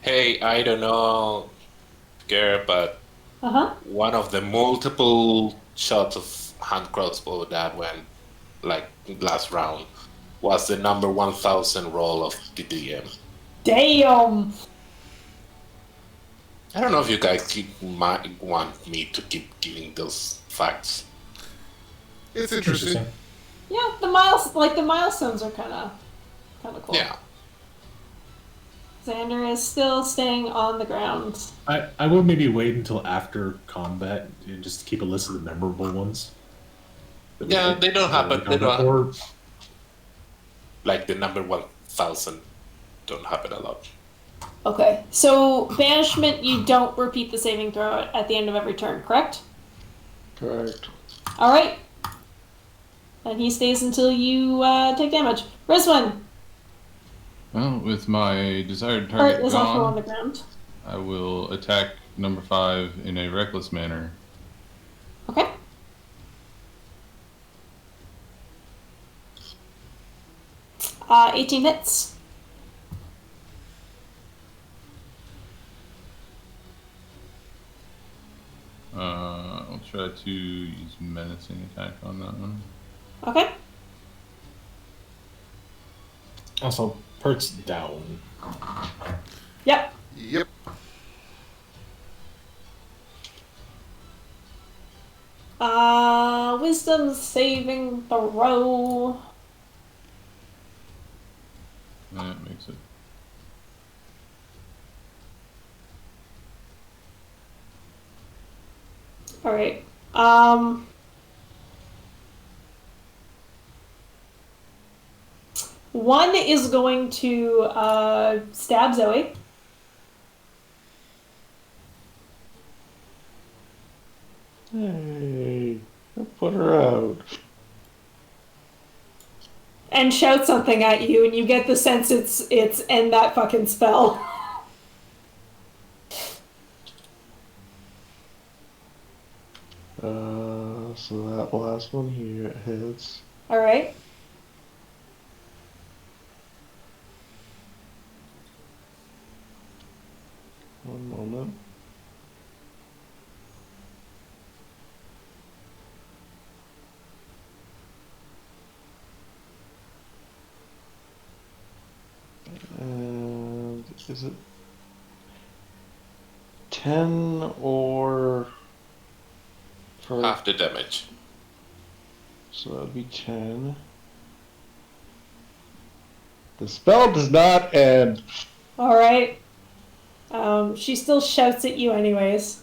Speaker 4: Hey, I don't know, Gare, but
Speaker 3: Uh-huh.
Speaker 4: one of the multiple shots of hand crossbow that went like last round was the number 1000 roll of the DM.
Speaker 3: Damn!
Speaker 4: I don't know if you guys want me to keep giving those facts.
Speaker 7: It's interesting.
Speaker 3: Yeah, the milestones are kind of cool.
Speaker 4: Yeah.
Speaker 3: Xander is still staying on the ground.
Speaker 8: I will maybe wait until after combat and just keep a list of the memorable ones.
Speaker 4: Yeah, they don't happen. They don't
Speaker 8: Or
Speaker 4: like the number 1000 don't happen a lot.
Speaker 3: Okay, so banishment, you don't repeat the saving throw at the end of every turn, correct?
Speaker 1: Correct.
Speaker 3: All right. And he stays until you take damage. Rizwan,
Speaker 6: Well, with my desired
Speaker 3: Pert
Speaker 6: target
Speaker 3: is also on the
Speaker 6: gone,
Speaker 3: ground.
Speaker 6: I will attack number 5 in a reckless manner.
Speaker 3: Okay. Uh, 18 hits.
Speaker 6: I'll try to use menacing attack on that one.
Speaker 3: Okay.
Speaker 8: also, Pert's down.
Speaker 3: Yep.
Speaker 7: Yep.
Speaker 3: Wisdom saving throw.
Speaker 6: That makes it.
Speaker 3: All right. One is going to stab Zoe.
Speaker 1: Hey, put her out.
Speaker 3: And shout something at you, and you get the sense it's end that fucking spell.
Speaker 1: So that last one here hits.
Speaker 3: All right.
Speaker 1: One moment. And is it 10 or for
Speaker 4: Half the damage.
Speaker 1: so that'd be 10. The spell does not end.
Speaker 3: All right. She still shouts at you anyways.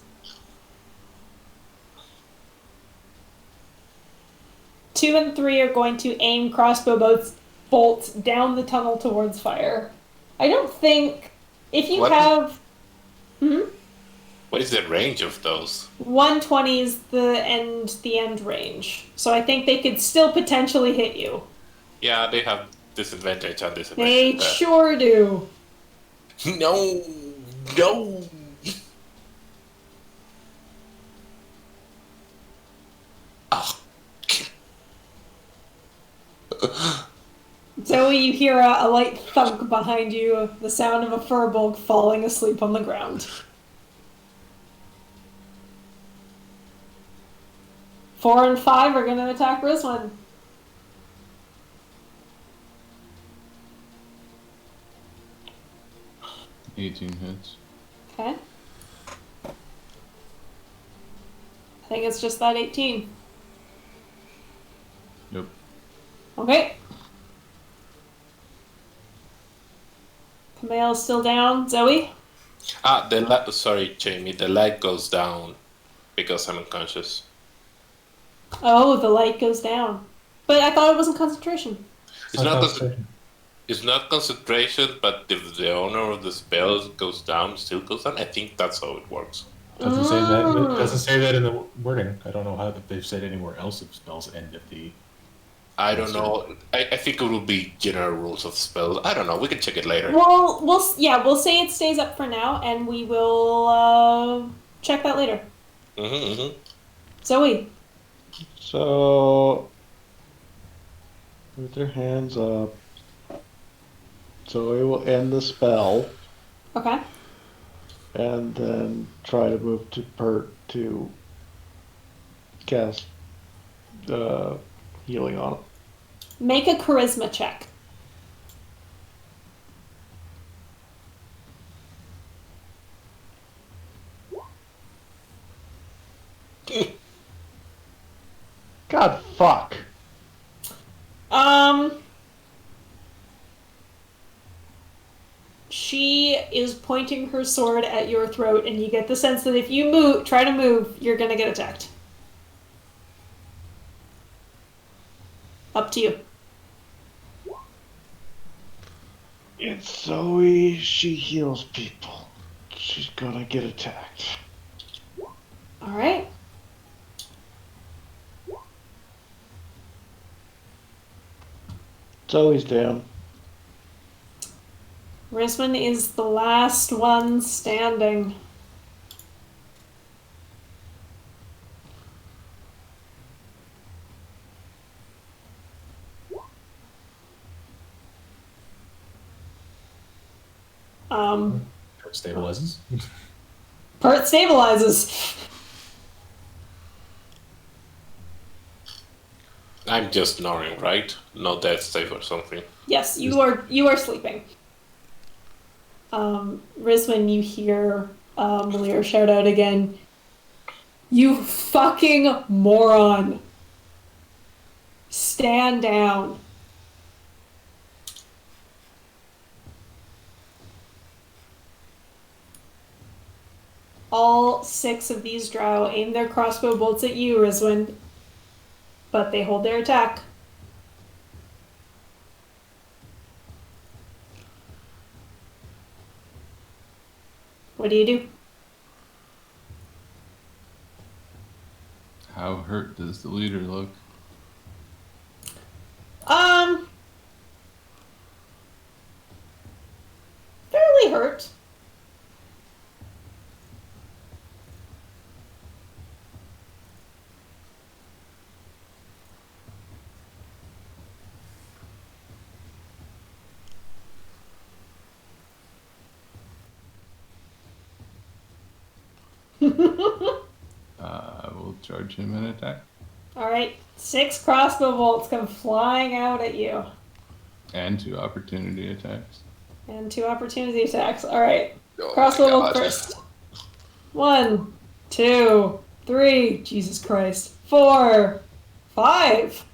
Speaker 3: 2 and 3 are going to aim crossbow bolts down the tunnel towards fire. I don't think if you
Speaker 4: What?
Speaker 3: have
Speaker 4: What is the range of those?
Speaker 3: 120 is the end range, so I think they could still potentially hit you.
Speaker 4: Yeah, they have disadvantage on disadvantage.
Speaker 3: They sure do.
Speaker 4: No, no. Oh.
Speaker 3: Zoe, you hear a light thunk behind you, the sound of a furbolg falling asleep on the ground. 4 and 5 are going to attack Rizwan.
Speaker 6: 18 hits.
Speaker 3: Okay. I think it's just that 18.
Speaker 6: Yep.
Speaker 3: Okay. Camille's still down. Zoe?
Speaker 4: Sorry, Jamie. The light goes down because I'm unconscious.
Speaker 3: Oh, the light goes down. But I thought it wasn't concentration.
Speaker 4: It's not concentration, but if the owner of the spell goes down, still goes down. I think that's how it works.
Speaker 8: Doesn't say that. It doesn't say that in the wording. I don't know how they've said anywhere else if spells end at the.
Speaker 4: I don't know. I think it will be general rules of spells. I don't know. We can check it later.
Speaker 3: Well, we'll say it stays up for now, and we will check that later. Zoe.
Speaker 1: So, with their hands up, Zoe will end the spell.
Speaker 3: Okay.
Speaker 1: And then try to move to Pert to cast healing on it.
Speaker 3: Make a charisma check.
Speaker 1: God fuck.
Speaker 3: She is pointing her sword at your throat, and you get the sense that if you try to move, you're gonna get attacked. Up to you.
Speaker 1: It's Zoe. She heals people. She's gonna get attacked.
Speaker 3: All right.
Speaker 1: Zoe's down.
Speaker 3: Risman is the last one standing.
Speaker 8: Stabilizes.
Speaker 3: Pert stabilizes.
Speaker 4: I'm just snoring, right? No death save or something.
Speaker 3: Yes, you are sleeping. Rizwan, you hear Lear shout out again. You fucking moron. Stand down. All 6 of these drow aim their crossbow bolts at you, Rizwan, but they hold their attack. What do you do?
Speaker 6: How hurt does the leader look?
Speaker 3: Fairly hurt.
Speaker 6: I will charge him an attack.
Speaker 3: Alright, 6 crossbow bolts come flying out at you.
Speaker 6: And 2 opportunity attacks.
Speaker 3: And 2 opportunity attacks. Alright.
Speaker 4: Oh
Speaker 3: Crossbow
Speaker 4: my
Speaker 3: bolt
Speaker 4: God.
Speaker 3: first. 1, 2, 3, Jesus Christ, 4, 5.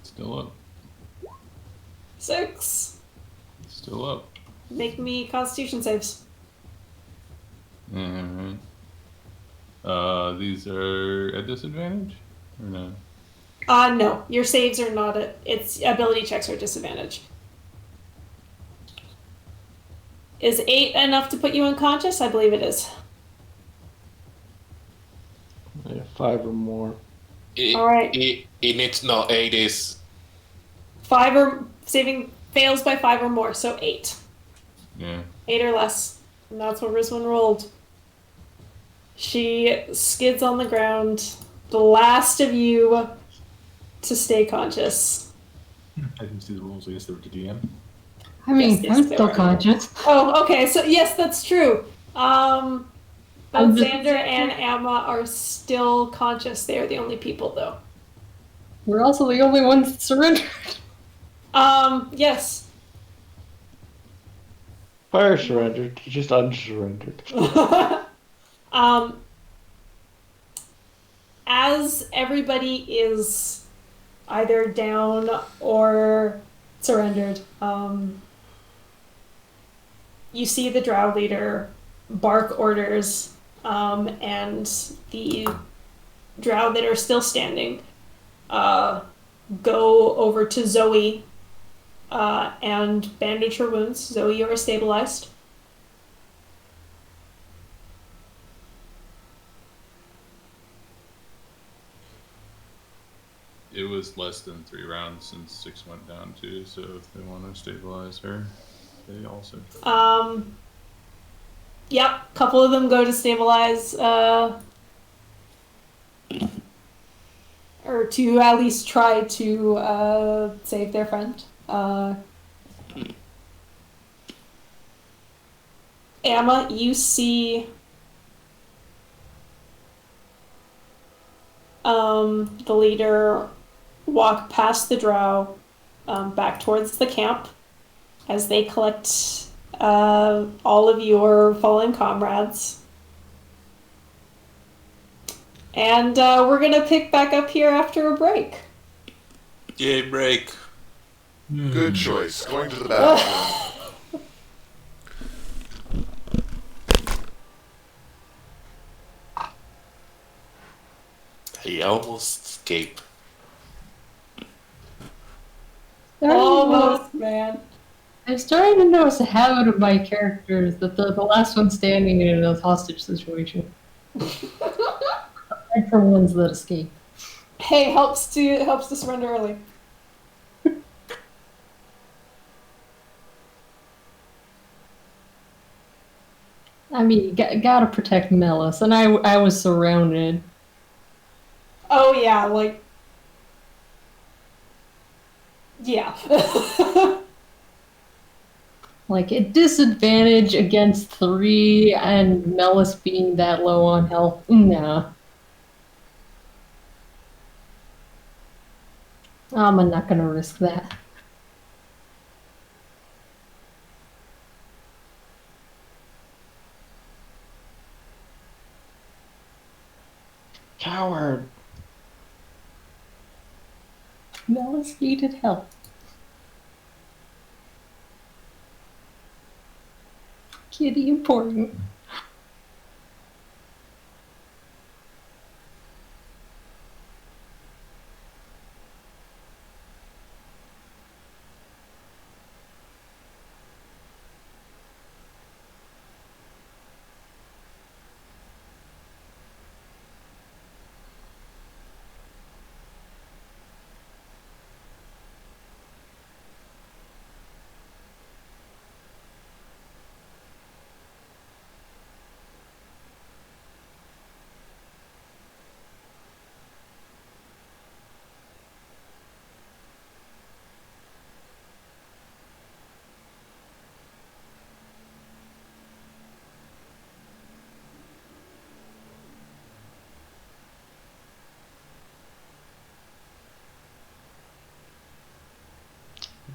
Speaker 6: Still up.
Speaker 3: 6.
Speaker 6: Still up.
Speaker 3: Make me Constitution saves.
Speaker 6: Alright. These are at disadvantage? Or no?
Speaker 3: No, your saves are not it's ability checks are disadvantage. Is 8 enough to put you unconscious? I believe it is.
Speaker 1: Yeah, 5 or more.
Speaker 3: All right.
Speaker 4: It needs no 8 is
Speaker 3: 5 or saving fails by 5 or more, so 8.
Speaker 6: Yeah.
Speaker 3: 8 or less. And that's what Rizwan rolled. She skids on the ground. The last of you to stay conscious.
Speaker 8: I didn't see the rules. I guess they were to DM.
Speaker 5: I mean,
Speaker 3: Yes,
Speaker 5: I'm
Speaker 3: they
Speaker 5: still
Speaker 3: were.
Speaker 5: conscious.
Speaker 3: Oh, okay. So yes, that's true.
Speaker 5: I'm
Speaker 3: Both
Speaker 5: just-
Speaker 3: Xander and Amma are still conscious. They are the only people, though.
Speaker 5: We're also the only ones that surrendered.
Speaker 3: Yes.
Speaker 1: Fire surrendered, just unsurrendered.
Speaker 3: As everybody is either down or surrendered, you see the drow leader bark orders, and the drow that are still standing go over to Zoe and bandage her wounds. Zoe, you are stabilized.
Speaker 6: It was less than 3 rounds since 6 went down too, so if they want to stabilize her, they also could.
Speaker 3: Yep, couple of them go to stabilize, or to at least try to save their friend. Amma, you see the leader walk past the drow back towards the camp as they collect all of your fallen comrades. And we're gonna pick back up here after a break.
Speaker 4: yay break.
Speaker 7: Good choice. Going to the bathroom.
Speaker 4: I almost escaped.
Speaker 3: Almost, man.
Speaker 5: I'm starting to notice a habit of my characters that they're the last one standing in a hostage situation. Aside from ones that escape.
Speaker 3: Hey, helps to surrender early.
Speaker 5: I mean, you gotta protect Melis, and I was surrounded.
Speaker 3: Oh yeah, like yeah.
Speaker 5: Like, at disadvantage against 3 and Melis being that low on health, nah. I'm not gonna risk that.
Speaker 1: Coward!
Speaker 5: Melis needed help. Kitty important.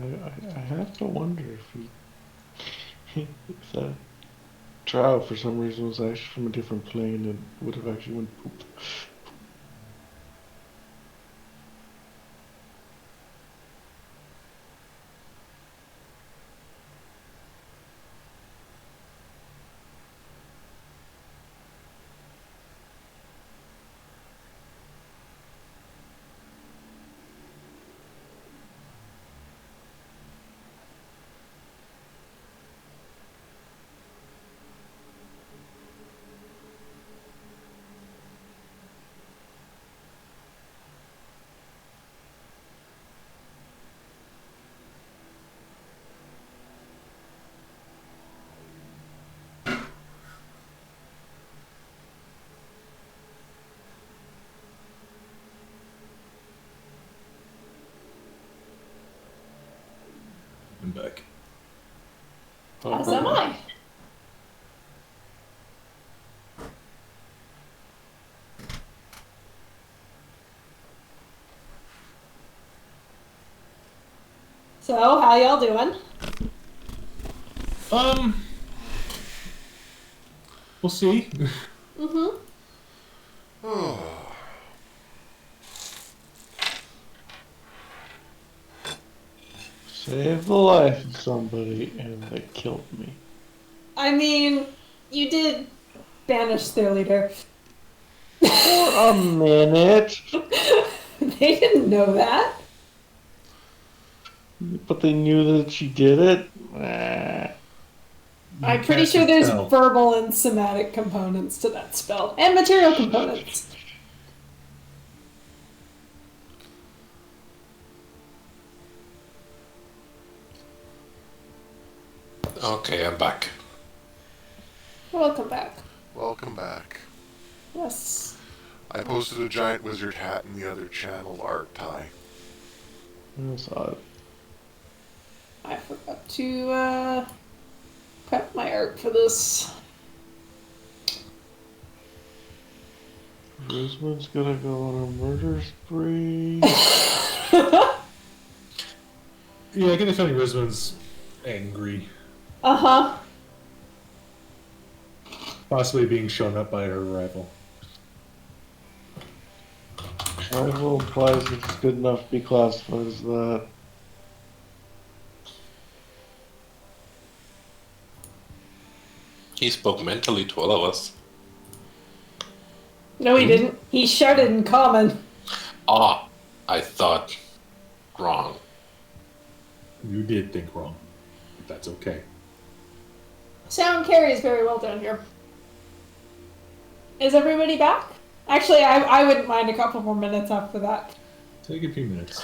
Speaker 1: I have to wonder if he thinks that Trout, for some reason, was actually from a different plane and would have actually went poop.
Speaker 8: I'm back.
Speaker 3: As am I. So, how y'all doing?
Speaker 8: We'll see.
Speaker 3: Mm-hmm.
Speaker 1: Saved the life of somebody and they killed me.
Speaker 3: I mean, you did banish their leader.
Speaker 1: For a minute.
Speaker 3: They didn't know that.
Speaker 1: But they knew that she did it?
Speaker 3: I'm pretty
Speaker 8: cast
Speaker 3: sure
Speaker 8: a
Speaker 3: there's
Speaker 8: spell.
Speaker 3: verbal and somatic components to that spell. And material components.
Speaker 4: Okay, I'm back.
Speaker 3: Welcome back.
Speaker 7: Welcome back.
Speaker 3: Yes.
Speaker 7: I posted a giant wizard hat in the other channel art tie.
Speaker 1: That's odd.
Speaker 3: I forgot to prep my art for this.
Speaker 1: Rizman's gonna go on a murder spree.
Speaker 8: Yeah, I get the feeling Risman's angry.
Speaker 3: Uh-huh.
Speaker 8: Possibly being shown up by her rival.
Speaker 1: Rival implies it's good enough to be classified as that.
Speaker 4: He spoke mentally to all of us.
Speaker 3: No, he didn't. He shouted in common.
Speaker 4: Ah, I thought wrong.
Speaker 8: You did think wrong. But that's okay.
Speaker 3: Sound carries very well down here. Is everybody back? Actually, I wouldn't mind a couple more minutes after that.
Speaker 8: Take a few minutes.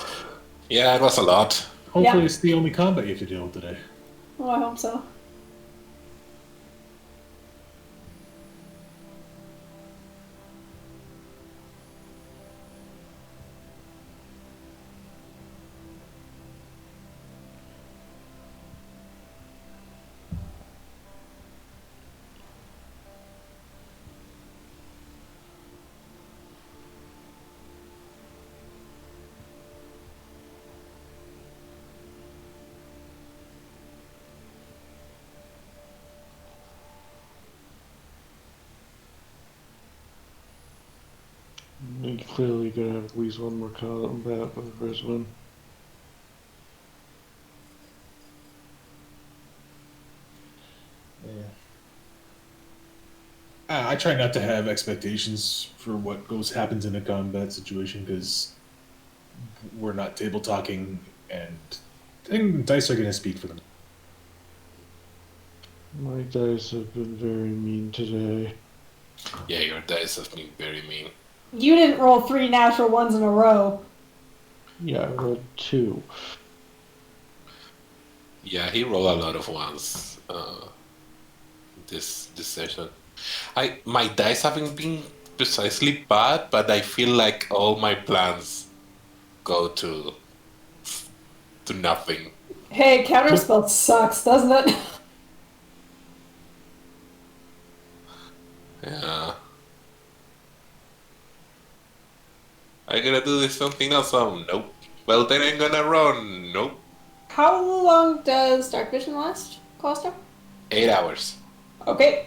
Speaker 4: Yeah, it was a lot.
Speaker 8: Hopefully
Speaker 3: Yeah.
Speaker 8: it's the only combat you have to deal with today.
Speaker 3: Oh, I hope so.
Speaker 1: You clearly gonna have at least one more combat with Rizman.
Speaker 8: Yeah. I try not to have expectations for what happens in a combat situation because we're not table talking, and I think dice are going to speak for them.
Speaker 1: My dice have been very mean today.
Speaker 4: Yeah, your dice have been very mean.
Speaker 3: You didn't roll 3 natural ones in a row.
Speaker 1: Yeah, I rolled 2.
Speaker 4: Yeah, he rolled a lot of ones this session. My dice haven't been precisely bad, but I feel like all my plans go to nothing.
Speaker 3: Hey, counterspell sucks, doesn't it?
Speaker 4: Yeah. I gotta do this something awesome. Nope. Well, then I'm gonna run. Nope.
Speaker 3: How long does Dark Vision last, Costa?
Speaker 4: 8 hours.
Speaker 3: Okay.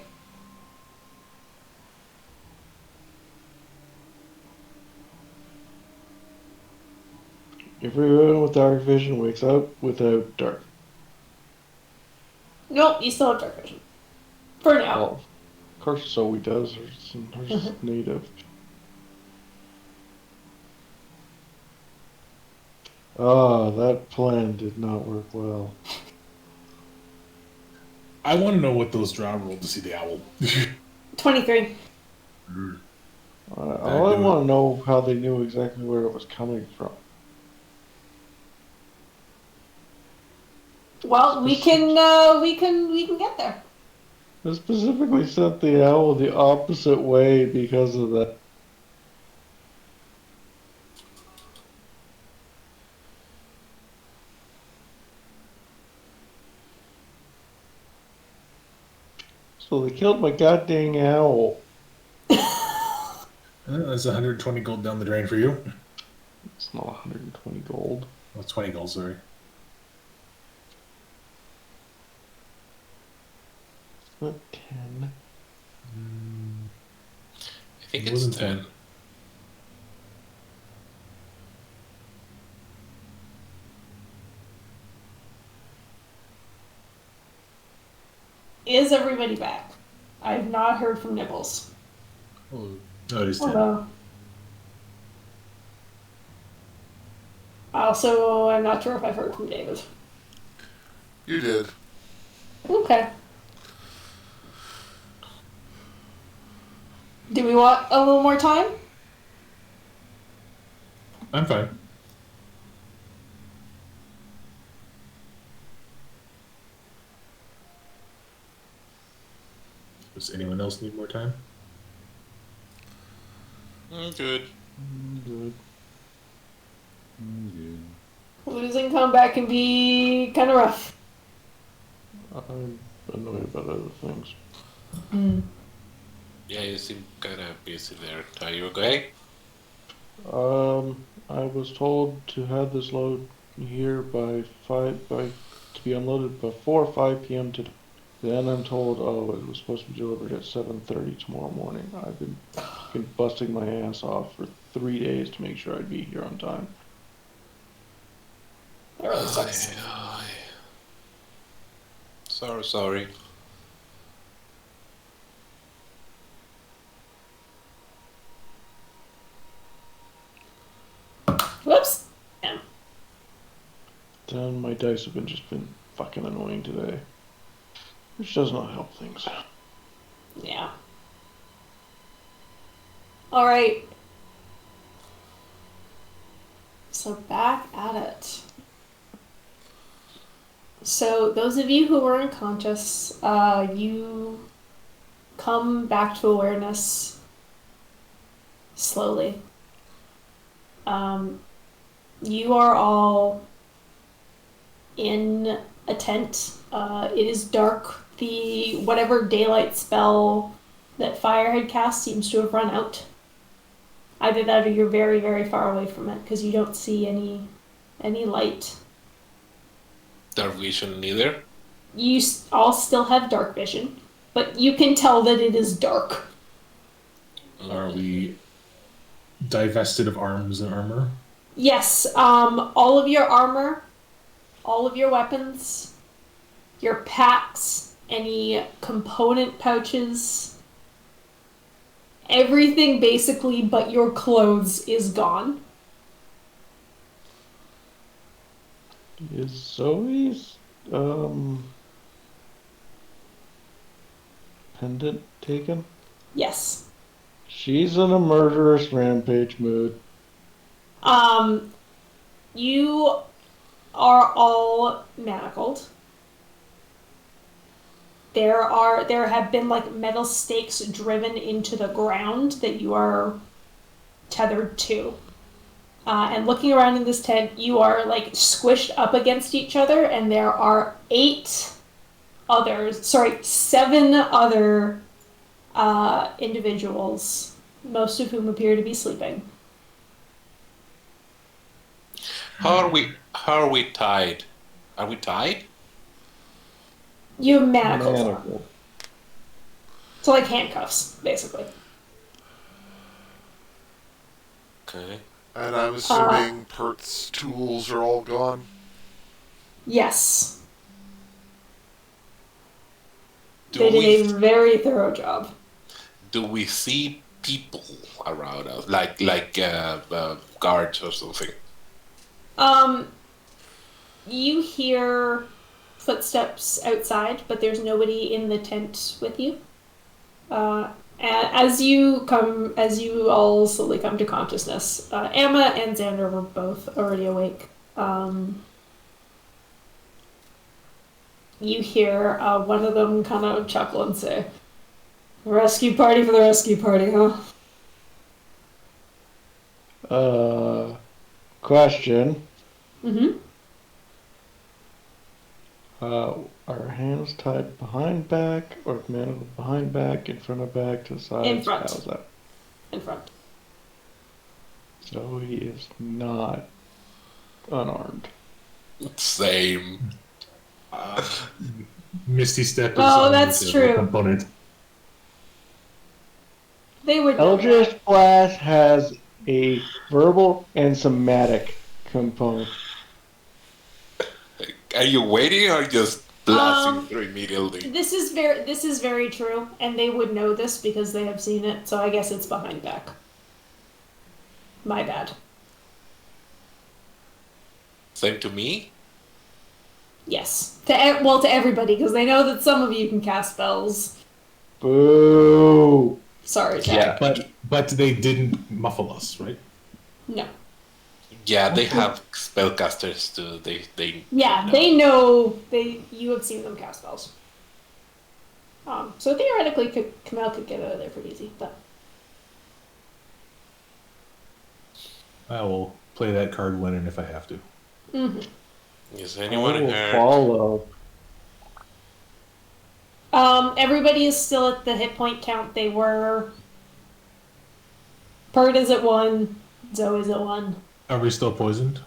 Speaker 1: Everyone with dark vision wakes up without dark.
Speaker 3: Nope, you still have dark vision. For now.
Speaker 1: Well, of course Zoe does. Hers native. Ah, that plan did not work well.
Speaker 8: I want to know what those drow rolled to see the owl.
Speaker 3: 23.
Speaker 1: All I
Speaker 8: do it.
Speaker 1: want to know how they knew exactly where it was coming from.
Speaker 3: Well, we can get there.
Speaker 1: They specifically sent the owl the opposite way because of that. So they killed my goddamn owl.
Speaker 8: That's 120 gold down the drain for you.
Speaker 1: It's not 120 gold.
Speaker 8: Oh, 20 gold, sorry.
Speaker 1: Not 10.
Speaker 4: I think
Speaker 8: It
Speaker 4: it's
Speaker 8: wasn't
Speaker 4: 10.
Speaker 8: 10.
Speaker 3: Is everybody back? I've not heard from Nibbles.
Speaker 8: Oh, no, it is 10.
Speaker 3: Hello. Also, I'm not sure if I've heard from David.
Speaker 7: You did.
Speaker 3: Okay. Do we want a little more time?
Speaker 8: I'm fine. Does anyone else need more time?
Speaker 4: Good.
Speaker 1: Good.
Speaker 6: Good.
Speaker 3: Losing combat can be kind of rough.
Speaker 1: I'm annoyed about other things.
Speaker 4: Yeah, you seem kind of busy there. Are you okay?
Speaker 1: I was told to have this load here by to be unloaded before 5 p.m. today. Then I'm told, oh, it was supposed to be delivered at 7:30 tomorrow morning. I've been fucking busting my ass off for 3 days to make sure I'd be here on time.
Speaker 3: That really sucks.
Speaker 4: Sorry.
Speaker 3: Whoops. Yeah.
Speaker 1: Then my dice have just been fucking annoying today. Which does not help things.
Speaker 3: Yeah. Alright. So back at it. So those of you who were unconscious, you come back to awareness slowly. You are all in a tent. It is dark. The whatever daylight spell that fire had cast seems to have run out. Either that or you're very, very far away from it because you don't see any light.
Speaker 4: Dark vision neither.
Speaker 3: You all still have dark vision, but you can tell that it is dark.
Speaker 8: Are we divested of arms and armor?
Speaker 3: Yes, all of your armor, all of your weapons, your packs, any component pouches, everything basically but your clothes is gone.
Speaker 1: Is Zoe's pendant taken?
Speaker 3: Yes.
Speaker 1: She's in a murderous rampage mood.
Speaker 3: You are all manacled. There have been like metal stakes driven into the ground that you are tethered to. And looking around in this tent, you are like squished up against each other, and there are 7 other individuals, most of whom appear to be sleeping.
Speaker 4: How are we tied? Are we tied?
Speaker 3: You have manacles on.
Speaker 1: Manacled.
Speaker 3: So like handcuffs, basically.
Speaker 4: Okay.
Speaker 7: And I'm assuming Pert's tools are all gone.
Speaker 3: Yes.
Speaker 4: Do
Speaker 3: They did
Speaker 4: we
Speaker 3: a very thorough job.
Speaker 4: do we see people around us, like guards or something?
Speaker 3: You hear footsteps outside, but there's nobody in the tent with you. As you all slowly come to consciousness, Emma and Xander were both already awake. You hear one of them kind of chuckle and say, "Rescue party for the rescue party, huh?"
Speaker 1: Question.
Speaker 3: Mm-hmm.
Speaker 1: Are hands tied behind back, or mantled behind back, in front of back, to sides?
Speaker 3: In front.
Speaker 1: How's that?
Speaker 3: In front.
Speaker 1: So he is not unarmed.
Speaker 4: Same.
Speaker 8: Misty Step is
Speaker 3: Oh,
Speaker 8: on
Speaker 3: that's
Speaker 8: the
Speaker 3: true.
Speaker 8: component.
Speaker 3: They would know
Speaker 1: Eldritch
Speaker 3: that.
Speaker 1: Blast has a verbal and somatic component.
Speaker 4: Are you waiting or just blasting through immediately?
Speaker 3: This is very true, and they would know this because they have seen it. So I guess it's behind back. My bad.
Speaker 4: Same to me?
Speaker 3: Yes, to everybody because they know that some of you can cast spells.
Speaker 1: Boo!
Speaker 3: Sorry, Zach.
Speaker 4: Yeah.
Speaker 8: But they didn't muffle us, right?
Speaker 3: No.
Speaker 4: Yeah, they have spellcasters too. They
Speaker 3: Yeah, they know. You have seen them cast spells. So theoretically, Kamal could get out of there pretty easy, but.
Speaker 8: I will play that card when and if I have to.
Speaker 3: Mm-hmm.
Speaker 4: Is
Speaker 1: I
Speaker 4: anyone
Speaker 1: will
Speaker 4: here?
Speaker 1: follow.
Speaker 3: Everybody is still at the hit point count they were. Pert is at 1. Zoe's at 1.
Speaker 8: Are we still poisoned?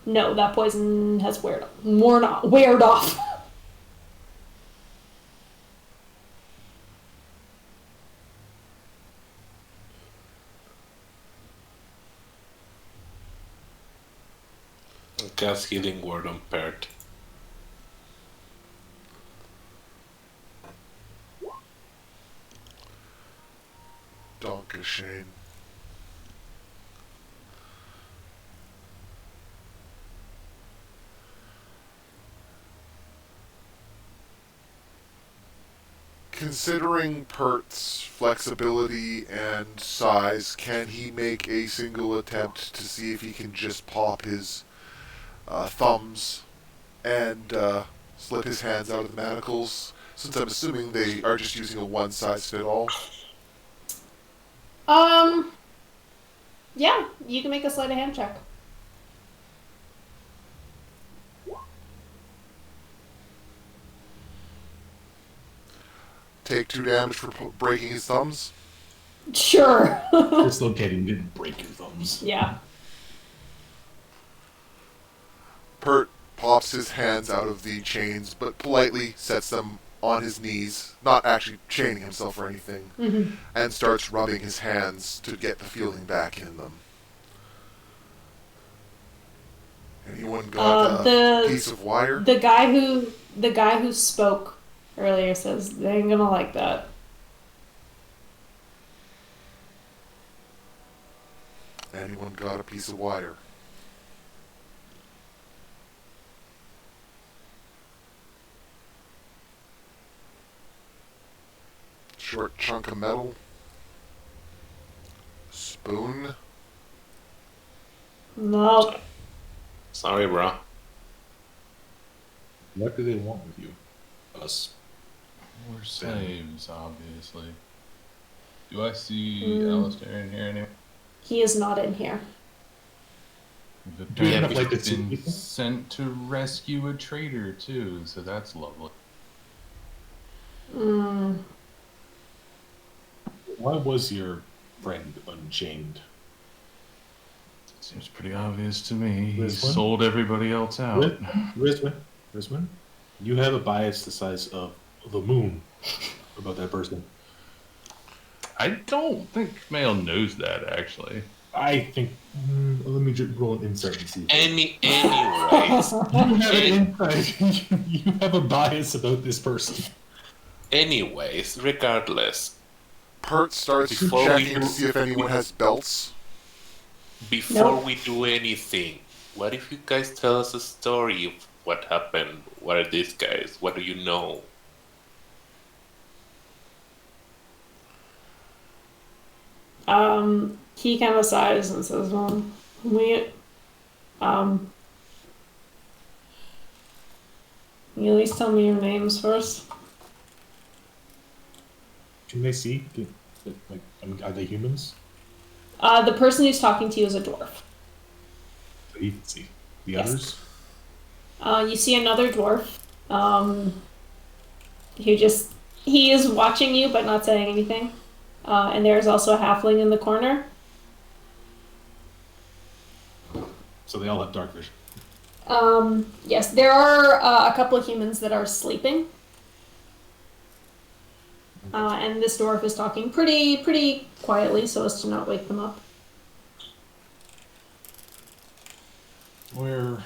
Speaker 3: No, that poison has worn off.
Speaker 4: Cast healing word on Pert.
Speaker 7: Dankeschön. Considering Pert's flexibility and size, can he make a single attempt to see if he can just pop his thumbs and slip his hands out of the manacles? Since I'm assuming they are just using a one-size-fit-all.
Speaker 3: Yeah, you can make a sleight of hand check.
Speaker 7: Take 2 damage for breaking his thumbs.
Speaker 3: Sure.
Speaker 8: Dislocating didn't break your thumbs.
Speaker 3: Yeah.
Speaker 7: Pert pops his hands out of the chains, but politely sets them on his knees, not actually chaining himself or anything,
Speaker 3: Mm-hmm.
Speaker 7: and starts rubbing his hands to get the feeling back in them. Anyone got a piece of wire?
Speaker 3: The guy who spoke earlier says they ain't gonna like that.
Speaker 7: Anyone got a piece of wire? Short chunk of metal. Spoon.
Speaker 3: No.
Speaker 4: Sorry, bro.
Speaker 8: What do they want with you? Us.
Speaker 6: We're slaves, obviously. Do I see Alistair in here anywhere?
Speaker 3: He is not in here.
Speaker 6: The
Speaker 8: Do you have, like,
Speaker 6: been
Speaker 8: a suit?
Speaker 6: sent to rescue a traitor too, so that's lovely.
Speaker 3: Mm.
Speaker 8: Why was your friend unchained?
Speaker 6: Seems pretty obvious to me. He
Speaker 8: This one?
Speaker 6: sold everybody else out.
Speaker 8: Rizwan, you have a bias the size of the moon about that person.
Speaker 6: I don't think Mail knows that, actually.
Speaker 8: I think. Let me just roll an insight and see.
Speaker 4: Anyways,
Speaker 8: You have an insight. You have a bias about this person.
Speaker 4: regardless,
Speaker 7: Pert starts
Speaker 4: Before we
Speaker 7: checking to
Speaker 4: do-
Speaker 7: see if anyone has belts.
Speaker 4: before
Speaker 3: Nope.
Speaker 4: we do anything, what if you guys tell us a story of what happened? What are these guys? What do you know?
Speaker 3: He kind of sighs and says, "Well, um, can you at least tell me your names first?"
Speaker 8: Can they see? Like, I mean, are they humans?
Speaker 3: The person who's talking to you is a dwarf.
Speaker 8: So he can see. The
Speaker 3: Yes.
Speaker 8: others?
Speaker 3: You see another dwarf, he is watching you but not saying anything. And there's also a halfling in the corner.
Speaker 8: So they all have dark vision.
Speaker 3: Yes, there are a couple of humans that are sleeping. And this dwarf is talking pretty quietly so as to not wake them up.
Speaker 8: We're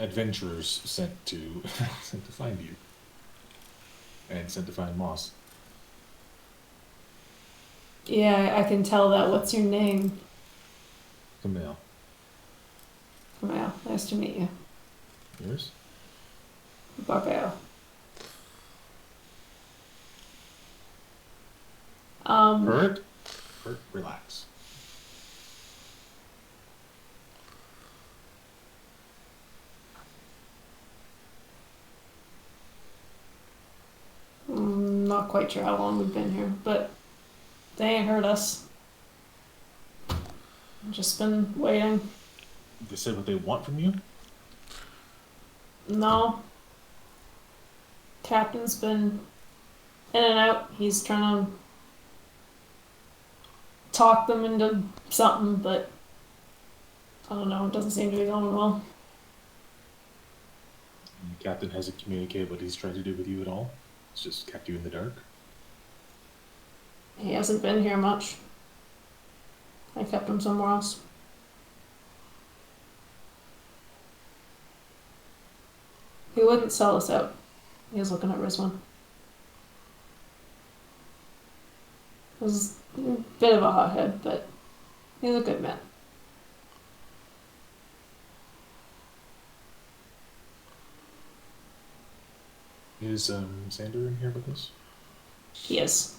Speaker 8: adventurers sent to sent to find you. And sent to find Moss.
Speaker 3: Yeah, I can tell that. What's your name?
Speaker 8: Camille.
Speaker 3: Well, nice to meet you.
Speaker 8: Yours?
Speaker 3: Barbell.
Speaker 8: Bert? Bert, relax.
Speaker 3: Not quite sure how long we've been here, but they ain't hurt us. Just been waiting.
Speaker 8: They said what they want from you?
Speaker 3: No. Captain's been in and out. He's trying to talk them into something, but I don't know. It doesn't seem to be going well.
Speaker 8: And the captain hasn't communicated what he's trying to do with you at all. It's just kept you in the dark.
Speaker 3: He hasn't been here much. I kept him somewhere else. He wouldn't sell us out. He was looking at Rizwan. He was a bit of a hothead, but he's a good man.
Speaker 8: Is Sander in here with us?
Speaker 3: He is.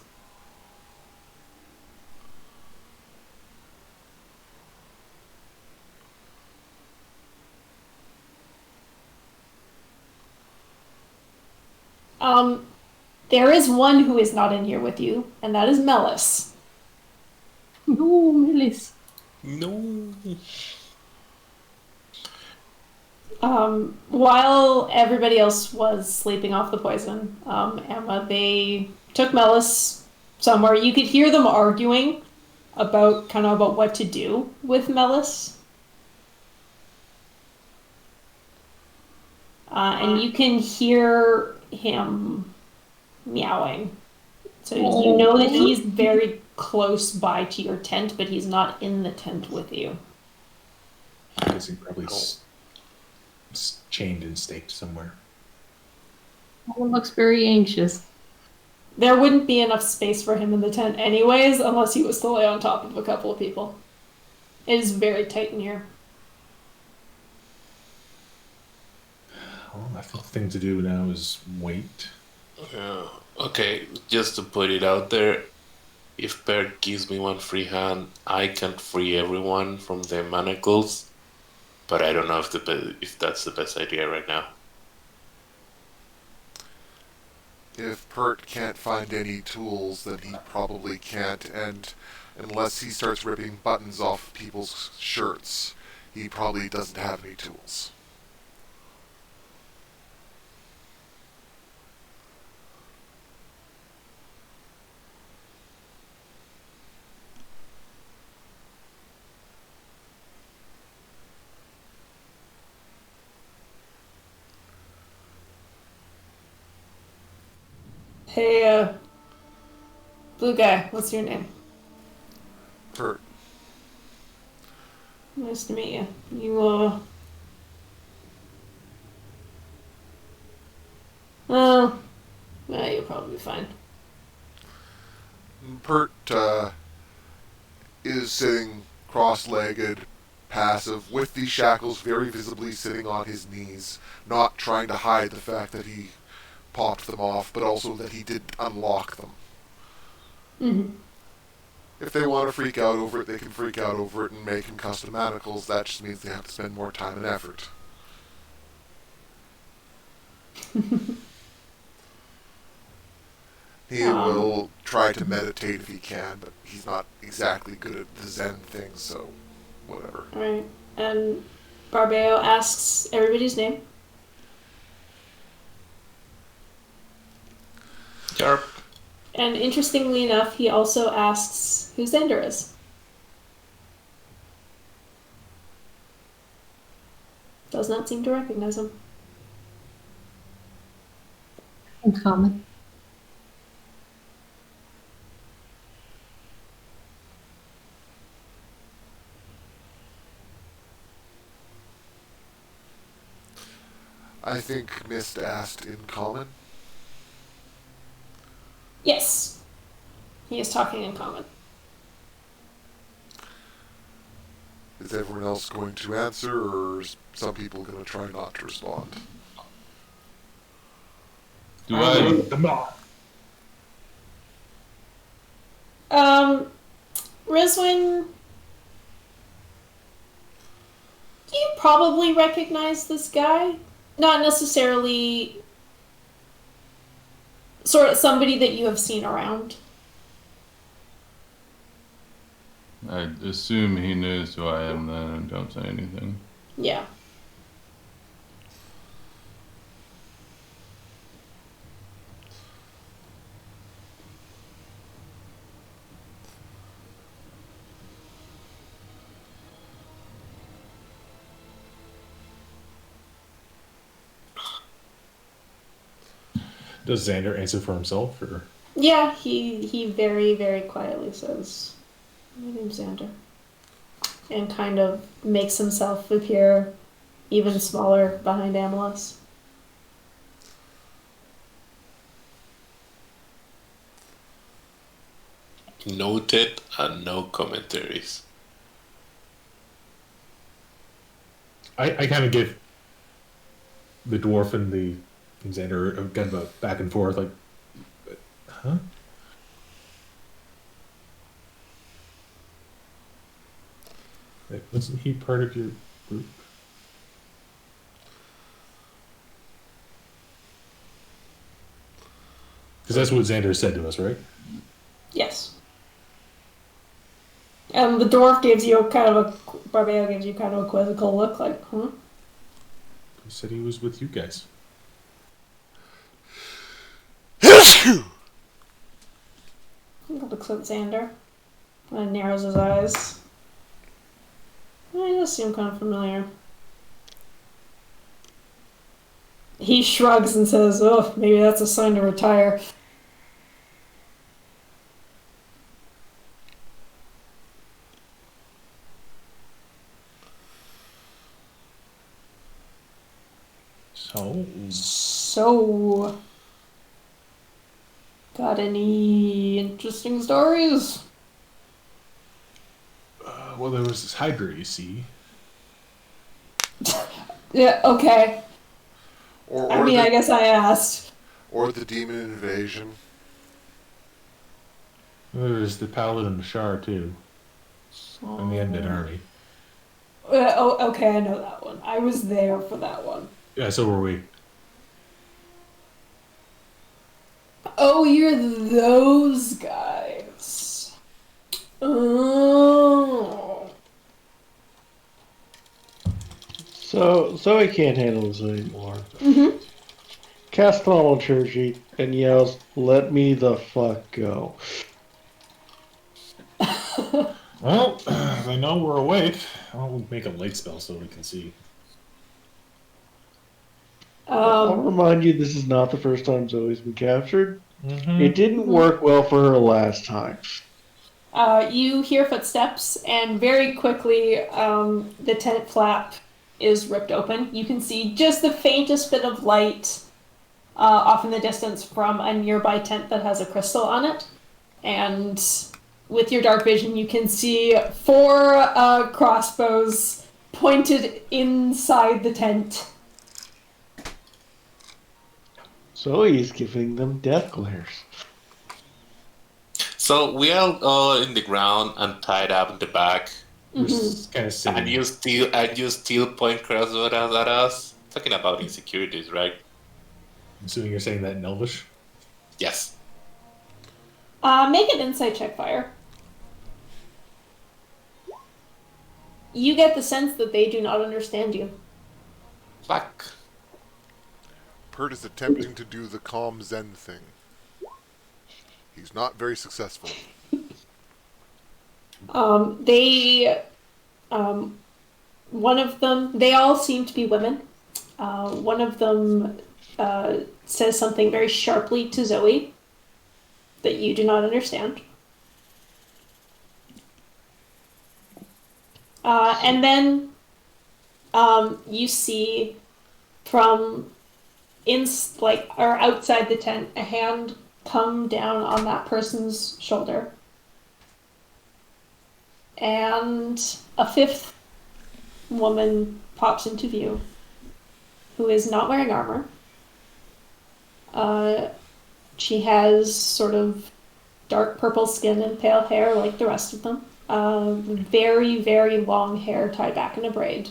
Speaker 3: There is one who is not in here with you, and that is Melis.
Speaker 5: No, Melis.
Speaker 4: No.
Speaker 3: While everybody else was sleeping off the poison, Emma, they took Melis somewhere. You could hear them arguing about what to do with Melis. And you can hear him meowing. So you know that he's very close by to your tent, but he's not in the tent with you.
Speaker 8: I'm guessing probably chained and staked somewhere.
Speaker 5: One looks very anxious.
Speaker 3: There wouldn't be enough space for him in the tent anyways, unless he was to lay on top of a couple of people. It is very tight in here.
Speaker 8: Well, I think the thing to do now is wait.
Speaker 4: Okay, just to put it out there, if Bert gives me one free hand, I can free everyone from their manacles, but I don't know if that's the best idea right now.
Speaker 7: If Pert can't find any tools, then he probably can't, and unless he starts ripping buttons off people's shirts, he probably doesn't have any tools.
Speaker 3: Hey, blue guy, what's your name?
Speaker 7: Pert,
Speaker 3: Nice to meet you. You, well, you'll probably be fine.
Speaker 7: Pert is sitting cross-legged, passive, with these shackles very visibly sitting on his knees, not trying to hide the fact that he popped them off, but also that he did unlock them.
Speaker 3: Mm-hmm.
Speaker 7: If they want to freak out over it, they can freak out over it and make him custom manacles. That just means they have to spend more time and effort. He will try to meditate if he can, but he's not exactly good at the Zen thing, so whatever.
Speaker 3: Alright. And Barbeo asks everybody's name.
Speaker 4: Yarp.
Speaker 3: And interestingly enough, he also asks who Xander is. Does not seem to recognize him.
Speaker 5: In common.
Speaker 7: I think Mist asked in common.
Speaker 3: Yes. He is talking in common.
Speaker 7: Is everyone else going to answer, or is some people going to try not to respond?
Speaker 6: Do I?
Speaker 3: Rizwin, you probably recognize this guy. Not necessarily sort of somebody that you have seen around.
Speaker 6: I assume he knows who I am then and don't say anything.
Speaker 3: Yeah.
Speaker 8: Does Xander answer for himself, or?
Speaker 3: Yeah, he very, very quietly says, "My name's Xander." And kind of makes himself appear even smaller behind Amalus.
Speaker 4: Noted and no commentaries.
Speaker 8: I kind of give the dwarf and the Xander kind of a back and forth, like, huh? Like, wasn't he part of your group? Because that's what Xander said to us, right?
Speaker 3: Yes. And the dwarf gives you a kind of a Barbeo gives you kind of a quizzical look, like, huh?
Speaker 8: He said he was with you guys.
Speaker 3: He looks at Xander and narrows his eyes. He does seem kind of familiar. He shrugs and says, "Oh, maybe that's a sign to retire." So, got any interesting stories?
Speaker 8: Well, there was this Hydra, you see.
Speaker 3: Yeah, okay. I guess I asked.
Speaker 7: Or the demon invasion.
Speaker 8: There was the Paladin Shar, too. And the Undead Army.
Speaker 3: Okay, I know that one. I was there for that one.
Speaker 8: Yeah, so were we.
Speaker 3: Oh, you're those guys. Oh.
Speaker 1: So he can't handle this anymore.
Speaker 3: Mm-hmm.
Speaker 1: Casts on Churchy and yells, "Let me the fuck go."
Speaker 8: Well, they know we're awake. I'll make a light spell so we can see.
Speaker 1: I'll remind you, this is not the first time Zoe's been captured.
Speaker 8: Mm-hmm.
Speaker 1: It didn't work well for her last time.
Speaker 3: You hear footsteps, and very quickly, the tent flap is ripped open. You can see just the faintest bit of light off in the distance from a nearby tent that has a crystal on it. And with your dark vision, you can see 4 crossbows pointed inside the tent.
Speaker 1: So he's giving them death glares.
Speaker 4: So we are all in the ground and tied up in the back,
Speaker 8: We're kind of sitting.
Speaker 4: and you still point crossbows at us. Talking about insecurities, right?
Speaker 8: Assuming you're saying that in Elvish.
Speaker 4: Yes.
Speaker 3: Make an insight check, Fire. You get the sense that they do not understand you.
Speaker 4: Fuck.
Speaker 7: Pert is attempting to do the calm Zen thing. He's not very successful.
Speaker 3: One of them, they all seem to be women. One of them says something very sharply to Zoe that you do not understand. And then you see from outside the tent a hand come down on that person's shoulder. And a 5th woman pops into view who is not wearing armor. She has sort of dark purple skin and pale hair like the rest of them. Very, very long hair tied back in a braid.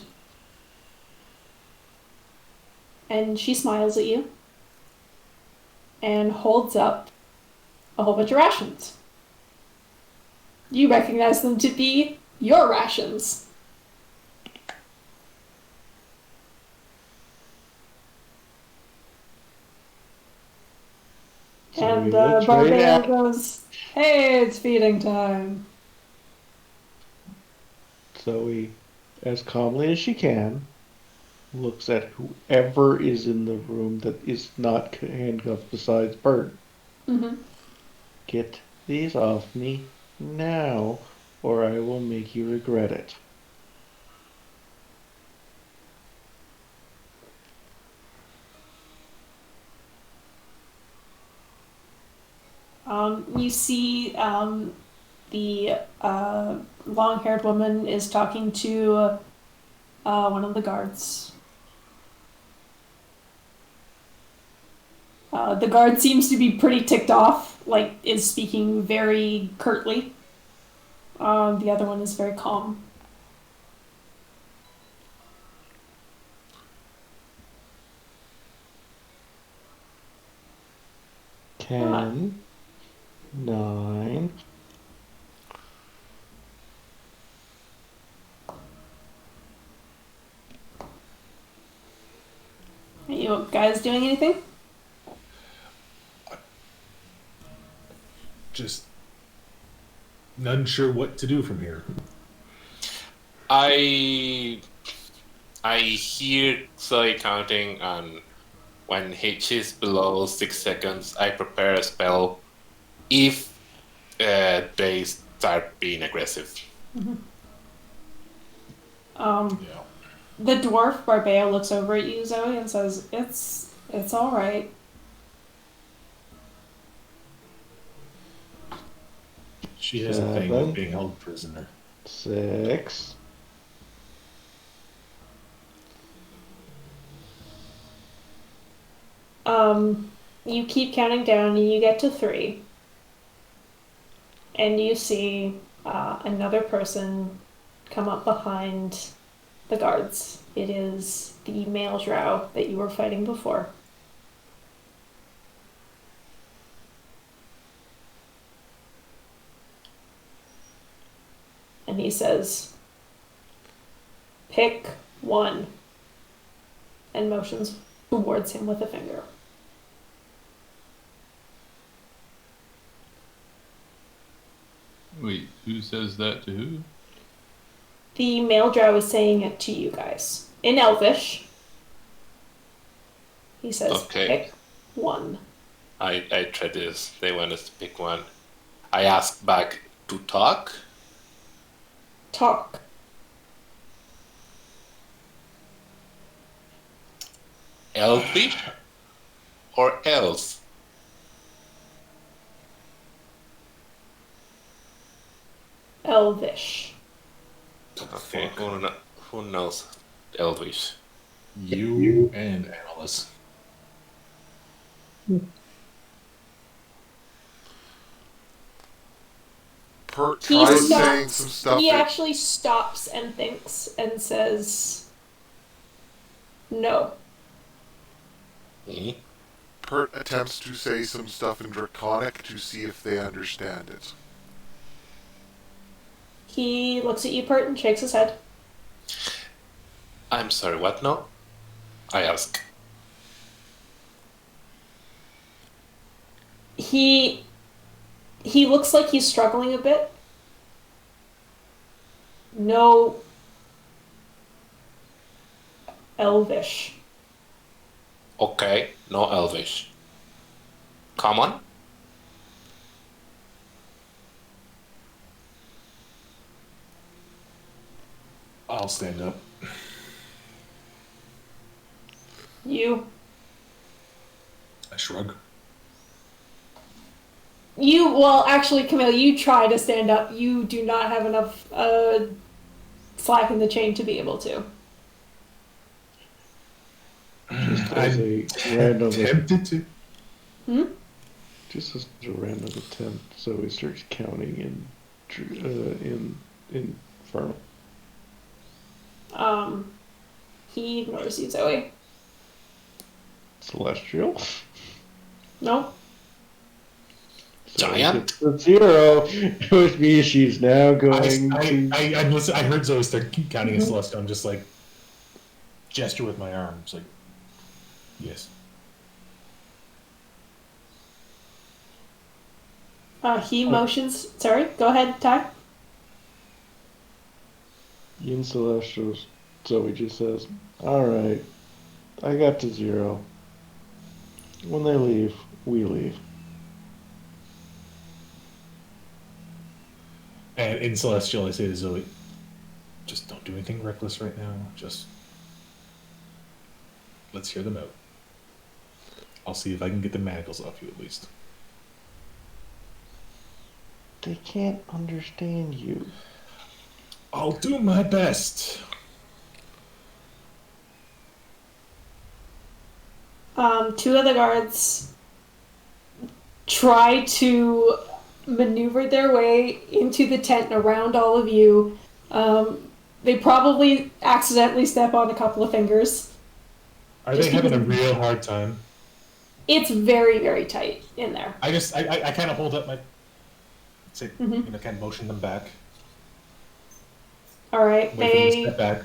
Speaker 3: And she smiles at you and holds up a whole bunch of rations. You recognize them to be your rations.
Speaker 1: So
Speaker 3: And
Speaker 1: he looks right
Speaker 3: Barbara
Speaker 1: at-
Speaker 3: goes, "Hey, it's feeding time."
Speaker 1: Zoe, as calmly as she can, looks at whoever is in the room that is not handcuffed besides Bert.
Speaker 3: Mm-hmm.
Speaker 1: Get these off me now, or I will make you regret it.
Speaker 3: You see the long-haired woman is talking to one of the guards. The guard seems to be pretty ticked off, is speaking very curtly. The other one is very calm.
Speaker 1: Ten, 9.
Speaker 3: Are you guys doing anything?
Speaker 8: Just unsure what to do from here.
Speaker 4: I hear Zoe counting, and when she's below 6 seconds, I prepare a spell if they start being aggressive.
Speaker 8: Yeah.
Speaker 3: The dwarf Barbea looks over at you, Zoe, and says, "It's all right."
Speaker 8: She has a thing
Speaker 1: 7.
Speaker 8: with being held prisoner.
Speaker 1: 6.
Speaker 3: You keep counting down, and you get to 3, and you see another person come up behind the guards. It is the male drow that you were fighting before. And he says, "Pick one," and motions towards him with a finger.
Speaker 6: Wait, who says that to who?
Speaker 3: The male drow is saying it to you guys. In Elvish, he says,
Speaker 4: Okay.
Speaker 3: "Pick one."
Speaker 4: I try this. They want us to pick one. I ask back, To talk?
Speaker 3: Talk.
Speaker 4: Elfish? Or elf?
Speaker 3: Elvish.
Speaker 4: Okay, who knows Elvish?
Speaker 8: You and Alice.
Speaker 7: Pert
Speaker 3: He
Speaker 7: tries
Speaker 3: stops.
Speaker 7: saying some stuff.
Speaker 3: He
Speaker 7: that-
Speaker 3: actually stops and thinks and says, "No."
Speaker 4: Hmm?
Speaker 7: Pert attempts to say some stuff in Draconic to see if they understand it.
Speaker 3: He looks at you, Pert, and shakes his head.
Speaker 4: I'm sorry, what no? I ask.
Speaker 3: He looks like he's struggling a bit. No. Elvish.
Speaker 4: Okay, no Elvish. Common?
Speaker 8: I'll stand up.
Speaker 3: You.
Speaker 8: I shrug.
Speaker 3: Well, actually, Camille, you try to stand up. You do not have enough slack in the chain to be able to.
Speaker 1: Just as a
Speaker 8: I'm
Speaker 1: random,
Speaker 8: tempted to.
Speaker 1: just as a random attempt, so he starts counting in Infernal.
Speaker 3: He ignores you, Zoe.
Speaker 1: Celestial.
Speaker 3: No.
Speaker 4: Giant?
Speaker 1: So 0, which means she's now going to.
Speaker 8: I heard Zoe start counting as Celestial. I'm just like, gesture with my arm. It's like, yes.
Speaker 3: He motions. Sorry, go ahead, Ty.
Speaker 1: In Celestials, Zoe just says, "Alright, I got to 0. When they leave, we leave."
Speaker 8: And in Celestial, I say to Zoe, just don't do anything reckless right now. Just let's hear them out. I'll see if I can get the manacles off you at least.
Speaker 1: They can't understand you.
Speaker 8: I'll do my best.
Speaker 3: Two of the guards try to maneuver their way into the tent and around all of you. They probably accidentally step on a couple of fingers.
Speaker 8: Are
Speaker 3: Just
Speaker 8: they having a
Speaker 3: because-
Speaker 8: real hard time?
Speaker 3: It's very, very tight in there.
Speaker 8: I kind of hold up my, say,
Speaker 3: Mhm.
Speaker 8: kind of motion them back.
Speaker 3: All right,
Speaker 8: Wait for them to step back.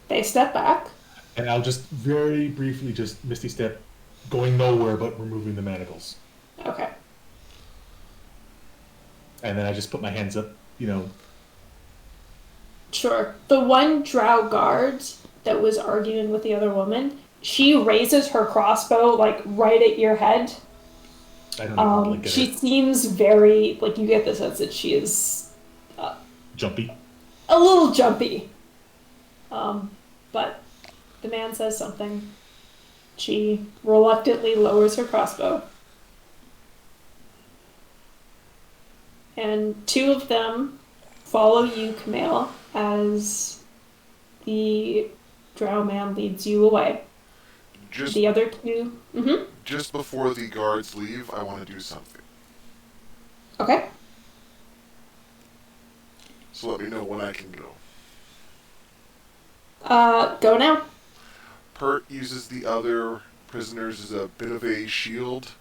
Speaker 3: they step back.
Speaker 8: And I'll just very briefly just Misty Step, going nowhere but removing the manacles.
Speaker 3: Okay.
Speaker 8: And then I just put my hands up,
Speaker 3: Sure. The one drow guard that was arguing with the other woman, she raises her crossbow like right at your head.
Speaker 8: I don't even blink at
Speaker 3: She
Speaker 8: her.
Speaker 3: seems very like you get the sense that she is
Speaker 8: Jumpy.
Speaker 3: a little jumpy. But the man says something. She reluctantly lowers her crossbow. And two of them follow you, Camille, as the drow man leads you away.
Speaker 7: Just
Speaker 3: The other two.
Speaker 7: just before the guards leave, I want to do something.
Speaker 3: Okay.
Speaker 7: So let me know when I can go.
Speaker 3: Go now.
Speaker 7: Pert uses the other prisoners as a bit of a shield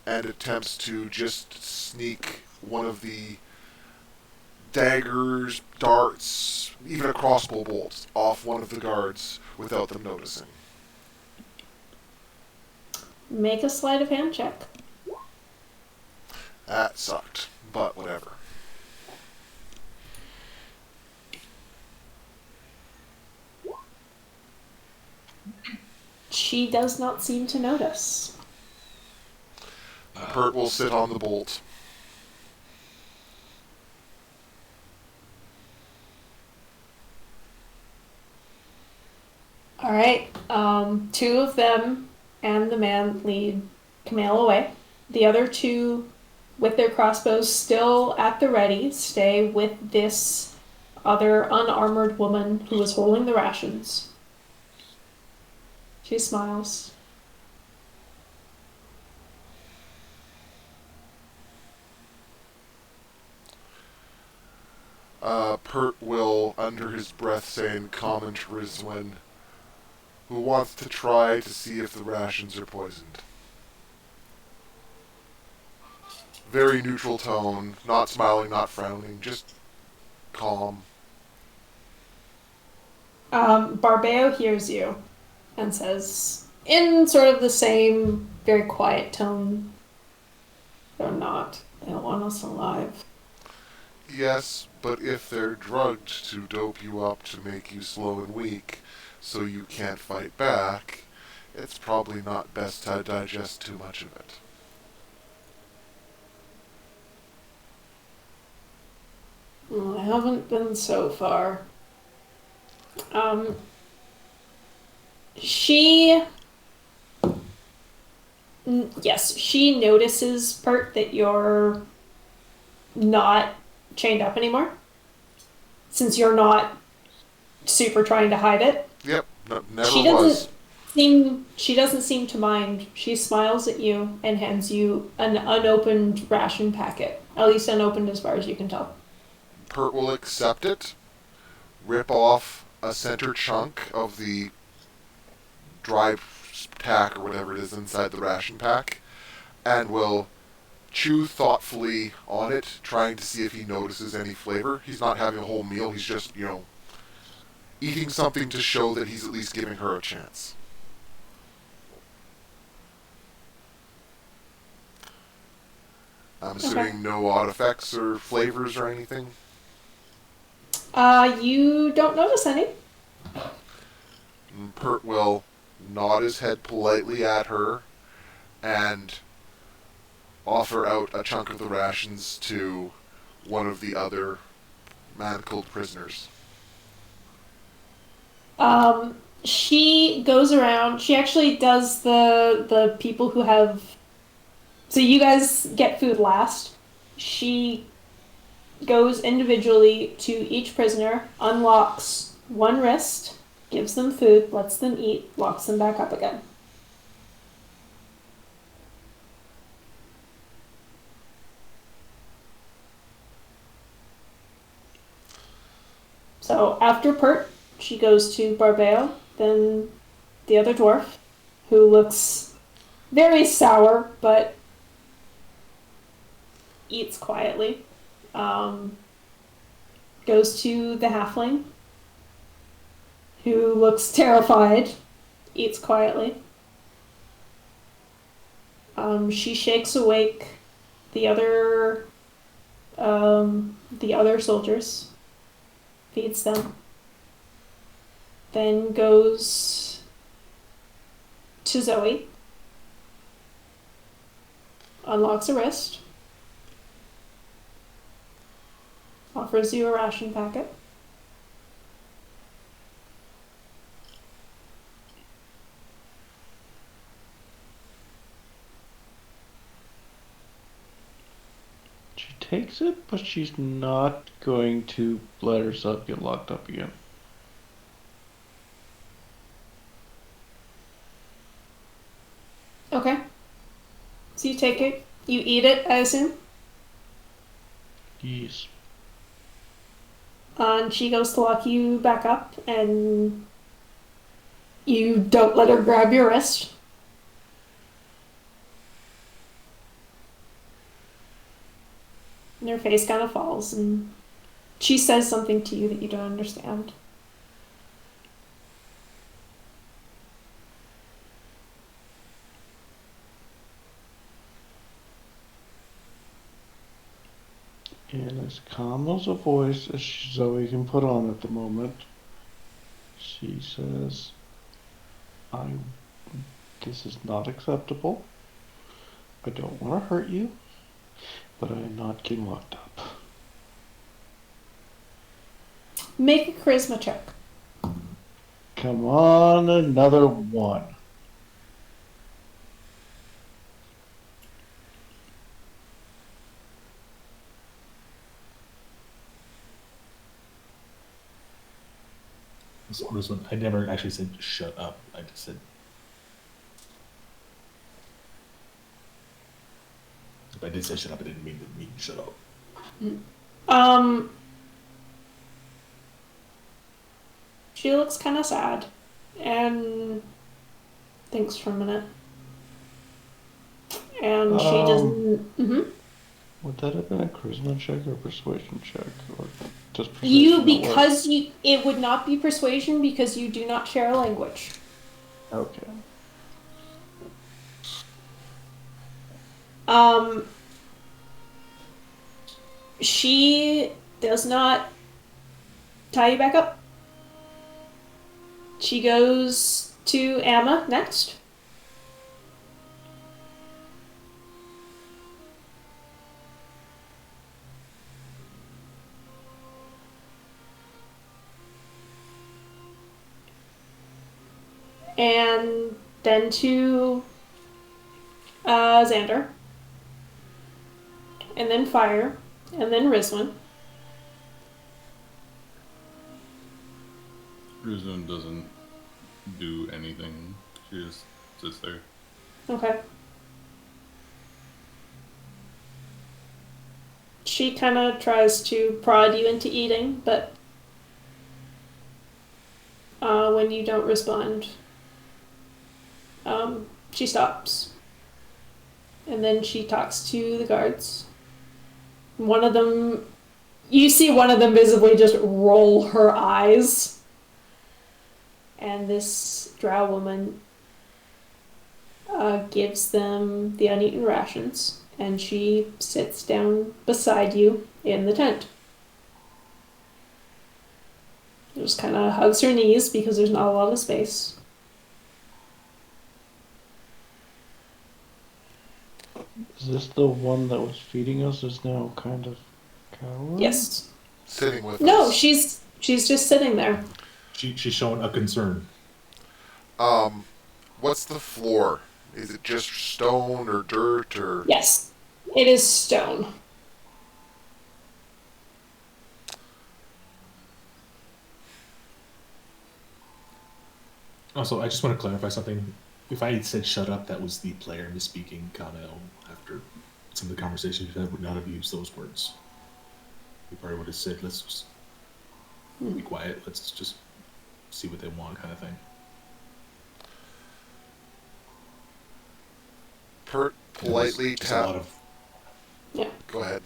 Speaker 7: and attempts to just sneak one of the daggers, darts, even a crossbow bolt off one of the guards without them noticing.
Speaker 3: Make a sleight of hand check.
Speaker 7: That sucked, but whatever.
Speaker 3: She does not seem to notice.
Speaker 7: Pert will sit on the bolt.
Speaker 3: All right. Two of them and the man lead Camille away. The other two, with their crossbows still at the ready, stay with this other unarmored woman who is holding the rations. She smiles.
Speaker 7: Pert will, under his breath, say in common Chariswin, who wants to try to see if the rations are poisoned. Very neutral tone, not smiling, not frowning, just calm.
Speaker 3: Barbeo hears you and says, in sort of the same very quiet tone, they're not. They don't want us alive.
Speaker 7: Yes, but if they're drugged to dope you up to make you slow and weak, so you can't fight back, it's probably not best to digest too much of it.
Speaker 3: Well, I haven't been so far. Yes, she notices, Pert, that you're not chained up anymore. Since you're not super trying to hide it.
Speaker 7: Yep, never
Speaker 3: She
Speaker 7: was.
Speaker 3: she doesn't seem to mind. She smiles at you and hands you an unopened ration packet. At least unopened as far as you can tell.
Speaker 7: Pert will accept it, rip off a center chunk of the dry tack or whatever it is inside the ration pack, and will chew thoughtfully on it, trying to see if he notices any flavor. He's not having a whole meal, he's just, eating something to show that he's at least giving her a chance. I'm assuming no odd effects or flavors or anything.
Speaker 3: You don't notice any.
Speaker 7: Pert will nod his head politely at her and offer out a chunk of the rations to one of the other manacled prisoners.
Speaker 3: She goes around. She actually does the people who have. So you guys get food last. She goes individually to each prisoner, unlocks one wrist, gives them food, lets them eat, locks them back up again. So after Pert, she goes to Barbeo, then the other dwarf, who looks very sour, but eats quietly. Goes to the halfling, who looks terrified, eats quietly. She shakes awake the other soldiers, feeds them, then goes to Zoe, unlocks a wrist, offers you a ration packet.
Speaker 1: She takes it, but she's not going to let herself get locked up again.
Speaker 3: Okay. So you take it, you eat it, I assume?
Speaker 1: Yes.
Speaker 3: And she goes to lock you back up, and you don't let her grab your wrist. And her face kind of falls, and she says something to you that you don't understand.
Speaker 1: In as calm as a voice as Zoe can put on at the moment, she says, this is not acceptable. I don't want to hurt you, but I am not getting locked up.
Speaker 3: Make a charisma check.
Speaker 1: Come on, another one.
Speaker 8: This one, I never actually said shut up. I just said. If I did say shut up, I didn't mean to mean shut up.
Speaker 3: She looks kind of sad and thinks for a minute. And she doesn't.
Speaker 1: Would that have been a charisma check or persuasion check, or just persuasion?
Speaker 3: You,
Speaker 1: not work?
Speaker 3: because you, it would not be persuasion because you do not share a language.
Speaker 1: Okay.
Speaker 3: She does not tie you back up. She goes to Amma next. And then to Xander. And then Fire. And then Rizwan.
Speaker 6: Rizwan doesn't do anything. She just sits there.
Speaker 3: Okay. She kind of tries to prod you into eating, but when you don't respond, she stops. And then she talks to the guards. One of them, you see one of them visibly just roll her eyes. And this drow woman gives them the uneaten rations. And she sits down beside you in the tent. Just kind of hugs her knees because there's not a lot of space.
Speaker 1: Is this the one that was feeding us is now kind of cowering?
Speaker 3: Yes.
Speaker 7: Sitting with
Speaker 3: No,
Speaker 7: us.
Speaker 3: she's just sitting there.
Speaker 8: She's showing a concern.
Speaker 7: What's the floor? Is it just stone or dirt or?
Speaker 3: Yes. It is stone.
Speaker 8: Also, I just want to clarify something. If I had said shut up, that was the player misspeaking. Kamel, after some of the conversations we've had, would not have used those words. He probably would have said, let's just be quiet, let's just see what they want, kind of thing.
Speaker 7: Pert politely
Speaker 8: Just a lot
Speaker 7: tap.
Speaker 8: of.
Speaker 3: Yeah.
Speaker 7: Go ahead.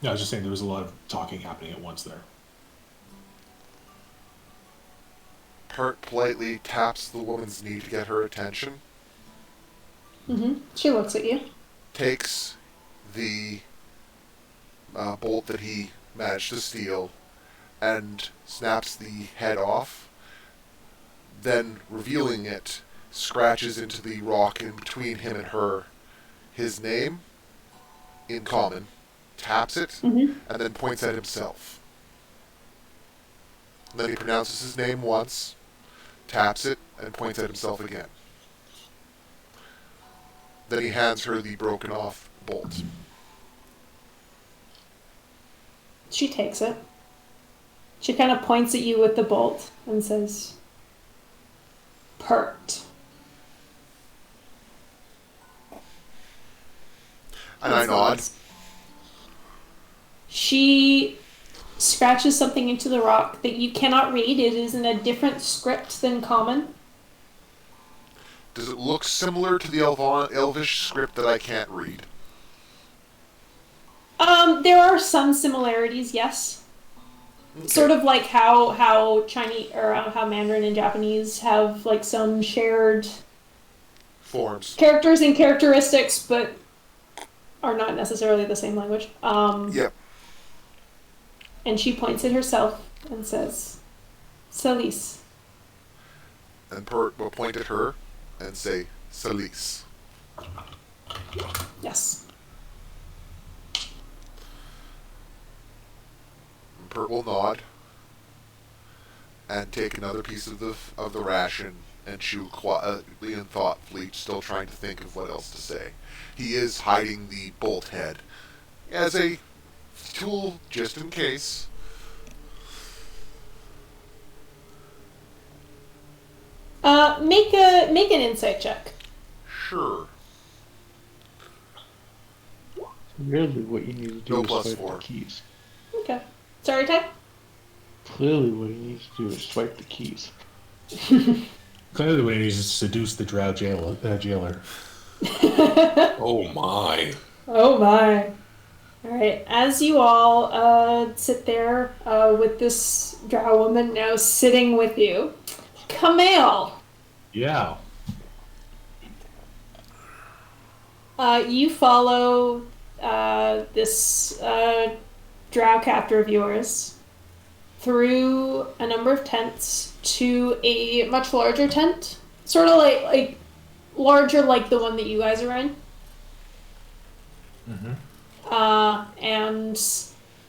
Speaker 8: No, I was just saying there was a lot of talking happening at once there.
Speaker 7: Pert politely taps the woman's knee to get her attention.
Speaker 3: She looks at you.
Speaker 7: Takes the bolt that he managed to steal and snaps the head off. Then, revealing it, scratches into the rock in between him and her his name in common, taps it, and then points at himself. And then he pronounces his name once, taps it, and points at himself again. Then he hands her the broken off bolt.
Speaker 3: She takes it. She kind of points at you with the bolt and says, "Pert."
Speaker 7: And I nod.
Speaker 3: She scratches something into the rock that you cannot read. It is in a different script than common.
Speaker 7: Does it look similar to the Elvish script that I can't read?
Speaker 3: There are some similarities, yes.
Speaker 7: Okay.
Speaker 3: Sort of like how Chinese or how Mandarin and Japanese have like some shared
Speaker 7: Forms.
Speaker 3: characters and characteristics, but are not necessarily the same language.
Speaker 7: Yep.
Speaker 3: And she points at herself and says, "Salis."
Speaker 7: And Pert will point at her and say, Salis.
Speaker 3: Yes.
Speaker 7: And Pert will nod. and take another piece of the ration and chew quietly and thoughtfully, still trying to think of what else to say. He is hiding the bolt head as a tool just in case.
Speaker 3: Make an insight check.
Speaker 7: Sure.
Speaker 1: Really, what you need to do
Speaker 7: No
Speaker 1: is
Speaker 7: plus
Speaker 1: swipe
Speaker 7: 4.
Speaker 1: the keys.
Speaker 3: Okay. Sorry, Ty?
Speaker 1: Clearly, what you need to do is swipe the keys.
Speaker 2: Clearly, we need to seduce the drow jailer.
Speaker 4: Oh my.
Speaker 3: Oh my. Alright, as you all sit there with this drow woman now sitting with you, Camille,
Speaker 8: Yeah.
Speaker 3: you follow this drow captor of yours through a number of tents to a much larger tent, sort of like larger like the one that you guys are in.
Speaker 8: Mm-hmm.
Speaker 3: And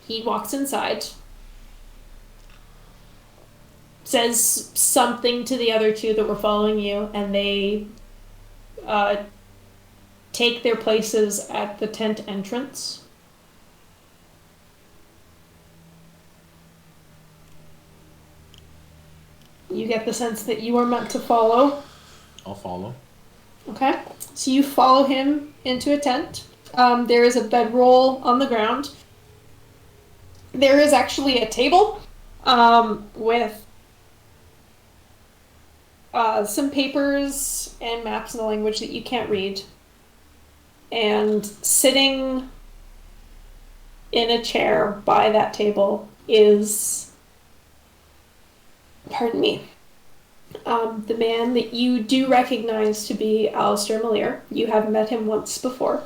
Speaker 3: he walks inside, says something to the other two that were following you, and they take their places at the tent entrance. You get the sense that you are meant to follow.
Speaker 8: I'll follow.
Speaker 3: Okay, so you follow him into a tent. There is a bedroll on the ground. There is actually a table with some papers and maps in a language that you can't read. And sitting in a chair by that table is, pardon me, the man that you do recognize to be Alistair Malier. You have met him once before.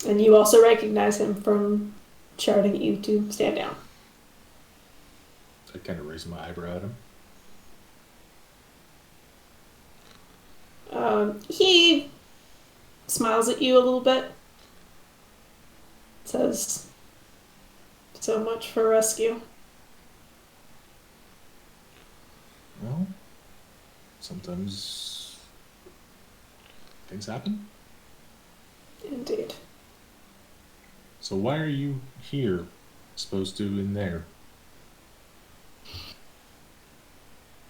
Speaker 3: And you also recognize him from shouting at you to stand down.
Speaker 8: I kind of raise my eyebrow at him.
Speaker 3: He smiles at you a little bit. Says, "So much for rescue."
Speaker 8: Well, sometimes things happen.
Speaker 3: Indeed.
Speaker 8: So why are you here, supposed to in there?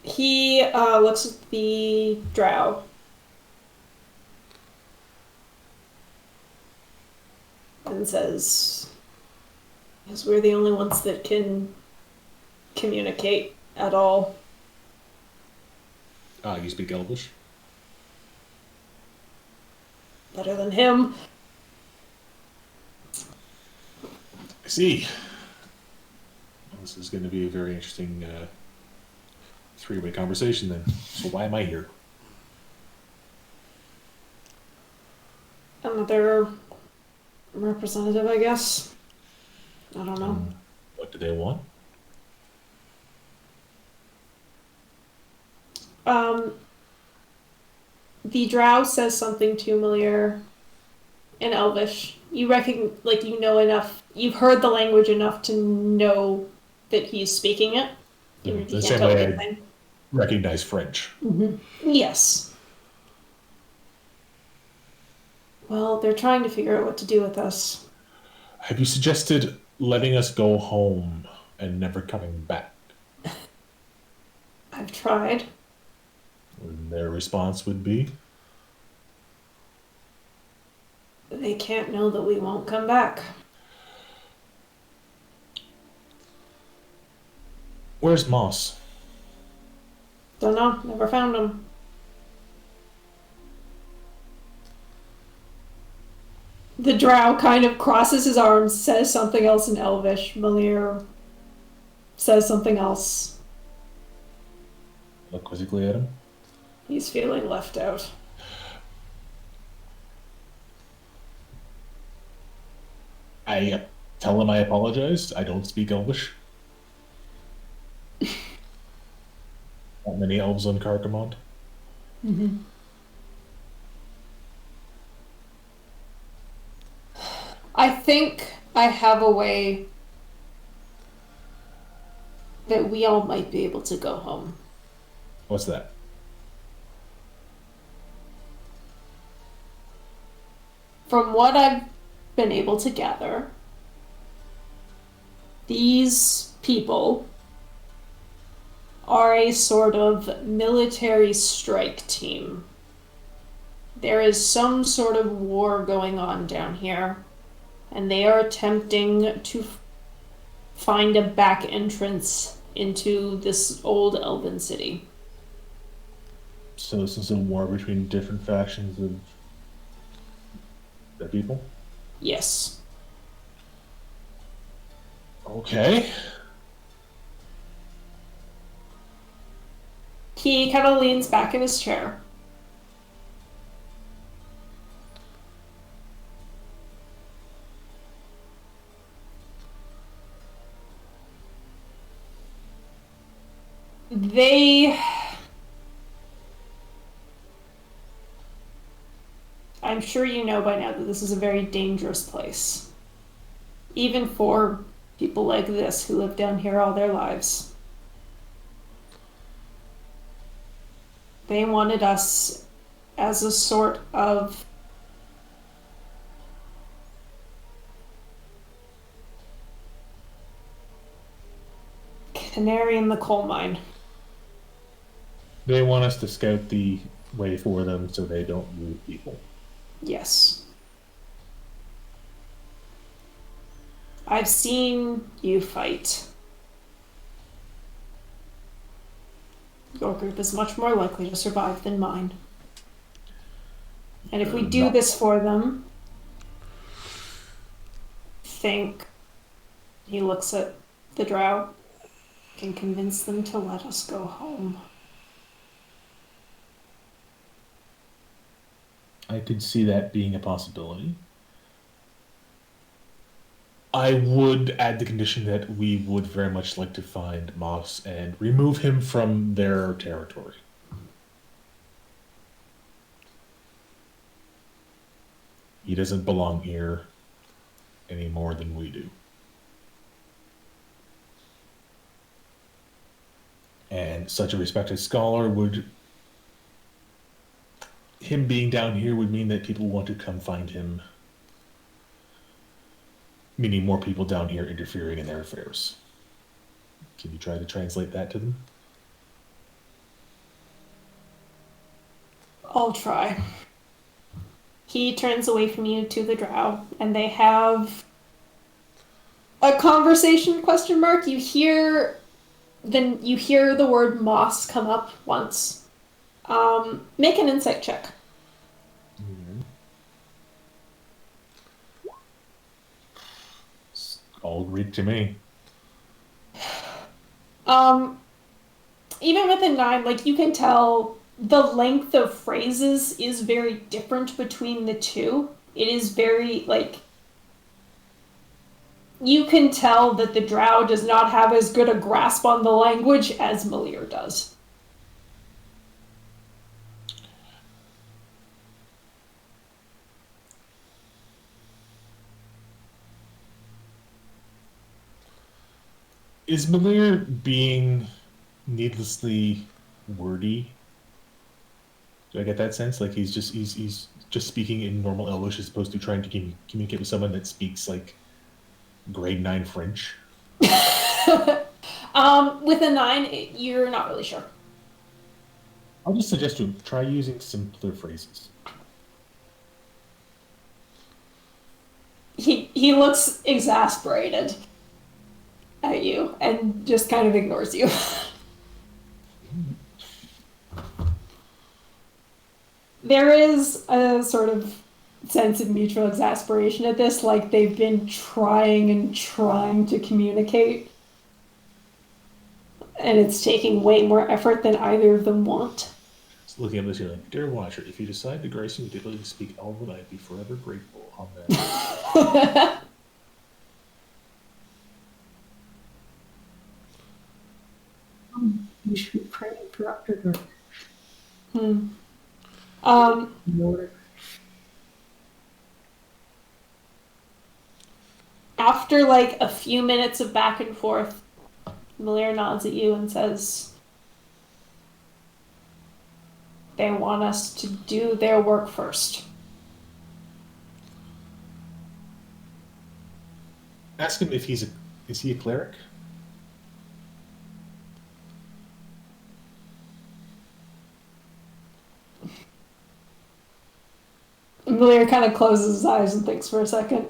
Speaker 3: He looks at the drow. And says, "Because we're the only ones that can communicate at all."
Speaker 8: You speak Elvish?
Speaker 3: Better than him.
Speaker 8: I see. Well, this is going to be a very interesting three-way conversation then. So why am I here?
Speaker 3: Another representative, I guess. I don't know.
Speaker 8: What do they want?
Speaker 3: The drow says something to Malier in Elvish. You you know enough. You've heard the language enough to know that he's speaking it. You
Speaker 8: The
Speaker 3: can't
Speaker 8: same
Speaker 3: tell
Speaker 8: way
Speaker 3: anything.
Speaker 8: I recognize French.
Speaker 3: Yes. Well, they're trying to figure out what to do with us.
Speaker 8: Have you suggested letting us go home and never coming back?
Speaker 3: I've tried.
Speaker 8: And their response would be?
Speaker 3: They can't know that we won't come back.
Speaker 8: Where's Moss?
Speaker 3: Don't know. Never found him. The drow kind of crosses his arms, says something else in Elvish. Malier says something else.
Speaker 8: Look quizzically at him.
Speaker 3: He's feeling left out.
Speaker 8: I tell him I apologized. I don't speak Elvish. Not many elves on Carcamont.
Speaker 3: I think I have a way that we all might be able to go home.
Speaker 8: What's that?
Speaker 3: From what I've been able to gather, these people are a sort of military strike team. There is some sort of war going on down here, and they are attempting to find a back entrance into this old elven city.
Speaker 8: So this is a war between different factions of the people?
Speaker 3: Yes.
Speaker 8: Okay.
Speaker 3: He kind of leans back in his chair. I'm sure you know by now that this is a very dangerous place. Even for people like this who live down here all their lives. They wanted us as a sort of canary in the coal mine.
Speaker 8: They want us to scout the way for them so they don't move people.
Speaker 3: Yes. I've seen you fight. Your group is much more likely to survive than mine. And if we do this for them, think, he looks at the drow, can convince them to let us go home.
Speaker 8: I could see that being a possibility. I would add the condition that we would very much like to find Moss and remove him from their territory. He doesn't belong here any more than we do. And such a respected scholar would... Him being down here would mean that people want to come find him. Meaning more people down here interfering in their affairs. Can you try to translate that to them?
Speaker 3: I'll try. He turns away from you to the drow, and they have a conversation, question mark. You hear the word moss come up once. Make an insight check.
Speaker 8: It's all Greek to me.
Speaker 3: Even with a 9, like, you can tell the length of phrases is very different between the two. It is very, like, you can tell that the drow does not have as good a grasp on the language as Malir does.
Speaker 8: Is Malir being needlessly wordy? Do I get that sense? Like he's just speaking in normal Elvish as opposed to trying to communicate with someone that speaks like grade 9 French?
Speaker 3: With a 9, you're not really sure.
Speaker 8: I'll just suggest to him, try using simpler phrases.
Speaker 3: He looks exasperated at you and just kind of ignores you. There is a sort of sense of mutual exasperation at this, like they've been trying and trying to communicate, and it's taking way more effort than either of them want.
Speaker 8: Just looking at this, you're like, dear Watcher, if you decide to grace me with the ability to speak Elven, I'd be forever grateful on that.
Speaker 5: You should be praying for October.
Speaker 3: After like a few minutes of back and forth, Malir nods at you and says, they want us to do their work first.
Speaker 8: Ask him if is he a cleric?
Speaker 3: Malir kind of closes his eyes and thinks for a second.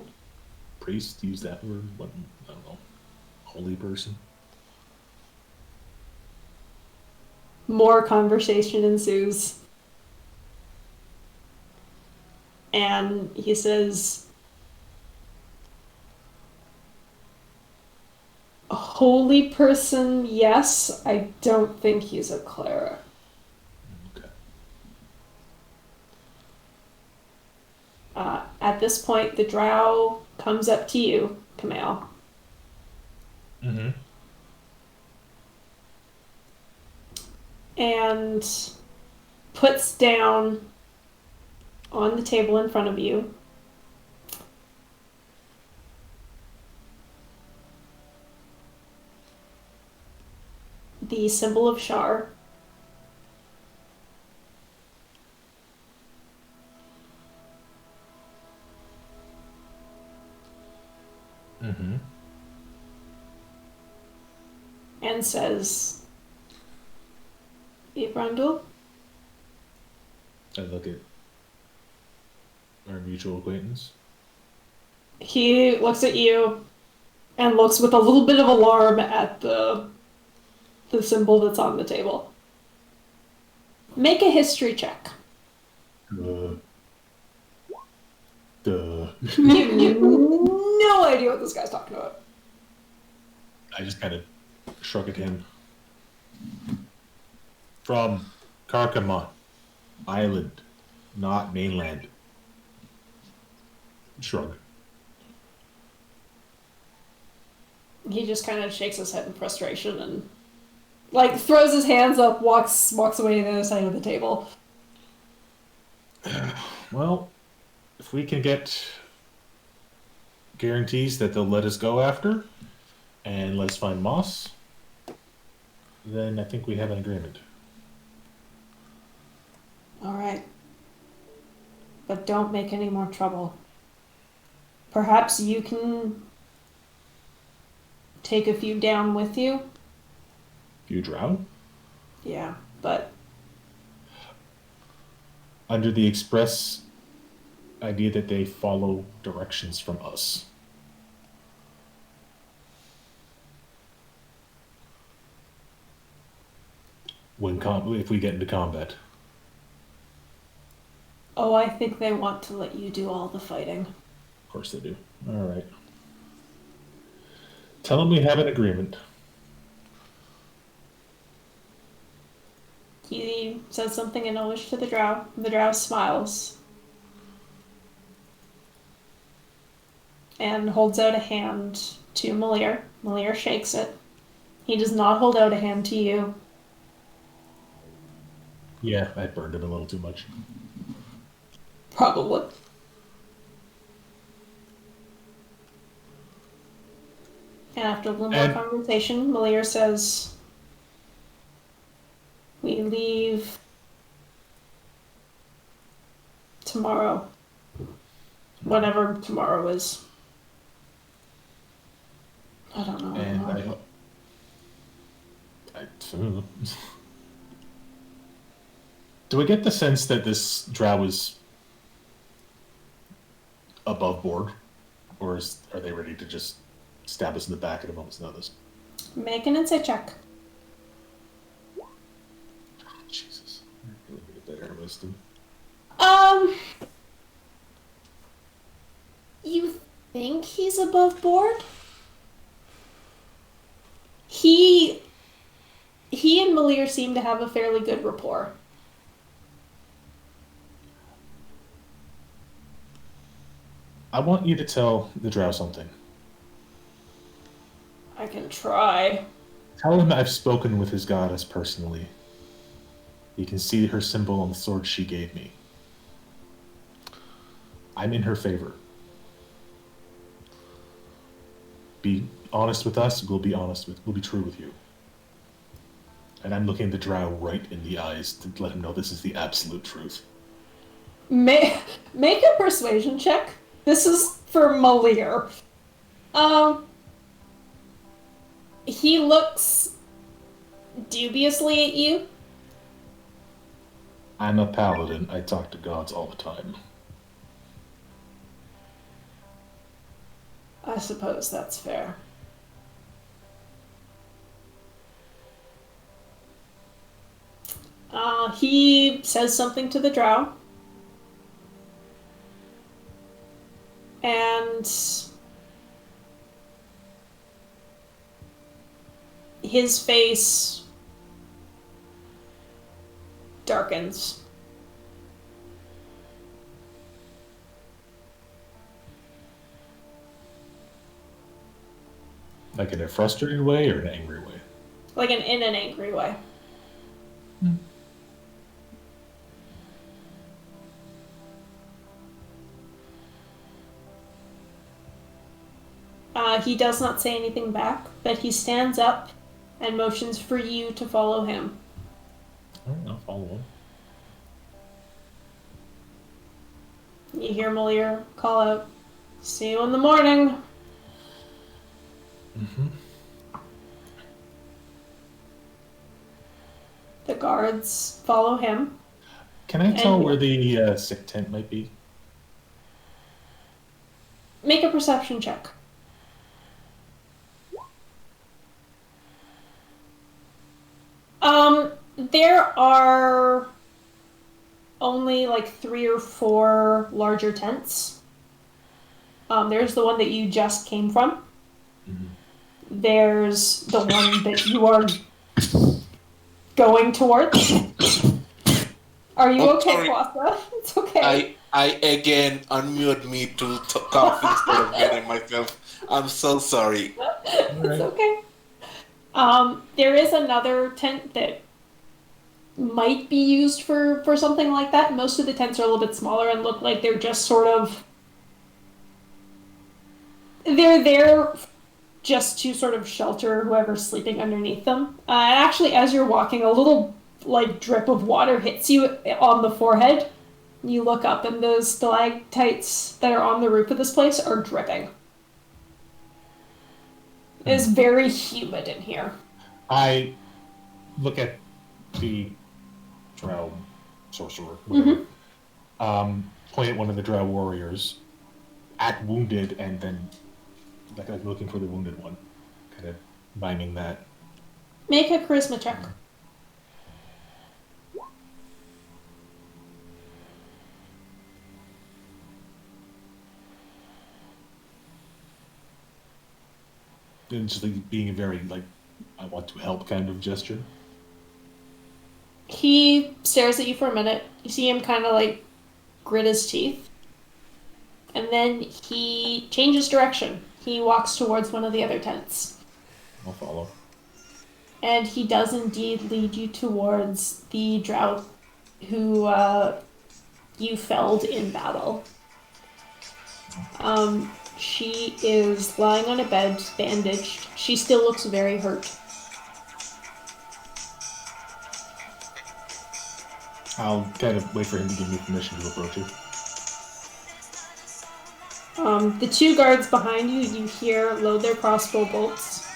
Speaker 8: Priest, use that word. What? I don't know. Holy person.
Speaker 3: More conversation ensues. And he says, a holy person, yes. I don't think he's a cleric.
Speaker 8: Okay.
Speaker 3: At this point, the drow comes up to you, Kamal.
Speaker 8: Mm-hmm.
Speaker 3: And puts down on the table in front of you the symbol of Shar.
Speaker 8: Mm-hmm.
Speaker 3: And says, Ibrandul,
Speaker 8: I look at our mutual acquaintance.
Speaker 3: he looks at you and looks with a little bit of alarm at the symbol that's on the table. Make a history check.
Speaker 8: Duh.
Speaker 3: You have no idea what this guy's talking about.
Speaker 8: I just kind of shrug at him. From Karkamon Island, not mainland. Shrug.
Speaker 3: He just kind of shakes his head in frustration and like throws his hands up, walks away to the other side of the table.
Speaker 8: Well, if we can get guarantees that they'll let us go after and let us find Moss, then I think we have an agreement.
Speaker 3: All right. But don't make any more trouble. Perhaps you can take a few down with you?
Speaker 8: You drown?
Speaker 3: Yeah, but
Speaker 8: Under the express idea that they follow directions from us. If we get into combat.
Speaker 3: oh, I think they want to let you do all the fighting.
Speaker 8: Of course they do. All right. Tell them we have an agreement.
Speaker 3: He says something in Elvish to the drow. The drow smiles and holds out a hand to Malir. Malir shakes it. He does not hold out a hand to you.
Speaker 8: Yeah, I burned him a little too much.
Speaker 3: Probably. And after a little more conversation, Malir says, we leave tomorrow. Whenever tomorrow is. I don't know.
Speaker 8: And do I get the sense that this drow is above board? Or are they ready to just stab us in the back at a moment's notice?
Speaker 3: Make an insight check.
Speaker 8: Jesus. I'm gonna get better at wisdom.
Speaker 3: You think he's above board? He and Malir seem to have a fairly good rapport.
Speaker 8: I want you to tell the drow something.
Speaker 3: I can try.
Speaker 8: Tell him I've spoken with his goddess personally. You can see her symbol on the sword she gave me. I'm in her favor. honest with us, we'll be true with you. And I'm looking the drow right in the eyes to let him know this is the absolute truth.
Speaker 3: Make a persuasion check. This is for Malir. He looks dubiously at you.
Speaker 8: I'm a paladin. I talk to gods all the time.
Speaker 3: I suppose that's fair. He says something to the drow. And his face darkens.
Speaker 8: Like in a frustrated way or an angry way?
Speaker 3: Like in an angry way. He does not say anything back, but he stands up and motions for you to follow him.
Speaker 8: Alright, I'll follow him.
Speaker 3: You hear Malir call out, "See you in the morning."
Speaker 8: Mm-hmm.
Speaker 3: The guards follow him.
Speaker 8: Can I tell
Speaker 3: And-
Speaker 8: where the sick tent might be?
Speaker 3: Make a perception check. There are only like 3 or 4 larger tents. There's the one that you just came from.
Speaker 8: Mm-hmm.
Speaker 3: There's the one that you are going towards. Are you
Speaker 4: Oh,
Speaker 3: okay,
Speaker 4: sorry.
Speaker 3: Kwasa? It's okay.
Speaker 4: I again unmute me to cough instead of getting myself. I'm so sorry.
Speaker 3: It's okay. There is another tent that might be used for something like that. Most of the tents are a little bit smaller and look like they're just sort of... They're there just to sort of shelter whoever's sleeping underneath them. And actually, as you're walking, a little like drip of water hits you on the forehead. You look up and those stalactites that are on the roof of this place are dripping. It is very humid in here.
Speaker 8: I look at the drow sorcerer, whatever. Point at one of the drow warriors, act wounded, and then like I'm looking for the wounded one, kind of miming that.
Speaker 3: Make a charisma check.
Speaker 8: And just like being a very like I want to help kind of gesture.
Speaker 3: He stares at you for a minute. You see him kind of like grit his teeth. And then he changes direction. He walks towards one of the other tents.
Speaker 8: I'll follow.
Speaker 3: And he does indeed lead you towards the drow who you felled in battle. She is lying on a bed, bandaged. She still looks very hurt.
Speaker 8: I'll kind of wait for him to give me permission to approach her.
Speaker 3: The 2 guards behind you, you hear load their crossbow bolts.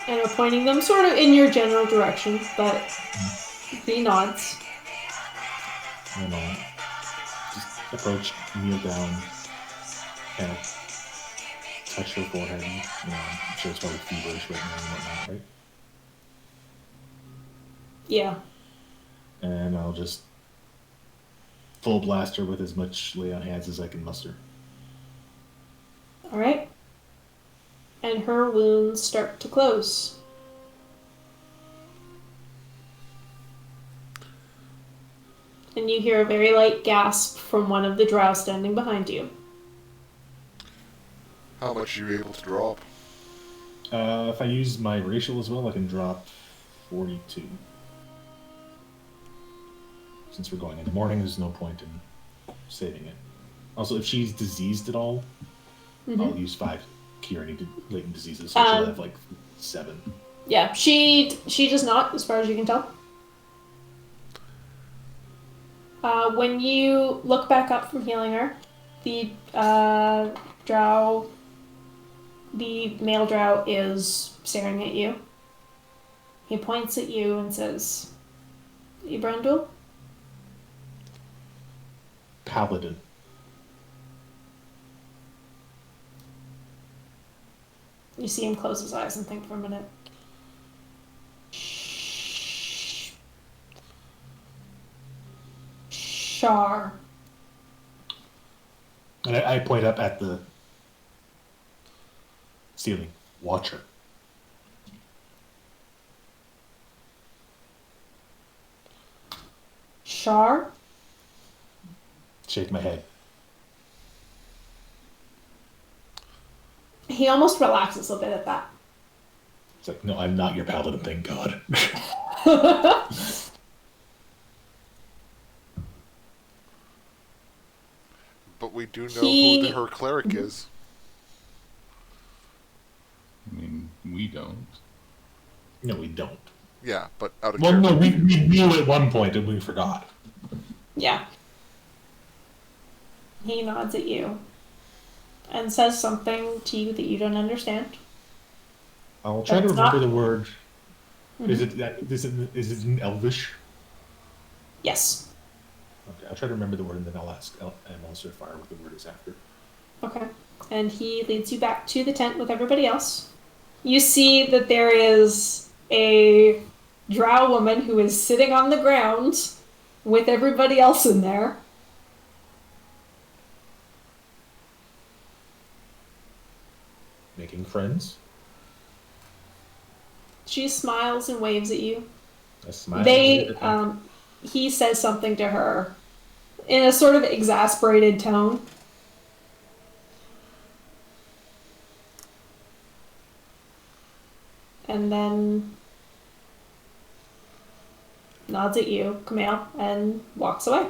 Speaker 3: And are pointing them sort of in your general direction, but he nods.
Speaker 8: And I'll just approach, kneel down, kind of touch her forehead. You know, I'm sure it's probably feverish right now and whatnot, right?
Speaker 3: Yeah.
Speaker 8: And I'll just full blast her with as much lay on hands as I can muster.
Speaker 3: Alright. And her wounds start to close. And you hear a very light gasp from one of the drow standing behind you.
Speaker 7: How much are you able to drop?
Speaker 8: If I use my racial as well, I can drop 42. Since we're going in the morning, there's no point in saving it. Also, if she's diseased at all, I'll use 5 cure any latent diseases, so she'll
Speaker 3: Um,
Speaker 8: have like 7.
Speaker 3: Yeah, she does not, as far as you can tell. When you look back up from healing her, the drow, the male drow, is staring at you. He points at you and says, Ibrandul?
Speaker 8: Paladin.
Speaker 3: You see him close his eyes and think for a minute. Shar.
Speaker 8: And I point up at the ceiling. Watcher.
Speaker 3: Shar?
Speaker 8: Shake my head.
Speaker 3: He almost relaxes a bit at that.
Speaker 8: It's like, no, I'm not your paladin, thank God.
Speaker 7: But we do know who her cleric
Speaker 3: Mm-hmm.
Speaker 7: is.
Speaker 6: I mean, we don't.
Speaker 8: No, we don't.
Speaker 7: Yeah, but out of
Speaker 8: Well,
Speaker 7: character.
Speaker 8: no, we knew at one point and we forgot.
Speaker 3: Yeah. He nods at you and says something to you that you don't understand.
Speaker 8: I'll try to
Speaker 3: That's
Speaker 8: remember
Speaker 3: not-
Speaker 8: the word.
Speaker 3: Mhm.
Speaker 8: Is it in Elvish?
Speaker 3: Yes.
Speaker 8: Okay, I'll try to remember the word and then I'll ask Monster Fire what the word is after.
Speaker 3: Okay. And he leads you back to the tent with everybody else. You see that there is a drow woman who is sitting on the ground with everybody else in there.
Speaker 8: Making friends.
Speaker 3: She smiles and waves at you.
Speaker 8: A smile.
Speaker 3: They, he says something to her in a sort of exasperated tone. And then nods at you, Camille, and walks away.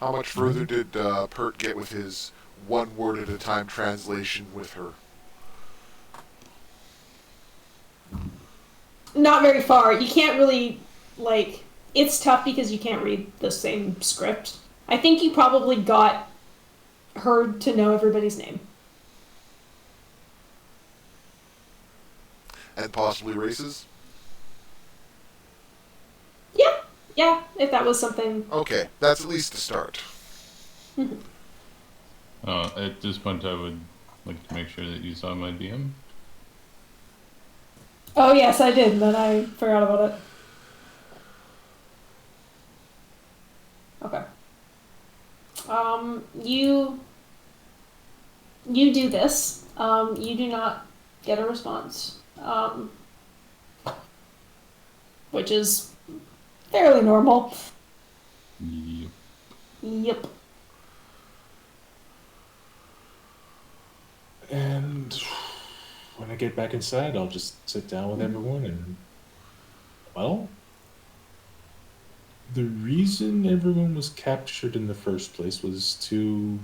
Speaker 7: How much further did Pert get with his one word at a time translation with her?
Speaker 3: Not very far. You can't really, like, it's tough because you can't read the same script. I think you probably got her to know everybody's name.
Speaker 7: And possibly races?
Speaker 3: Yeah, if that was something.
Speaker 7: Okay, that's at least a start.
Speaker 6: At this point, I would like to make sure that you saw my DM.
Speaker 3: Oh, yes, I did, but I forgot about it. Okay. You do this. You do not get a response. Which is fairly normal.
Speaker 6: Yep.
Speaker 3: Yep.
Speaker 8: And when I get back inside, I'll just sit down with everyone and, well, the reason everyone was captured in the first place was to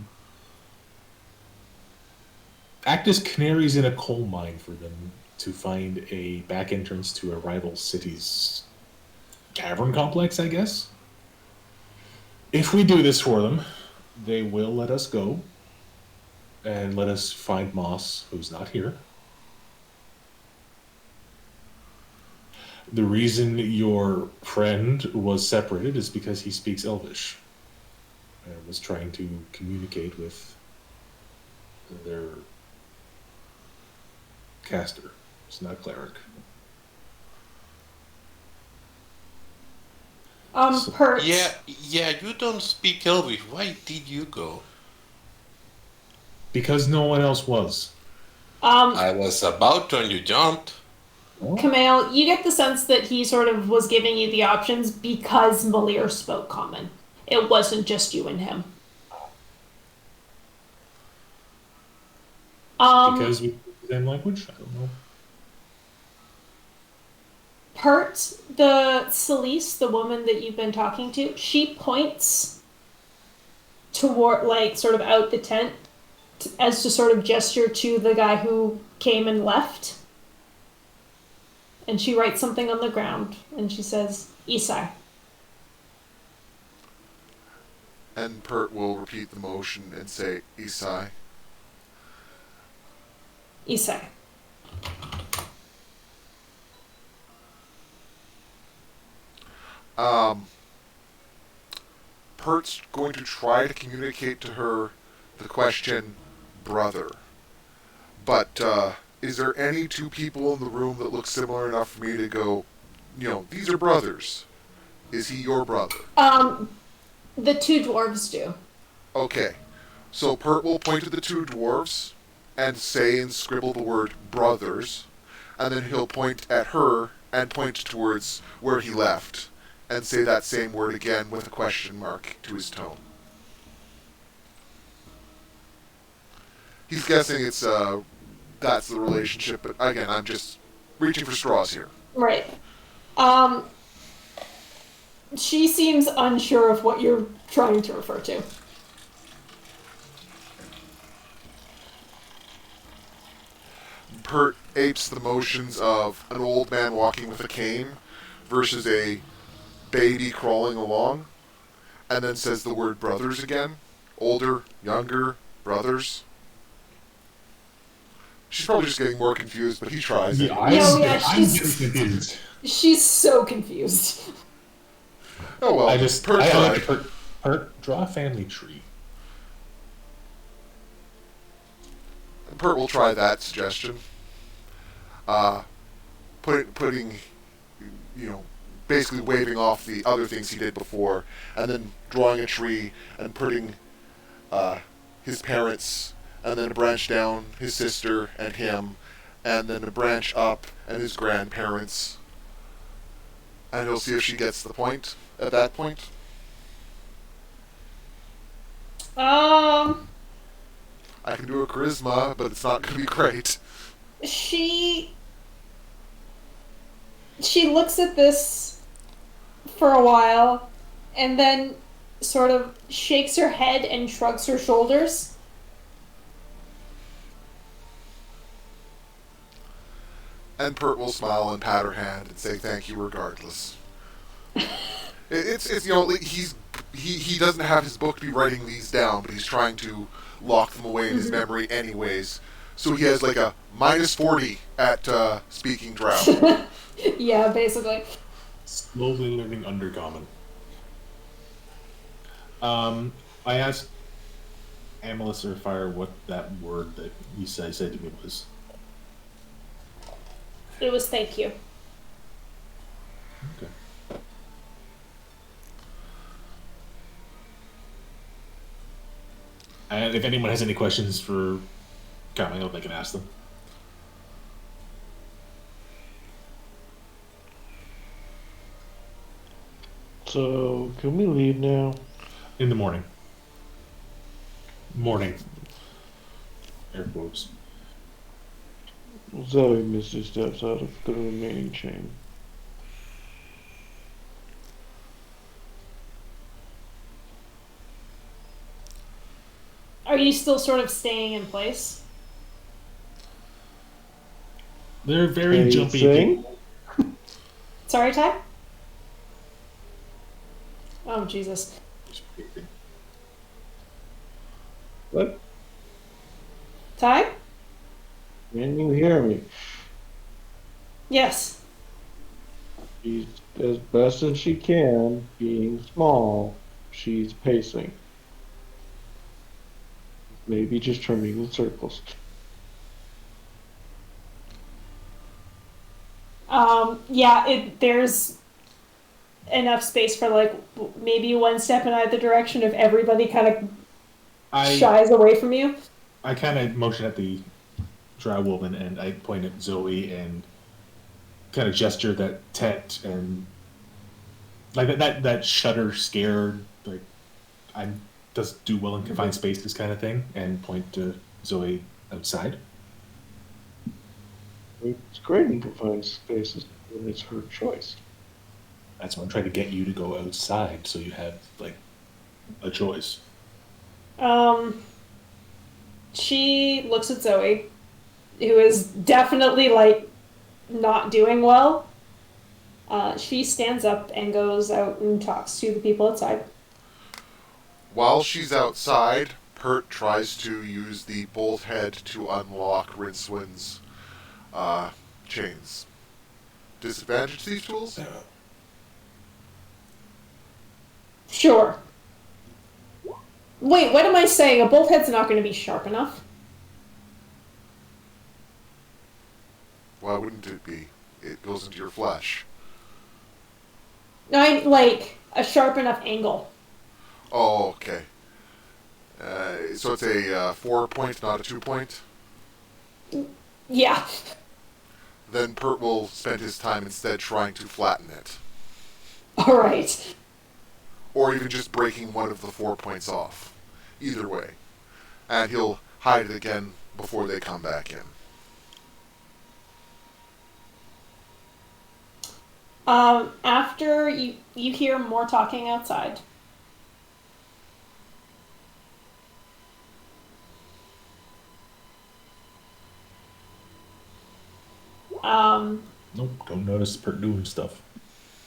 Speaker 8: act as canaries in a coal mine for them to find a back entrance to a rival city's cavern complex, I guess. If we do this for them, they will let us go and let us find Moss, who's not here. The reason your friend was separated is because he speaks Elvish and was trying to communicate with their caster. It's not a cleric.
Speaker 3: Perch.
Speaker 4: Yeah, you don't speak Elvish. Why did you go?
Speaker 8: Because no one else was.
Speaker 4: I was about to, and you jumped.
Speaker 3: Camille, you get the sense that he sort of was giving you the options because Malir spoke common. It wasn't just you and him.
Speaker 8: Because we speak the same language? I don't know.
Speaker 3: Pert, the Celise, the woman that you've been talking to, she points toward, like, sort of out the tent as to sort of gesture to the guy who came and left. And she writes something on the ground, and she says, Isai.
Speaker 7: And Pert will repeat the motion and say, Isai.
Speaker 3: Isai.
Speaker 7: Pert's going to try to communicate to her the question, brother. But is there any two people in the room that look similar enough for me to go, these are brothers? Is he your brother?
Speaker 3: The two dwarves do.
Speaker 7: Okay. So Pert will point to the two dwarves and say and scribble the word brothers, and then he'll point at her and point towards where he left and say that same word again with a question mark to his tone. He's guessing it's that's the relationship, but again, I'm just reaching for straws here.
Speaker 3: Right. She seems unsure of what you're trying to refer to.
Speaker 7: Pert apes the motions of an old man walking with a cane versus a baby crawling along, and then says the word brothers again. Older, younger, brothers. She's probably just getting more confused, but he tries it.
Speaker 2: I'm getting confused.
Speaker 3: She's so confused.
Speaker 7: Oh well, Pert tried.
Speaker 2: Pert, draw a family tree.
Speaker 7: Pert will try that suggestion. Putting, basically waving off the other things he did before, and then drawing a tree and putting his parents, and then a branch down, his sister and him, and then a branch up and his grandparents. And he'll see if she gets the point at that point. I can do a charisma, but it's not going to be great.
Speaker 3: She looks at this for a while and then sort of shakes her head and shrugs her shoulders.
Speaker 7: And Pert will smile and pat her hand and say thank you regardless. It's he doesn't have his book to be writing these down, but he's trying to lock them away in his memory anyways. So he has like a -40 at speaking drow.
Speaker 3: Yeah, basically.
Speaker 8: Slowly learning Undercommon. I asked Amalus or Fire what that word that he said to me was.
Speaker 3: It was thank you.
Speaker 8: Okay. And if anyone has any questions for Camille, they can ask them.
Speaker 1: So, can we leave now?
Speaker 8: In the morning. Morning. Air quotes.
Speaker 1: Zoe Misty steps out of the remaining chain.
Speaker 3: Are you still sort of staying in place?
Speaker 8: They're very
Speaker 1: Can you
Speaker 8: jumpy.
Speaker 1: sing?
Speaker 3: Sorry, Ty? Oh, Jesus.
Speaker 1: What?
Speaker 3: Ty?
Speaker 1: Can you hear me?
Speaker 3: Yes.
Speaker 1: She's as best as she can, being small. She's pacing. Maybe just turning in circles.
Speaker 3: Yeah, there's enough space for like maybe one step in either direction if everybody kind of shies away from you.
Speaker 8: I kind of motion at the drow woman and I point at Zoe and kind of gesture that tent and like that shudder scared, like I does do well in confined spaces kind of thing, and point to Zoe outside.
Speaker 1: It's great in confined spaces when it's her choice.
Speaker 8: That's why I'm trying to get you to go outside so you have like a choice.
Speaker 3: She looks at Zoe, who is definitely like not doing well. She stands up and goes out and talks to the people outside.
Speaker 7: While she's outside, Pert tries to use the bolt head to unlock Rincewind's chains. Disadvantage to these tools?
Speaker 3: Sure. Wait, what am I saying? A bolt head's not going to be sharp enough.
Speaker 7: Why wouldn't it be? It goes into your flesh.
Speaker 3: I like a sharp enough angle.
Speaker 7: Oh, okay. So it's a 4-point, not a 2-point?
Speaker 3: Yeah.
Speaker 7: Then Pert will spend his time instead trying to flatten it.
Speaker 3: All right.
Speaker 7: Or even just breaking one of the 4 points off. Either way. And he'll hide it again before they come back in.
Speaker 3: After you hear more talking outside.
Speaker 8: Nope, don't notice Pert doing stuff.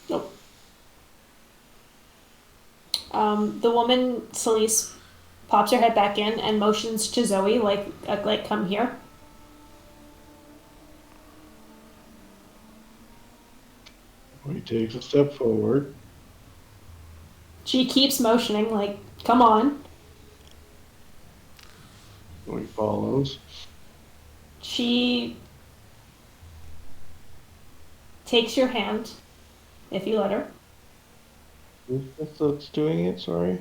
Speaker 3: Nope. The woman, Celise, pops her head back in and motions to Zoe, like come here.
Speaker 1: He takes a step forward.
Speaker 3: She keeps motioning, like, come on.
Speaker 1: He follows.
Speaker 3: She takes your hand, if you let her.
Speaker 1: Who's this that's doing it? Sorry.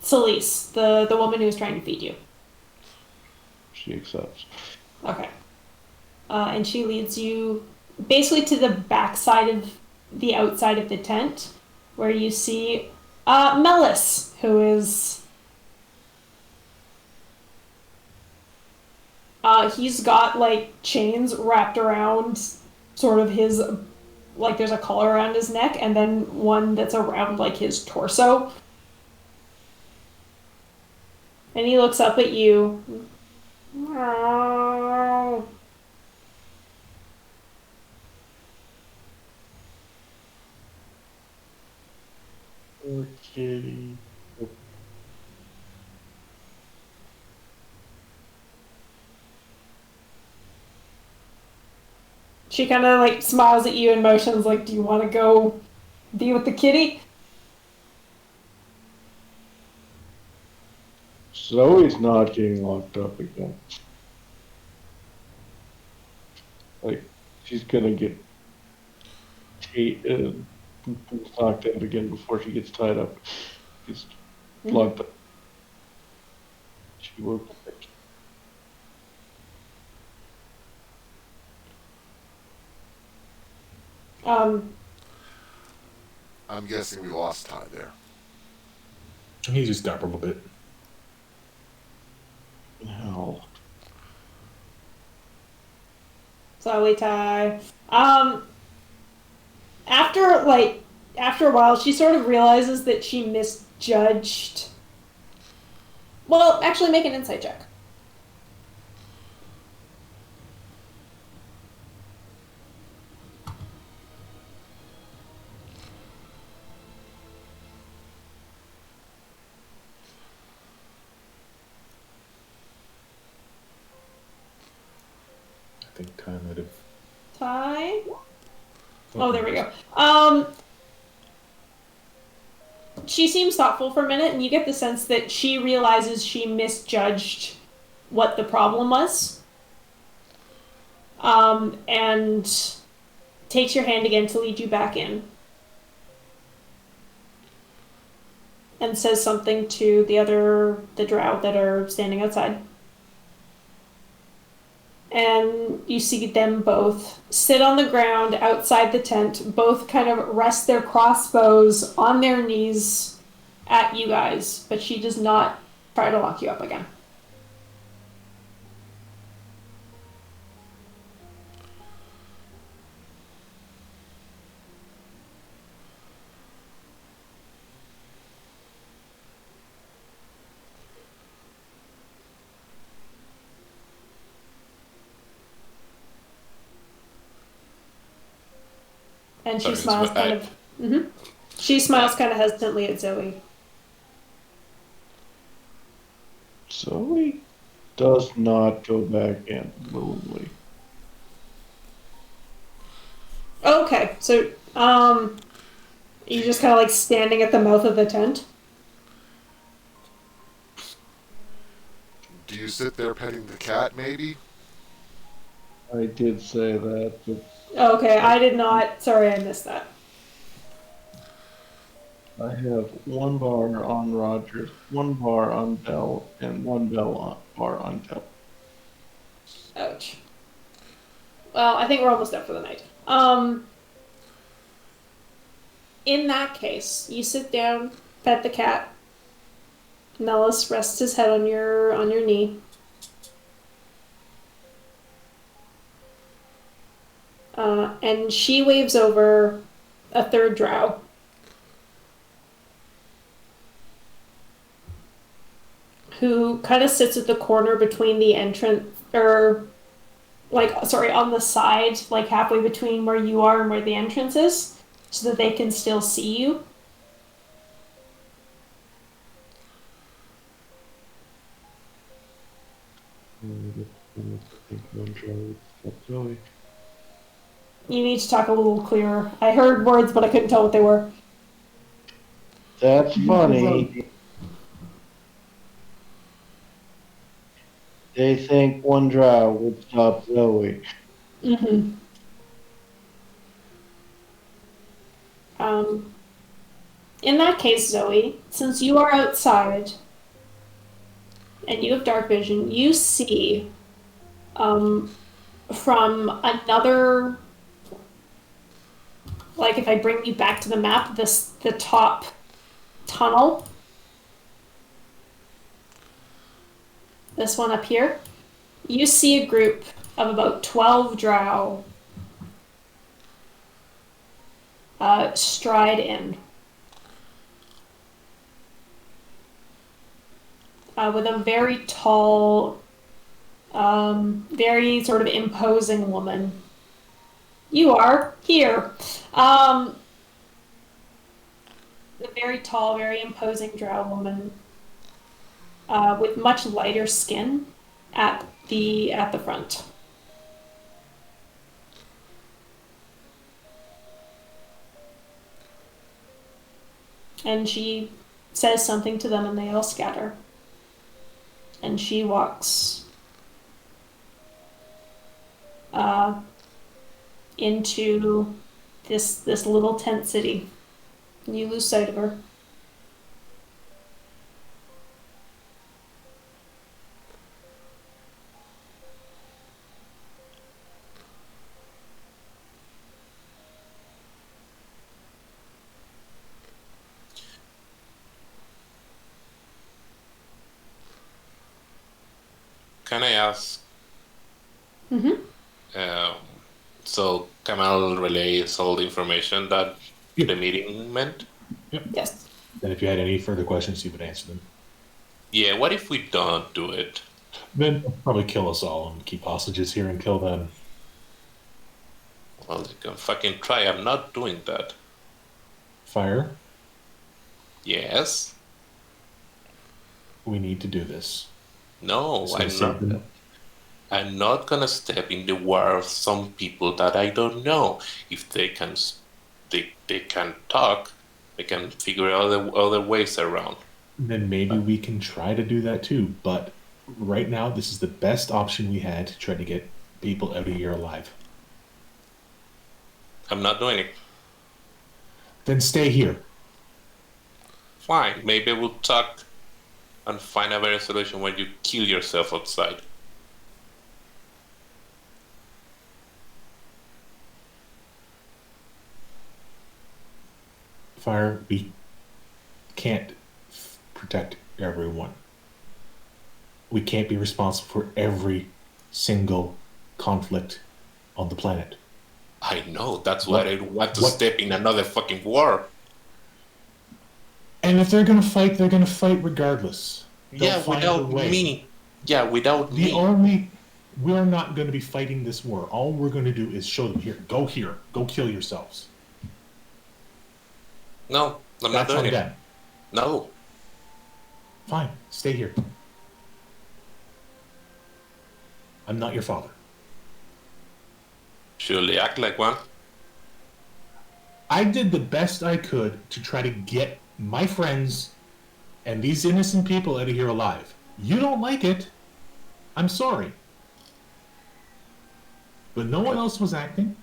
Speaker 3: Celise, the woman who's trying to feed you.
Speaker 1: She accepts.
Speaker 3: Okay. And she leads you basically to the back side of the outside of the tent, where you see Melis, who is... he's got, like, chains wrapped around sort of his... Like, there's a collar around his neck, and then one that's around, like, his torso. And he looks up at you.
Speaker 1: Poor kitty.
Speaker 3: She kind of like smiles at you and motions like, do you want to go be with the kitty?
Speaker 1: Zoe's not getting locked up again. Like, she's gonna get knocked out again before she gets tied up. She's locked up. She woke up.
Speaker 7: I'm guessing we lost Ty there.
Speaker 8: He just got a little bit.
Speaker 1: Hell.
Speaker 3: Zoe tie. After a while, she sort of realizes that she misjudged. Well, actually, make an insight check.
Speaker 8: I think Ty might have.
Speaker 3: Tie. Oh, there we go. She seems thoughtful for a minute, and you get the sense that she realizes she misjudged what the problem was. And takes your hand again to lead you back in. And says something to the drow that are standing outside. And you see them both sit on the ground outside the tent, both kind of rest their crossbows on their knees at you guys, but she does not try to lock you up again. And she
Speaker 4: Sorry,
Speaker 3: smiles kind of. She smiles kind of hesitantly at Zoe.
Speaker 1: Zoe does not go back in willingly.
Speaker 3: Okay, so you just kind of like standing at the mouth of the tent.
Speaker 7: Do you sit there petting the cat, maybe?
Speaker 1: I did say that, but
Speaker 3: Okay, I did not. Sorry, I missed that.
Speaker 1: I have one bar on Rogers, one bar on Bell, and one bar on Bell.
Speaker 3: Ouch. Well, I think we're almost done for the night. In that case, you sit down, pet the cat. Nellis rests his head on your knee. And she waves over a third drow. Who kind of sits at the corner between the entrance, or on the side, like halfway between where you are and where the entrance is, so that they can still see you.
Speaker 1: Zoe.
Speaker 3: You need to talk a little clearer. I heard words, but I couldn't tell what they were.
Speaker 1: That's funny. They think one drow would stop Zoe.
Speaker 3: Mm-hmm. In that case, Zoe, since you are outside and you have dark vision, you see from another, like if I bring you back to the map, the top tunnel, this one up here, you see a group of about 12 drow stride in. With a very tall, very sort of imposing woman. You are here. The very tall, very imposing drow woman with much lighter skin at the front. And she says something to them and they all scatter. And she walks into this little tent city. And you lose sight of her.
Speaker 4: Can I ask?
Speaker 3: Mm-hmm.
Speaker 4: So Kamal relays all the information that
Speaker 8: Yeah.
Speaker 4: the meeting meant?
Speaker 3: Yes.
Speaker 8: And if you had any further questions, he would answer them.
Speaker 4: Yeah, what if we don't do it?
Speaker 8: Then they'll probably kill us all and keep hostages here until then.
Speaker 4: Well, they can fucking try. I'm not doing that.
Speaker 8: Fire,
Speaker 4: Yes?
Speaker 8: we need to do this.
Speaker 4: No,
Speaker 8: So
Speaker 4: I'm
Speaker 8: save
Speaker 4: not.
Speaker 8: them.
Speaker 4: I'm not gonna step in the war of some people that I don't know. If they can, they can talk. They can figure out other ways around.
Speaker 8: Then maybe we can try to do that too. But right now, this is the best option we had to try to get people out of here alive.
Speaker 4: I'm not doing it.
Speaker 8: Then stay here.
Speaker 4: Fine. Maybe we'll talk and find a better solution when you kill yourself outside.
Speaker 8: Fire, we can't protect everyone. We can't be responsible for every single conflict on the planet.
Speaker 4: I know. That's why I don't want to
Speaker 8: what-
Speaker 4: step in another fucking war.
Speaker 8: And if they're gonna fight, they're gonna fight regardless. They'll
Speaker 4: Yeah,
Speaker 8: find a
Speaker 4: without
Speaker 8: way.
Speaker 4: me. Yeah, without me.
Speaker 8: We're not gonna be fighting this war. All we're gonna do is show them, here, go kill yourselves.
Speaker 4: No, I'm not
Speaker 8: That's
Speaker 4: doing
Speaker 8: on
Speaker 4: it.
Speaker 8: them.
Speaker 4: No.
Speaker 8: Fine, stay here. I'm not your father.
Speaker 4: Surely act like one.
Speaker 8: I did the best I could to try to get my friends and these innocent people out of here alive. You don't like it. I'm sorry. But no one else was acting.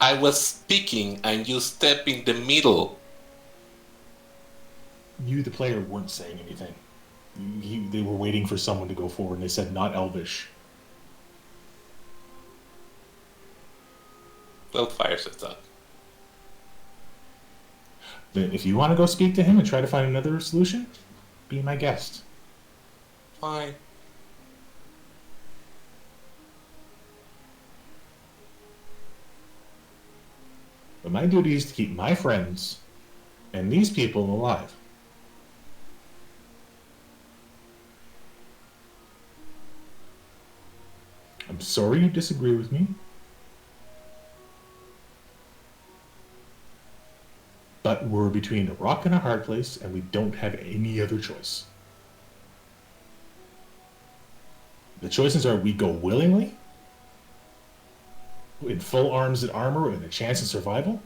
Speaker 4: I was speaking and you step in the middle.
Speaker 8: You, the player, weren't saying anything. They were waiting for someone to go forward, and they said not Elvish.
Speaker 4: Well, fire sets up.
Speaker 8: Then if you want to go speak to him and try to find another solution, be my guest.
Speaker 4: Fine.
Speaker 8: But my duty is to keep my friends and these people alive. I'm sorry you disagree with me. But we're between a rock and a hard place, and we don't have any other choice. The choices are we go willingly, in full arms and armor and a chance of survival,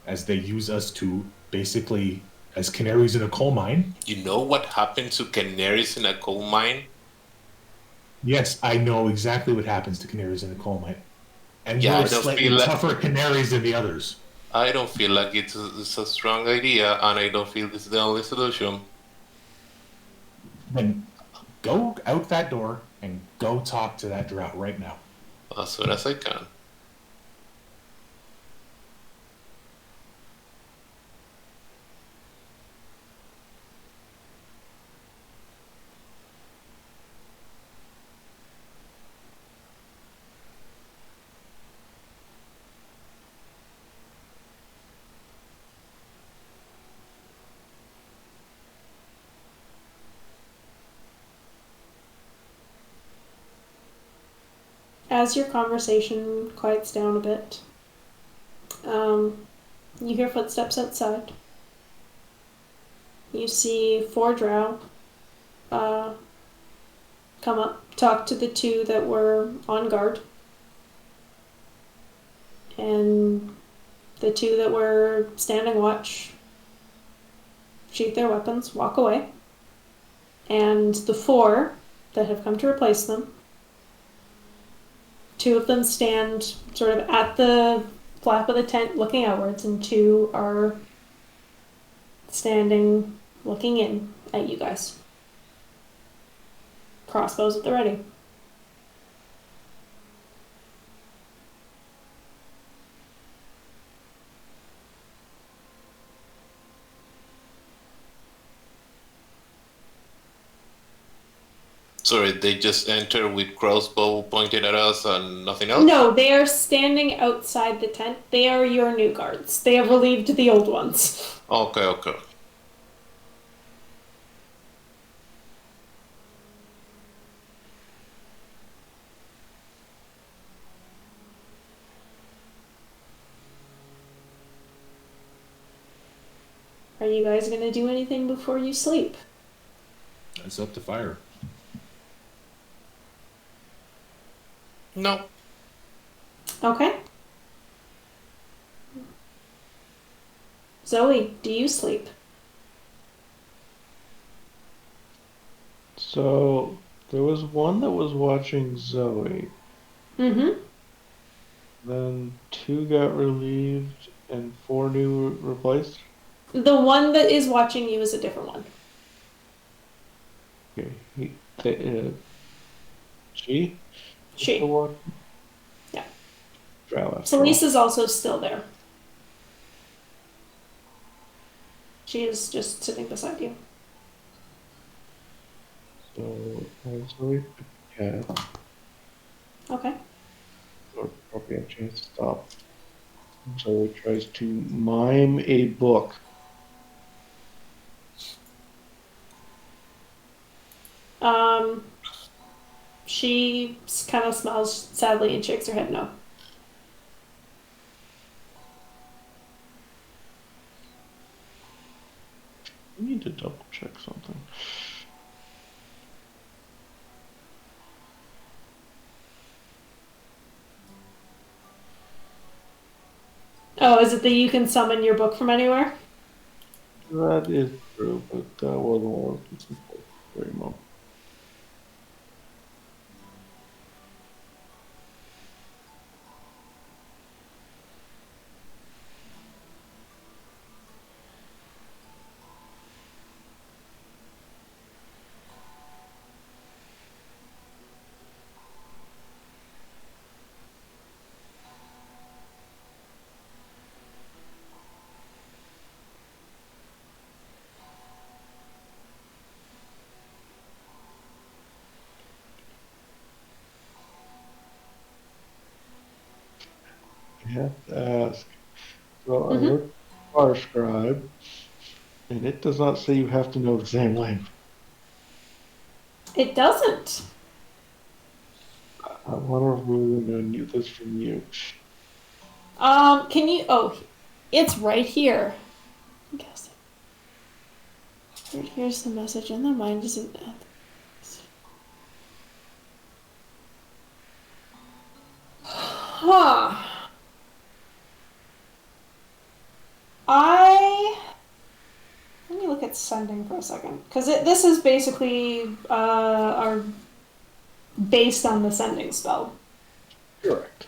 Speaker 8: as they use us to basically as canaries in a coal mine.
Speaker 4: You know what happened to canaries in a coal mine?
Speaker 8: Yes, I know exactly what happens to canaries in a coal mine. And
Speaker 4: Yeah, I
Speaker 8: we're
Speaker 4: don't
Speaker 8: slightly
Speaker 4: feel like-
Speaker 8: tougher canaries than the others.
Speaker 4: I don't feel like it's a strong idea, and I don't feel this is the only solution.
Speaker 8: Then go out that door and go talk to that drought right now.
Speaker 4: As soon as I can.
Speaker 3: As your conversation quiets down a bit, you hear footsteps outside. You see 4 drow come up, talk to the 2 that were on guard, and the 2 that were standing watch sheath their weapons, walk away, and the 4 that have come to replace them, 2 of them stand sort of at the flap of the tent looking outwards, and 2 are standing looking in at you guys. Crossbows at the ready.
Speaker 4: Sorry, they just enter with crossbow pointed at us and nothing else?
Speaker 3: No, they are standing outside the tent. They are your new guards. They have relieved the old ones.
Speaker 4: Okay, okay.
Speaker 3: Are you guys gonna do anything before you sleep?
Speaker 8: It's up to fire.
Speaker 4: No.
Speaker 3: Okay. Zoe, do you sleep?
Speaker 1: So there was one that was watching Zoe,
Speaker 3: Mm-hmm.
Speaker 1: then 2 got relieved, and 4 new replaced.
Speaker 3: The one that is watching you is a different one.
Speaker 1: Okay, she.
Speaker 3: She.
Speaker 1: The one?
Speaker 3: Yeah.
Speaker 1: Drow after all.
Speaker 3: Celise is also still there. She is just sitting beside you.
Speaker 1: So Zoe pick a cat,
Speaker 3: Okay.
Speaker 1: or probably a chance to stop. Zoe tries to mime a book.
Speaker 3: She kind of smiles sadly and shakes her head no.
Speaker 1: I need to double check something.
Speaker 3: Oh, is it that you can summon your book from anywhere?
Speaker 1: That is true, but that wasn't what I was looking for at the very moment. I have to ask. So I
Speaker 3: Mhm.
Speaker 1: looked at our scribe, and it does not say you have to know the same language.
Speaker 3: It doesn't.
Speaker 1: I wonder if we're going to need this from you.
Speaker 3: Can you? Oh, it's right here. I'm guessing. Here's the message, and the mind isn't. Huh. Let me look at sending for a second, because this is basically are based on the sending spell.
Speaker 1: Correct.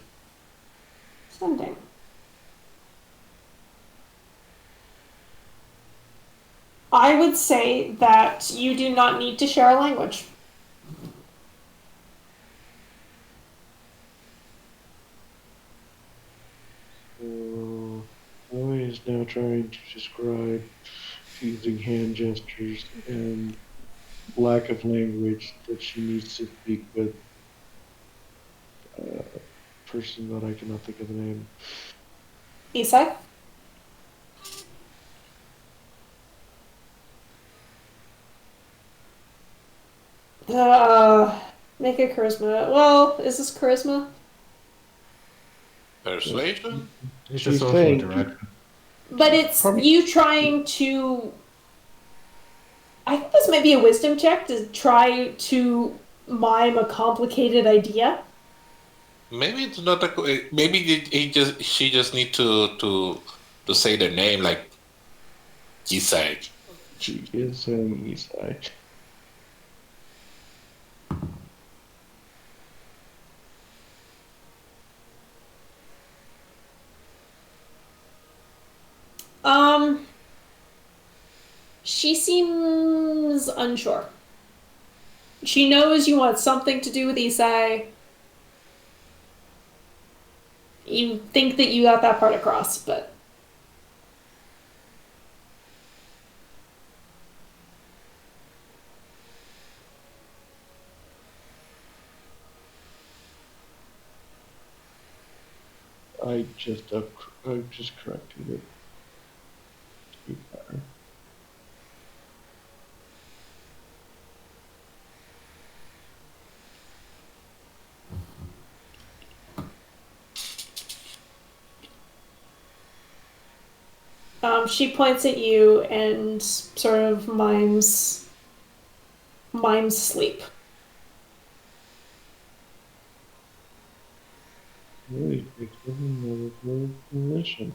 Speaker 3: Sending. I would say that you do not need to share a language.
Speaker 1: So Zoe is now trying to describe using hand gestures and lack of language that she needs to speak with a person that I cannot think of the name.
Speaker 3: Isai? Make a charisma. Well, is this charisma?
Speaker 4: Persuasion?
Speaker 8: It's
Speaker 1: She's
Speaker 8: a social
Speaker 1: saying-
Speaker 8: interaction.
Speaker 3: But it's
Speaker 1: Probably-
Speaker 3: you trying to. I think this might be a wisdom check to try to mime a complicated idea.
Speaker 4: Maybe it's not a. Maybe she just need to say their name like Gisai.
Speaker 1: She is saying Isai.
Speaker 3: She seems unsure. She knows you want something to do with Isai. You think that you got that part across, but
Speaker 1: I just corrected it. To be better.
Speaker 3: she points at you and sort of mimes sleep.
Speaker 1: Really takes another position.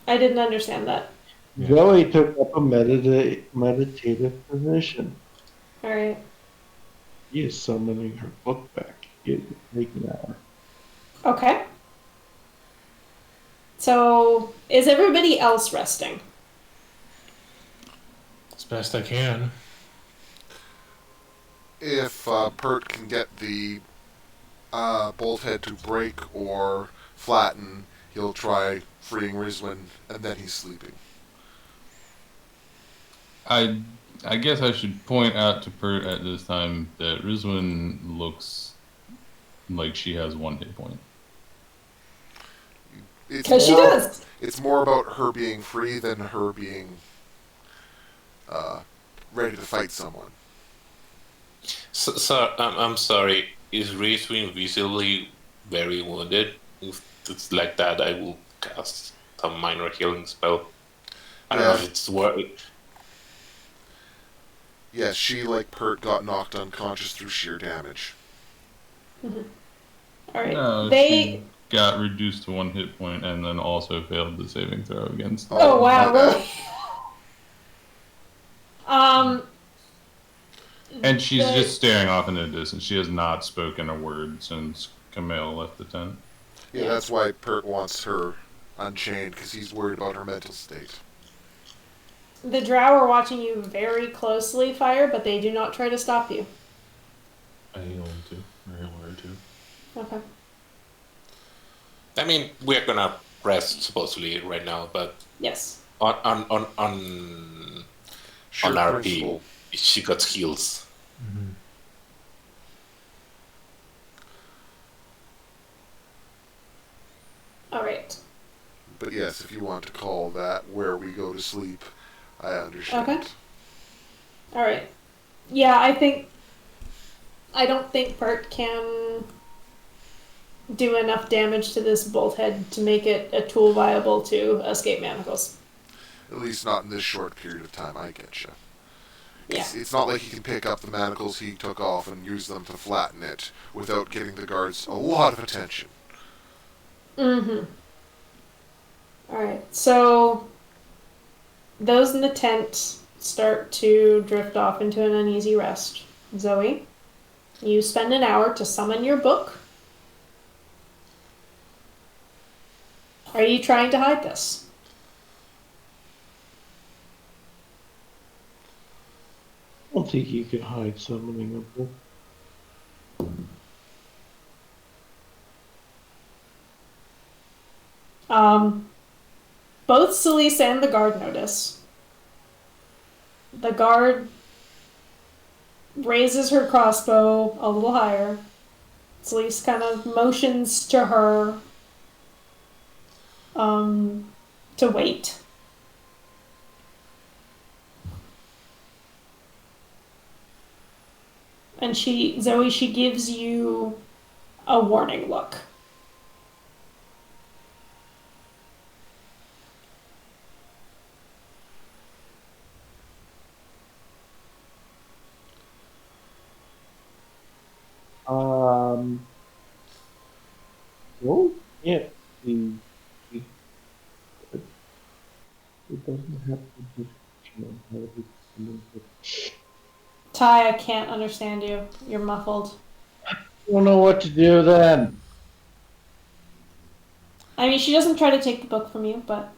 Speaker 3: I didn't understand that.
Speaker 8: Yeah.
Speaker 1: Zoe took up a meditative position.
Speaker 3: All right.
Speaker 1: She is summoning her book back. It will take an hour.
Speaker 3: Okay. So, is everybody else resting?
Speaker 8: As best I can.
Speaker 7: If Pert can get the bolt head to break or flatten, he'll try freeing Rizwin, and then he's sleeping.
Speaker 6: I guess I should point out to Pert at this time that Rizwin looks like she has 1 hit point.
Speaker 3: Because she does.
Speaker 7: It's more about her being free than her being ready to fight someone.
Speaker 4: So I'm sorry. Is Rizwin visibly very wounded? If it's like that, I will cast a minor healing spell. I don't know if it's worth.
Speaker 7: Yes, she, like Pert, got knocked unconscious through sheer damage.
Speaker 3: All right.
Speaker 6: No,
Speaker 3: they.
Speaker 6: she got reduced to 1 hit point and then also failed the saving throw against.
Speaker 3: Oh
Speaker 7: my
Speaker 3: wow!
Speaker 7: bad.
Speaker 3: Really? um.
Speaker 6: And she's
Speaker 3: the-
Speaker 6: just staring off into the distance. She has not spoken a word since Camille left the tent.
Speaker 7: Yeah,
Speaker 3: Yeah.
Speaker 7: that's why Pert wants her unchained, because he's worried about her mental state.
Speaker 3: The drow are watching you very closely, Fire, but they do not try to stop you.
Speaker 8: I heal him too. Or heal her too.
Speaker 3: Okay.
Speaker 4: I mean, we're gonna rest supposedly right now, but
Speaker 3: Yes.
Speaker 4: on
Speaker 7: Sheer
Speaker 4: RP,
Speaker 7: principle.
Speaker 4: she got heals.
Speaker 8: Mm-hmm.
Speaker 3: All right.
Speaker 7: But yes, if you want to call that where we go to sleep, I understand.
Speaker 3: Okay. All right. Yeah, I don't think Pert can do enough damage to this bolt head to make it a tool viable to escape manacles.
Speaker 7: At least not in this short period of time, I getcha.
Speaker 3: Yeah.
Speaker 7: It's not like he can pick up the manacles he took off and use them to flatten it without getting the guards a lot of attention.
Speaker 3: Mm-hmm. All right. So those in the tent start to drift off into an uneasy rest. Zoe, you spend an hour to summon your book. Are you trying to hide this?
Speaker 1: I don't think you can hide summoning a book.
Speaker 3: Both Celise and the guard notice. The guard raises her crossbow a little higher. Celise kind of motions to her to wait. And Zoe, she gives you a warning look.
Speaker 1: Well, yeah, the it doesn't have to be, how to be.
Speaker 3: Ty, I can't understand you. You're muffled.
Speaker 1: I don't know what to do then.
Speaker 3: I mean, she doesn't try to take the book from you, but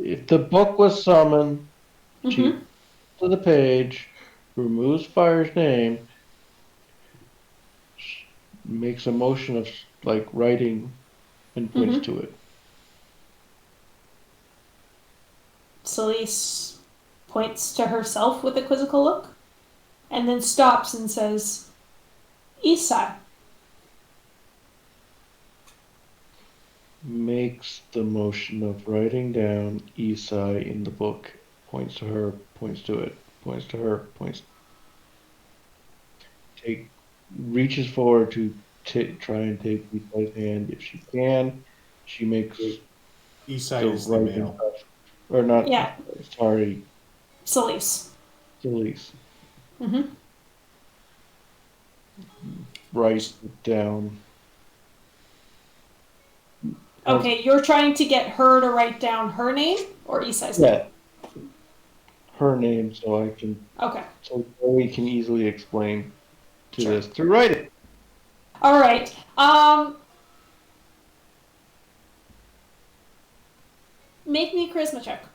Speaker 1: If the book was summoned, she
Speaker 3: Mhm.
Speaker 1: to the page, removes Fire's name, makes a motion of like writing, and points
Speaker 3: Mhm.
Speaker 1: to it.
Speaker 3: Celise points to herself with a quizzical look, and then stops and says, Isai.
Speaker 1: Makes the motion of writing down Isai in the book, points to her, points to it, points to her, points. Reaches forward to try and take Isai's hand if she can. She makes
Speaker 8: Eastside
Speaker 1: the
Speaker 8: is the
Speaker 1: writing
Speaker 8: male.
Speaker 1: stuff, or not.
Speaker 3: Yeah,
Speaker 1: Sorry,
Speaker 3: Celise.
Speaker 1: Elise.
Speaker 3: Mm-hmm.
Speaker 1: Write it down.
Speaker 3: Okay, you're trying to get her to write down her name or Isai's name?
Speaker 1: Yeah. Her name, so I can,
Speaker 3: Okay.
Speaker 1: so we can easily explain to
Speaker 3: Sure.
Speaker 1: this through writing.
Speaker 3: All right. Make me a charisma check.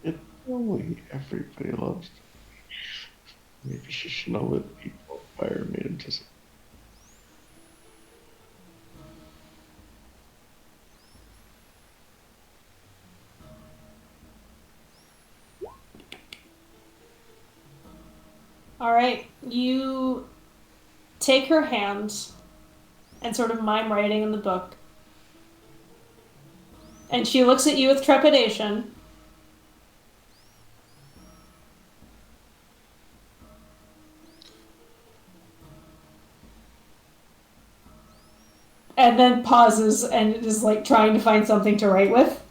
Speaker 1: It's the way everybody loves. Maybe she should know what people fire made him to say.
Speaker 3: All right. You take her hand and sort of mime writing in the book. And she looks at you with trepidation. And then pauses and is like trying to find something to write with.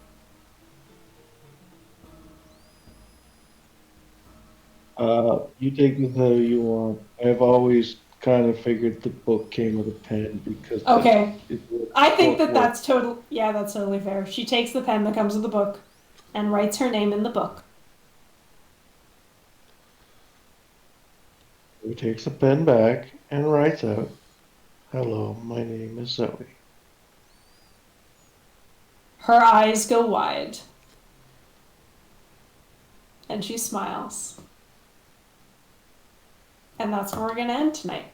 Speaker 1: You take this how you want. I've always kind of figured the book came with a pen because
Speaker 3: Okay.
Speaker 1: it
Speaker 3: I think
Speaker 1: book
Speaker 3: that
Speaker 1: work.
Speaker 3: that's total. Yeah, that's totally fair. She takes the pen that comes with the book and writes her name in the book.
Speaker 1: He takes the pen back and writes out, "Hello, my name is Zoe."
Speaker 3: Her eyes go wide. And she smiles. And that's where we're going to end tonight.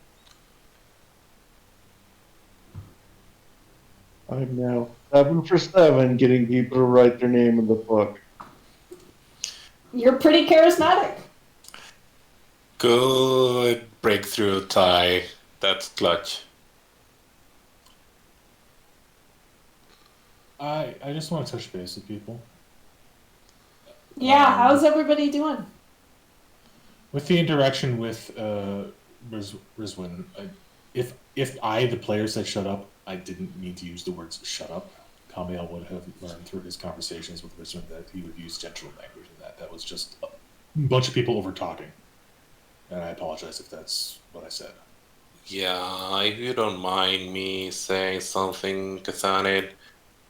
Speaker 1: I'm now 7 for 7 getting people to write their name in the book.
Speaker 3: You're pretty charismatic.
Speaker 4: Good breakthrough, Ty. That's clutch.
Speaker 8: I just want to touch base with people.
Speaker 3: Yeah, how's everybody doing?
Speaker 8: With the interaction with Rizwin, if I, the player, said shut up, I didn't mean to use the words shut up. Kamiel would have learned through his conversations with Rizwin that he would use gentle language in that. That was just a bunch of people over talking. And I apologize if that's what I said.
Speaker 4: Yeah, if you don't mind me saying something, Kathanid,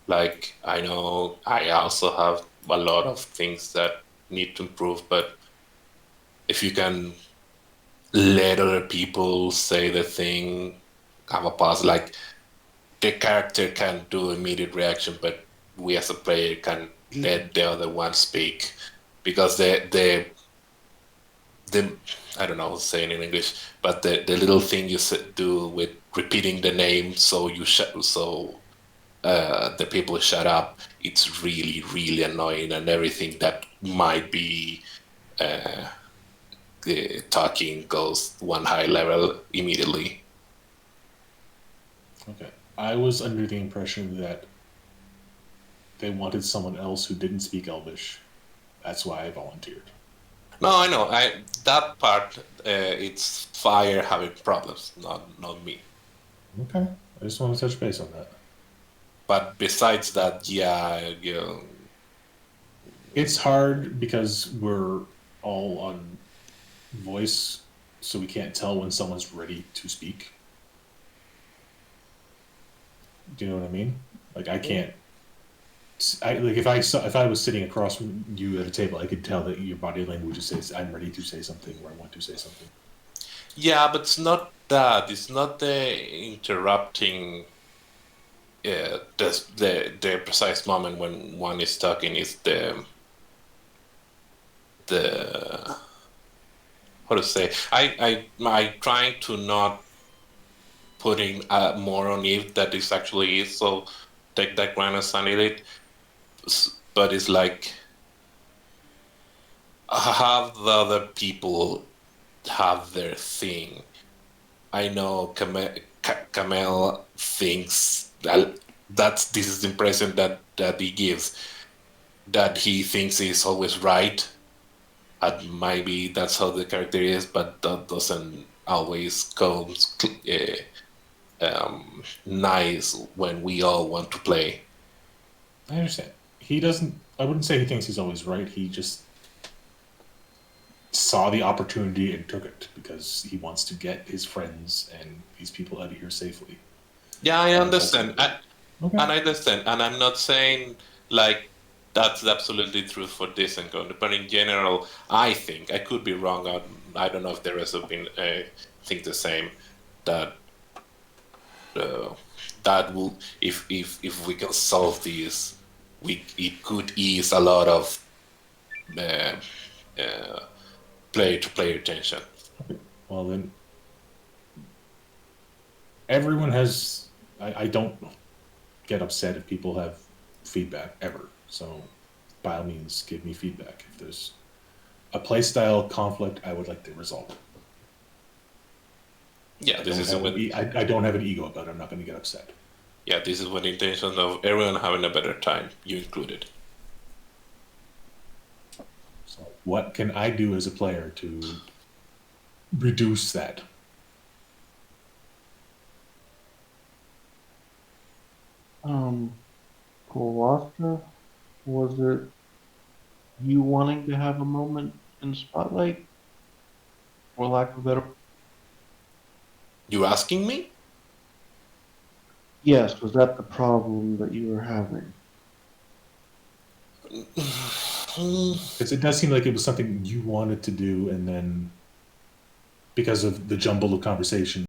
Speaker 4: like, I know I also have a lot of things that need to improve, but if you can let other people say the thing, have a pause, like, the character can do immediate reaction, but we as a player can let the other one speak, because the I don't know how to say it in English, but the little thing you do with repeating the name, so the people shut up. It's really, really annoying, and everything that might be talking goes one high level immediately.
Speaker 8: Okay. I was under the impression that they wanted someone else who didn't speak Elvish. That's why I volunteered.
Speaker 4: No, I know. That part, it's Fire having problems, not me.
Speaker 8: Okay. I just want to touch base on that.
Speaker 4: But besides that, yeah, you know,
Speaker 8: It's hard because we're all on voice, so we can't tell when someone's ready to speak. Do you know what I mean? Like I can't. Like if I was sitting across from you at a table, I could tell that your body language says I'm ready to say something or I want to say something.
Speaker 4: yeah, but it's not that. It's not the interrupting. The precise moment when one is talking is the how to say. I trying to not putting more on it that is actually is. So take that grain of sanity, but it's like have the other people have their thing. I know Kamel thinks this is the impression that he gives, that he thinks he's always right. And maybe that's how the character is, but that doesn't always come nice when we all want to play.
Speaker 8: I understand. He doesn't. I wouldn't say he thinks he's always right. He just saw the opportunity and took it because he wants to get his friends and these people out of here safely.
Speaker 4: Yeah, I understand.
Speaker 8: Okay.
Speaker 4: And I understand. And I'm not saying like that's absolutely true for this encounter, but in general, I think I could be wrong. I don't know if the rest of been think the same. That that will if we can solve this, it could ease a lot of uh, player to player tension.
Speaker 8: Well then, everyone has. I don't get upset if people have feedback ever. So, by all means, give me feedback. If there's a playstyle conflict, I would like to resolve it.
Speaker 4: Yeah, this is when
Speaker 8: I don't have an ego about it. I'm not going to get upset.
Speaker 4: yeah, this is when the intention of everyone having a better time, you included.
Speaker 8: So, what can I do as a player to reduce that?
Speaker 1: Colostra, was it you wanting to have a moment in Spotlight? for lack of a better.
Speaker 4: You asking me?
Speaker 1: Yes, was that the problem that you were having?
Speaker 8: Because it does seem like it was something you wanted to do, and then because of the jumble of conversation,